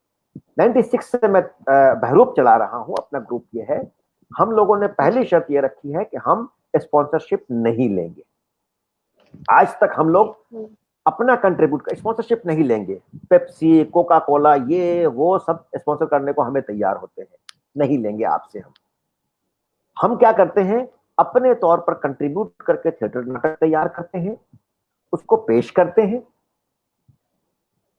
96 से मैं बहरूप चला रहा हूं, अपना ग्रुप ये है। हम लोगों ने पहली जी शर्त ये रखी है कि हम स्पॉन्सरशिप नहीं लेंगे। आज तक हम जी लोग अपना कंट्रीब्यूट स्पॉन्सरशिप नहीं लेंगे। पेप्सी, कोका कोला, ये वो सब स्पॉन्सर करने को हमें तैयार होते हैं, नहीं लेंगे आपसे। हम क्या करते हैं, अपने तौर पर कंट्रीब्यूट करके थिएटर नाटक तैयार करते हैं, उसको पेश करते हैं।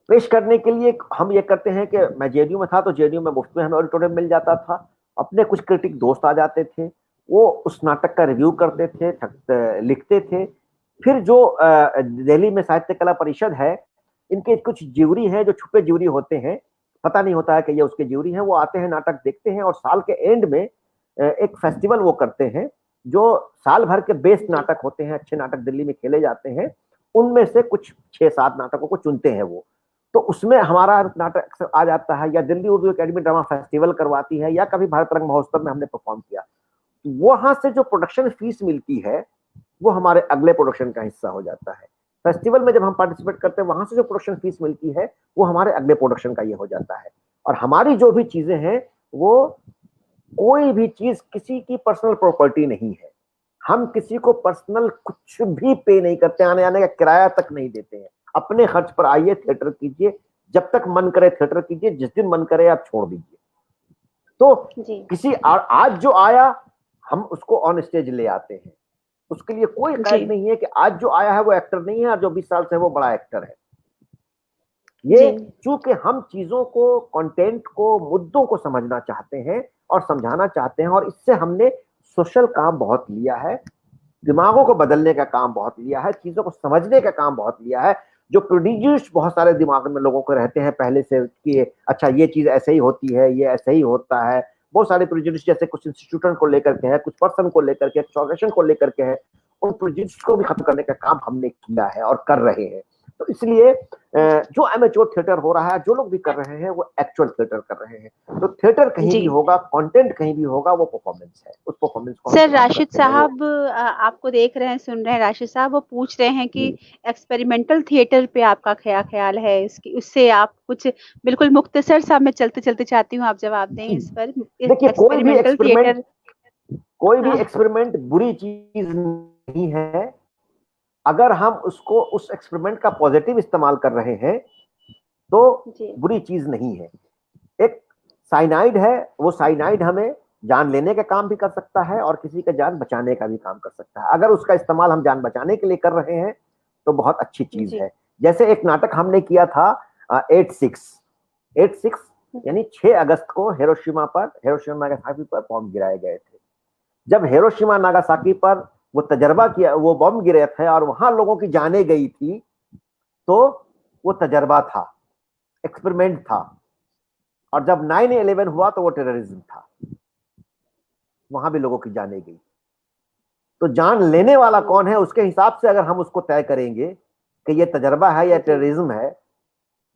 पेश करने के लिए हम ये करते हैं कि मैं जेडीयू में था तो जेडीयू में मुफ्त में हमें ऑडिटोरियम मिल जाता था। अपने कुछ क्रिटिक दोस्त आ जाते थे, वो उस नाटक का रिव्यू करते थे, लिखते थे। फिर जो दिल्ली में साहित्य कला परिषद है, इनके कुछ ज्यूरी हैं जो छुपे ज्यूरी होते हैं, पता नहीं होता है कि ये उसके ज्यूरी हैं। वो आते हैं, नाटक देखते हैं, और साल के एंड में एक फेस्टिवल वो करते हैं, जो साल भर के बेस्ट जी नाटक होते हैं, अच्छे नाटक दिल्ली में खेले जाते हैं, उनमें से कुछ 6-7 नाटकों को चुनते हैं वो। तो उसमें हमारा नाटक आ जाता है, या Delhi Urdu academy drama festival करवाती है, या कभी भारत रंग महोत्सव में हमने परफॉर्म किया। वहां से जो प्रोडक्शन फीस मिलती है वो हमारे अगले प्रोडक्शन का हिस्सा हो जाता है। फेस्टिवल में जब हम पार्टिसिपेट करते हैं, वहां से जो प्रोडक्शन फीस मिलती है वो हमारे अगले प्रोडक्शन का ये हो जाता है। और हमारी जो भी चीजें हैं, वो कोई भी चीज किसी की पर्सनल प्रॉपर्टी नहीं है। हम किसी को पर्सनल कुछ भी पे नहीं करते, आने आने का किराया तक नहीं देते हैं। अपने खर्च पर आइए, थिएटर कीजिए, जब तक मन करे थिएटर कीजिए, जिस दिन मन करे आप छोड़ दीजिए। तो जी किसी आज जो आया हम उसको ऑन स्टेज ले आते हैं। उसके लिए कोई जी कैद नहीं है कि आज जो आया है वो एक्टर नहीं है, और जो 20 साल से है वो बड़ा एक्टर है। ये जी चूंकि हम चीजों को, कंटेंट को, मुद्दों को समझना चाहते हैं और समझाना चाहते हैं, और इससे हमने सोशल काम बहुत लिया है, दिमागों को बदलने का काम बहुत लिया है, चीजों को समझने का काम बहुत लिया है। जो प्रोड्यूस बहुत सारे दिमाग में लोगों को रहते हैं पहले से कि अच्छा ये चीज ऐसे ही होती है, ये ऐसे ही होता है। बहुत सारे प्रोड्यूस जैसे कुछ इंस्टीट्यूशन को लेकर के है, कुछ पर्सन को लेकर के, कुछ ऑर्गेनाइजेशन को लेकर के है, उन प्रोड्यूस को भी खत्म करने का काम हमने किया है और कर रहे हैं। तो इसलिए जो एमेच्योर थिएटर हो रहा है, जो लोग भी कर रहे हैं, वो एक्चुअल थिएटर कर रहे हैं। तो थिएटर कहीं जी। भी होगा, कंटेंट कहीं भी होगा, वो परफॉर्मेंस है। उस परफॉर्मेंस को हम सर सलाम राशिद करते हैं। वो साहब आपको देख रहे हैं, सुन रहे हैं। राशिद साहब वो पूछ रहे हैं कि एक्सपेरिमेंटल थिएटर पे आपका क्या ख्याल है, इसकी उससे आप कुछ बिल्कुल मुख्तसर सा, मैं चलते चलते चाहती हूँ आप जवाब दें इस पर। देखिए, एक्सपेरिमेंटल थिएटर। कोई भी हाँ एक्सपेरिमेंट बुरी चीज नहीं है, अगर हम उसको, उस एक्सपेरिमेंट का पॉजिटिव इस्तेमाल कर रहे हैं तो जी बुरी चीज नहीं है। एक साइनाइड है, वो साइनाइड हमें जान लेने का काम भी कर सकता है और किसी का जान बचाने का भी काम कर सकता है। अगर उसका इस्तेमाल हम जान बचाने के लिए कर रहे हैं तो बहुत अच्छी चीज जी है। जैसे एक नाटक हमने किया था 8/6 यानी 6 अगस्त को हिरोशिमा नागासाकी पर बॉम्ब गिराए गए थे। जब हिरोशिमा नागासाकी पर वो तजर्बा किया, वो बॉम्ब गिरे थे और वहां लोगों की जाने गई थी, तो वो तजर्बा था, एक्सपेरिमेंट था। और जब 9/11 हुआ तो वो टेररिज्म था, वहां भी लोगों की जाने गई। तो जान लेने वाला कौन है, उसके हिसाब से अगर हम उसको तय करेंगे कि ये तजर्बा है या जी टेररिज्म है।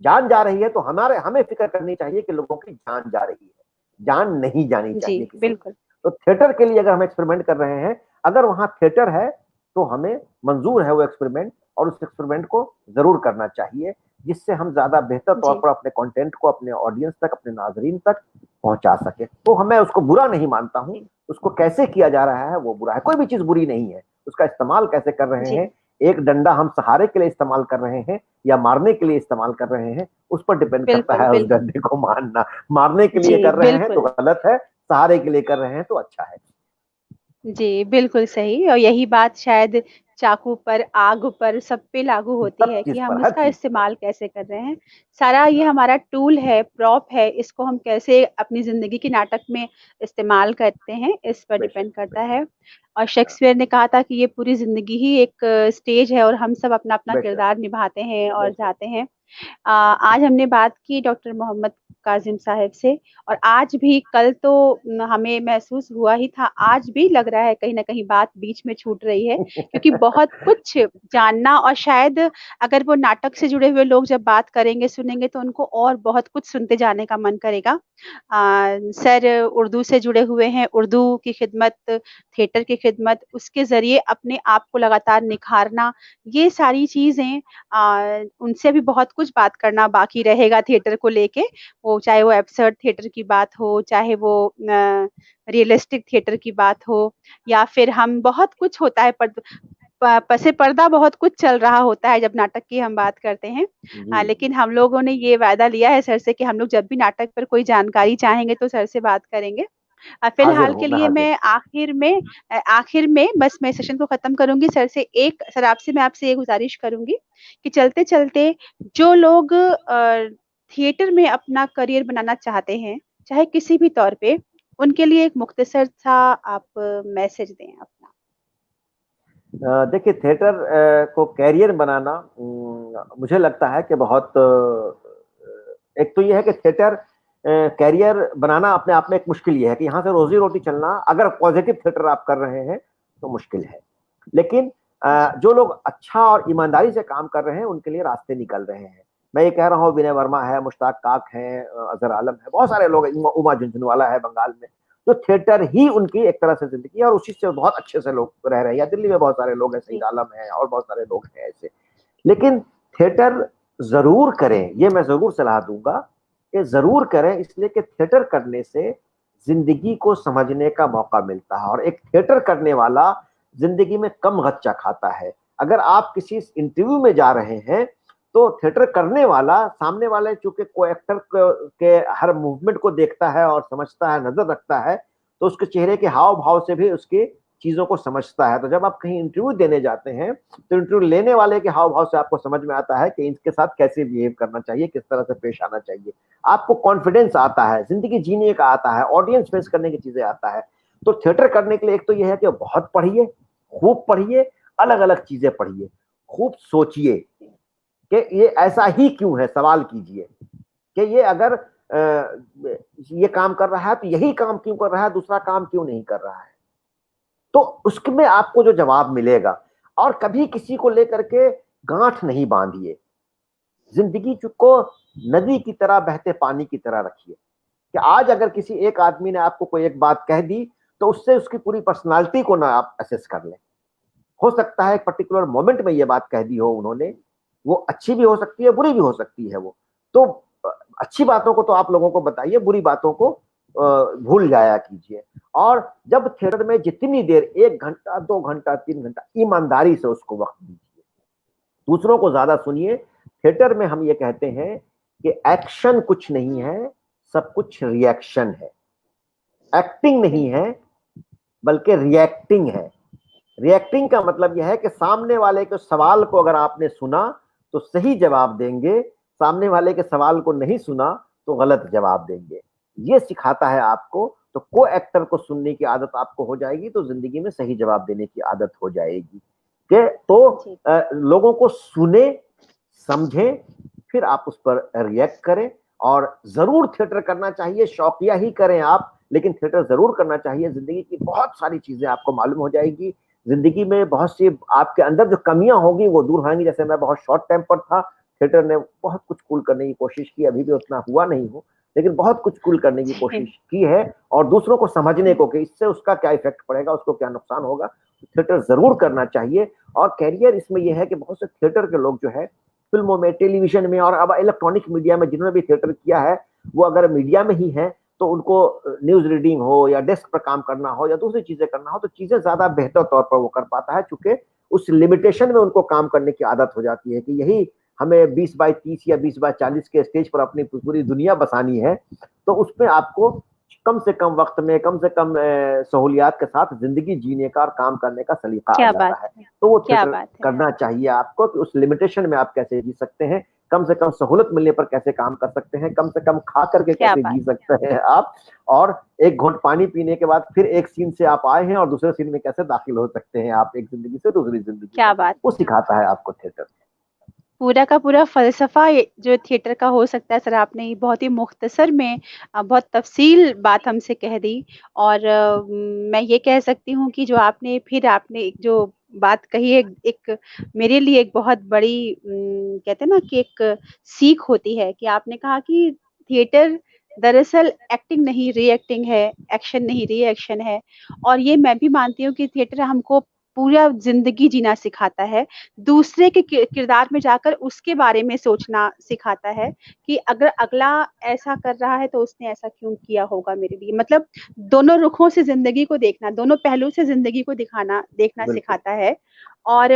जान जा रही है तो हमें फिक्र करनी चाहिए कि लोगों की जान जा रही है, जान नहीं जानी जी चाहिए किसी की। बिल्कुल। तो थिएटर के लिए अगर हम एक्सपेरिमेंट कर रहे हैं, अगर वहां थिएटर है तो हमें मंजूर है वो एक्सपेरिमेंट, और उस एक्सपेरिमेंट को जरूर करना चाहिए, जिससे हम ज्यादा बेहतर तौर जी पर अपने कंटेंट को अपने ऑडियंस तक, अपने नाजरीन तक पहुंचा सके। तो मैं उसको बुरा नहीं मानता हूं। जी उसको कैसे किया जा रहा है वो बुरा है। कोई भी चीज बुरी नहीं है, उसका इस्तेमाल कैसे कर रहे जी हैं। एक डंडा हम सहारे के लिए इस्तेमाल कर रहे हैं या मारने के लिए इस्तेमाल कर रहे हैं, उस पर डिपेंड करता बिल्कुल है उस बिल्कुल। डंडे को मारना। मारने के जी लिए कर रहे हैं तो बिल्कुल। गलत है, सहारे के लिए कर रहे हैं तो अच्छा है। जी, बिल्कुल सही। और यही बात शायद चाकू पर, आग पर, सब पे लागू होती सब है कि चीज हम पर, हर इसका चीज पर। इस्तेमाल कैसे कर रहे हैं। सारा ये हमारा टूल है, प्रॉप है, इसको हम कैसे अपनी ज़िंदगी के नाटक में इस्तेमाल करते हैं, इस पर बेशक डिपेंड करता बेशक। है। और हाँ, शेक्सपियर ने कहा था कि ये पूरी ज़िंदगी ही एक स्टेज है और हम सब अपना-अपना बेशक किरदार निभाते हैं और बेशक। जाते हैं। आज हमने बात की डॉक्टर मोहम्मद काज़िम साहब से, और आज भी, कल तो हमें महसूस हुआ ही था, आज भी लग रहा है कहीं न कहीं बात बीच में छूट रही है, क्योंकि बहुत कुछ जानना, और शायद अगर वो नाटक से जुड़े हुए लोग जब बात करेंगे, सुनेंगे, तो उनको और बहुत कुछ सुनते जाने का मन करेगा। सर उर्दू से जुड़े हुए हैं, उर्दू की खिदमत, थिएटर की खिदमत, उसके ज़रिए अपने आप को लगातार निखारना, ये सारी चीज़ें, उनसे भी बहुत कुछ बात करना बाकी रहेगा थिएटर को लेके। वो चाहे वो एब्सर्ड थिएटर की बात हो, चाहे वो रियलिस्टिक थिएटर की बात हो, या फिर हम, बहुत कुछ होता है, पसे पर्दा बहुत कुछ चल रहा होता है जब नाटक की हम बात करते हैं। जी जी। लेकिन हम लोगों ने ये वायदा लिया है सर से कि हम लोग जब भी नाटक पर कोई जानकारी चाहेंगे तो सर से बात करेंगे। हाजिर फिलहाल हूँ, के मैं लिए हाजिर मैं हूँ। आखिर में बस मैं सेशन को खत्म करूँगी। सर आपसे मैं आपसे ये गुज़ारिश करूँगी कि चलते-चलते जो लोग थिएटर में अपना करियर बनाना चाहते हैं, चाहे किसी भी तौर पे, उनके लिए एक मुख्तसर सा आप मैसेज दें अपना। देखिए, थिएटर को कैरियर बनाना, मुझे लगता है कि बहुत एक तो ये है कि थिएटर कैरियर बनाना अपने आप में एक मुश्किल ये है कि यहाँ से रोजी रोटी चलना, अगर पॉजिटिव थिएटर आप कर रहे हैं तो मुश्किल है। लेकिन जी, जो लोग अच्छा और ईमानदारी से काम कर रहे हैं उनके लिए रास्ते निकल रहे हैं। मैं ये कह रहा हूँ, विनय वर्मा है, मुश्ताक काक है, अजहर आलम है, बहुत सारे लोग, उमा झुनझुनवाला है बंगाल में। तो थिएटर ही उनकी एक तरह से जिंदगी है और उसी से बहुत अच्छे से लोग रह रहे हैं। या दिल्ली में बहुत सारे लोग हैं, सईद जी, आलम है और बहुत सारे लोग हैं ऐसे। लेकिन थिएटर जरूर करें, ये मैं जरूर सलाह दूंगा कि जरूर करें, इसलिए कि थिएटर करने से जिंदगी को समझने का मौका मिलता है और एक थिएटर करने वाला जिंदगी में कम गच्चा खाता है। अगर आप किसी इंटरव्यू में जा रहे हैं तो थिएटर करने वाला, सामने वाले चूंकि को एक्टर के हर मूवमेंट को देखता है और समझता है, नजर रखता है, तो उसके चेहरे के हाव भाव से भी उसकी चीजों को समझता है। तो जब आप कहीं इंटरव्यू देने जाते हैं तो इंटरव्यू लेने वाले के हाव भाव से आपको समझ में आता है कि इनके साथ कैसे बिहेव करना चाहिए, किस तरह से पेश आना चाहिए। आपको कॉन्फिडेंस आता है, जिंदगी जीने का आता है, ऑडियंस फेस करने की चीजें आता है। तो थिएटर करने के लिए एक तो यह है कि बहुत पढ़िए, खूब पढ़िए, अलग अलग चीजें पढ़िए, खूब सोचिए कि ये ऐसा ही क्यों है, सवाल कीजिए कि ये अगर ये काम कर रहा है तो यही काम क्यों कर रहा है, दूसरा काम क्यों नहीं कर रहा है। तो उसमें आपको जो जवाब मिलेगा। और कभी किसी को लेकर के गांठ नहीं बांधिए, जिंदगी को नदी की तरह, बहते पानी की तरह रखिए कि आज अगर किसी एक आदमी ने आपको कोई एक बात कह दी तो उससे उसकी पूरी पर्सनालिटी को ना आप असेस कर लें। हो सकता है एक पर्टिकुलर मोमेंट में ये बात कह दी हो उन्होंने, वो अच्छी भी हो सकती है, बुरी भी हो सकती है वो। तो अच्छी बातों को तो आप लोगों को बताइए, बुरी बातों को भूल जाया कीजिए। और जब थिएटर में जितनी देर, 1 घंटा, 2 घंटा, 3 घंटा, ईमानदारी से उसको वक्त दीजिए, दूसरों को ज्यादा सुनिए। थिएटर में हम ये कहते हैं कि एक्शन कुछ नहीं है, सब कुछ रिएक्शन है। एक्टिंग नहीं बिल्कुल। है, बल्कि रिएक्टिंग है। रिएक्टिंग का मतलब यह है कि सामने वाले के सवाल को अगर आपने सुना तो सही जवाब देंगे, सामने वाले के सवाल को नहीं सुना तो गलत जवाब देंगे। ये सिखाता है आपको। तो को एक्टर को सुनने की आदत आपको हो जाएगी तो जिंदगी में सही जवाब देने की आदत हो जाएगी। कि तो जी, लोगों को सुने, समझें, फिर आप उस पर रिएक्ट करें। और जरूर थिएटर करना चाहिए, शौकिया ही करें आप, लेकिन थिएटर जरूर करना चाहिए। जिंदगी की बहुत सारी चीजें आपको मालूम हो जाएगी। जिंदगी में बहुत सी आपके अंदर जो कमियां होंगी वो दूर होंगी। जैसे मैं बहुत शॉर्ट टेम्पर था, थिएटर ने बहुत कुछ कूल करने की कोशिश की, अभी भी उतना हुआ नहीं हूँ, लेकिन बहुत कुछ कूल करने की जी, कोशिश की है। और दूसरों को समझने को कि इससे उसका क्या इफेक्ट पड़ेगा, उसको क्या नुकसान होगा, थिएटर जरूर करना चाहिए। और कैरियर इसमें यह है कि बहुत से थिएटर के लोग जो है फिल्मों में, टेलीविजन में और अब इलेक्ट्रॉनिक मीडिया में जिन्होंने भी थिएटर किया है, वो अगर मीडिया में ही है तो उनको न्यूज रीडिंग हो या डेस्क पर काम करना हो या दूसरी चीजें करना हो तो चीजें ज्यादा बेहतर तौर पर वो कर पाता है, चूंकि उस लिमिटेशन में उनको काम करने की आदत हो जाती है कि यही हमें 20x30 या 20x40 के स्टेज पर अपनी पूरी दुनिया बसानी है। तो उसमें आपको कम से कम वक्त में, कम से कम सहूलियात के साथ जिंदगी जीने का और काम करने का सलीका आ क्या जाता बात है। है, तो वो क्या थिएटर बात है। करना चाहिए आपको कि उस लिमिटेशन में आप कैसे जी सकते हैं, कम से कम सहूलत मिलने पर कैसे काम कर सकते हैं, कम से कम खा करके क्या कैसे बात जी है, सकते हैं आप, और एक घूंट पानी पीने के बाद फिर एक सीन से आप आए हैं और दूसरे सीन में कैसे दाखिल हो सकते हैं आप, एक जिंदगी से दूसरी जिंदगी में, क्या बात वो है। सिखाता है आपको थिएटर। पूरा का पूरा फ़लसफ़ा ये जो थिएटर का हो सकता है सर, आपने ये बहुत ही मुख्तसर में बहुत तफ़सील बात हमसे कह दी। और मैं ये कह सकती हूँ कि जो आपने एक जो बात कही है, एक मेरे लिए एक बहुत बड़ी कहते हैं ना कि एक सीख होती है कि आपने कहा कि थिएटर दरअसल एक्टिंग नहीं री-एक्टिंग है, एक्शन नहीं री-एक्शन है। और ये मैं भी मानती हूँ कि थिएटर हमको पूरा ज़िंदगी जीना सिखाता है। दूसरे के किरदार में जाकर उसके बारे में सोचना सिखाता है कि अगर अगला ऐसा कर रहा है तो उसने ऐसा क्यों किया होगा मेरे लिए। मतलब दोनों रुखों से ज़िंदगी को देखना, दोनों पहलू से ज़िंदगी को देखना बिल्कुल। सिखाता है। और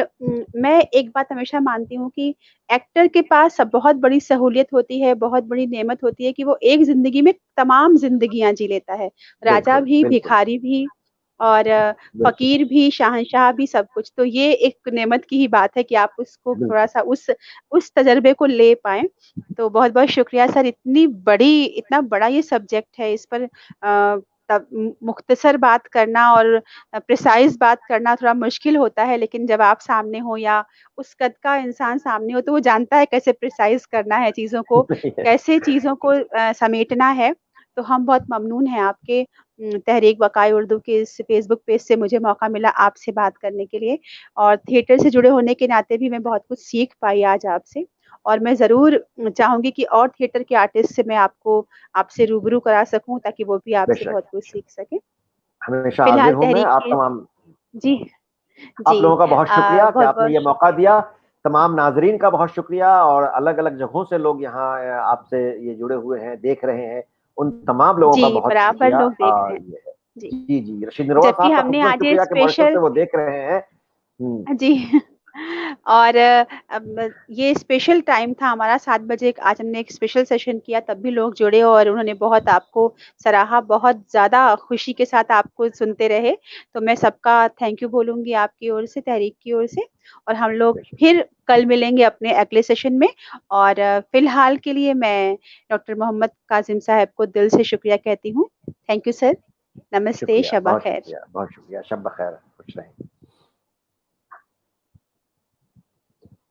मैं एक बात हमेशा मानती हूँ कि एक्टर के पास बहुत बड़ी सहूलियत होती है, बहुत बड़ी नेमत होती है कि वो एक ज़िंदगी में तमाम ज़िंदगियाँ जी लेता है। राजा बिल्कुल। भी, बिल्कुल। भिखारी भी और बिल्कुल। फ़कीर भी, शहंशाह भी, सब कुछ। तो ये एक नेमत की ही बात है कि आप उसको बिल्कुल। थोड़ा-सा उस तज़र्बे को ले पाएँ। तो बहुत-बहुत शुक्रिया सर, इतना बड़ा ये सब्जेक्ट है, इस पर तब मुख्तसर बात करना और प्रिसाइज़ बात करना थोड़ा मुश्किल होता है, लेकिन जब आप सामने हो या उस कद का इंसान सामने हो, तो वो जानता है कैसे प्रिसाइज़ करना है चीज़ों को, कैसे चीज़ों को समेटना है। तो हम बहुत ममनून हैं आपके तहरीक वक़ाए उर्दू के इस फ़ेसबुक पेज से मुझे मौका मिला आपसे बात करने के लिए। और थिएटर से जुड़े होने के नाते भी मैं बहुत कुछ सीख पाई आज आपसे। और मैं ज़रूर चाहूँगी कि और थिएटर के आर्टिस्ट से मैं आपसे रूबरू करा सकूँ, ताकि वो भी आपसे बेशक, बहुत कुछ सीख सकें। हमेशा हाजिर फ़िलहाल हूँ मैं। तहरीक आप के तमाम, जी, आप जी। लोगों का बहुत शुक्रिया कि आपने बहुत-बहुत ये मौका दिया। तमाम नाज़रीन का बहुत शुक्रिया, और अलग-अलग जगहों से लोग यहाँ आपसे ये जुड़े हुए हैं, देख रहे हैं, उन तमाम लोगों का जी, बहुत बराबर शुक्रिया। लोग देख रहे हैं। ये है। जी, जी, जी, रशीद नरवा जबकि साहब का हमने ख़ुसूसन आज ये शुक्रिया कि मॉरिशस से स्पेशल वो देख रहे हैं। हुँ। जी। और अब ये स्पेशल टाइम था हमारा 7 बजे, आज हमने एक स्पेशल सेशन किया, तब भी लोग जुड़े और उन्होंने बहुत आपको सराहा, बहुत ज़्यादा खुशी के साथ आपको सुनते रहे। तो मैं सबका थैंक यू बोलूँगी आपकी ओर से, तहरीक की ओर से। और हम लोग बेशक। फिर कल मिलेंगे अपने अगले सेशन में। और फ़िलहाल के लिए मैं डॉक्टर मोहम्मद काज़िम साहब को दिल से शुक्रिया कहती हूँ। Thank you sir. नमस्ते, शुक्रिया, शब बहुत ख़ैर। शुक्रिया, बहुत शुक्रिया। शब बख़ैर, खुश रहें।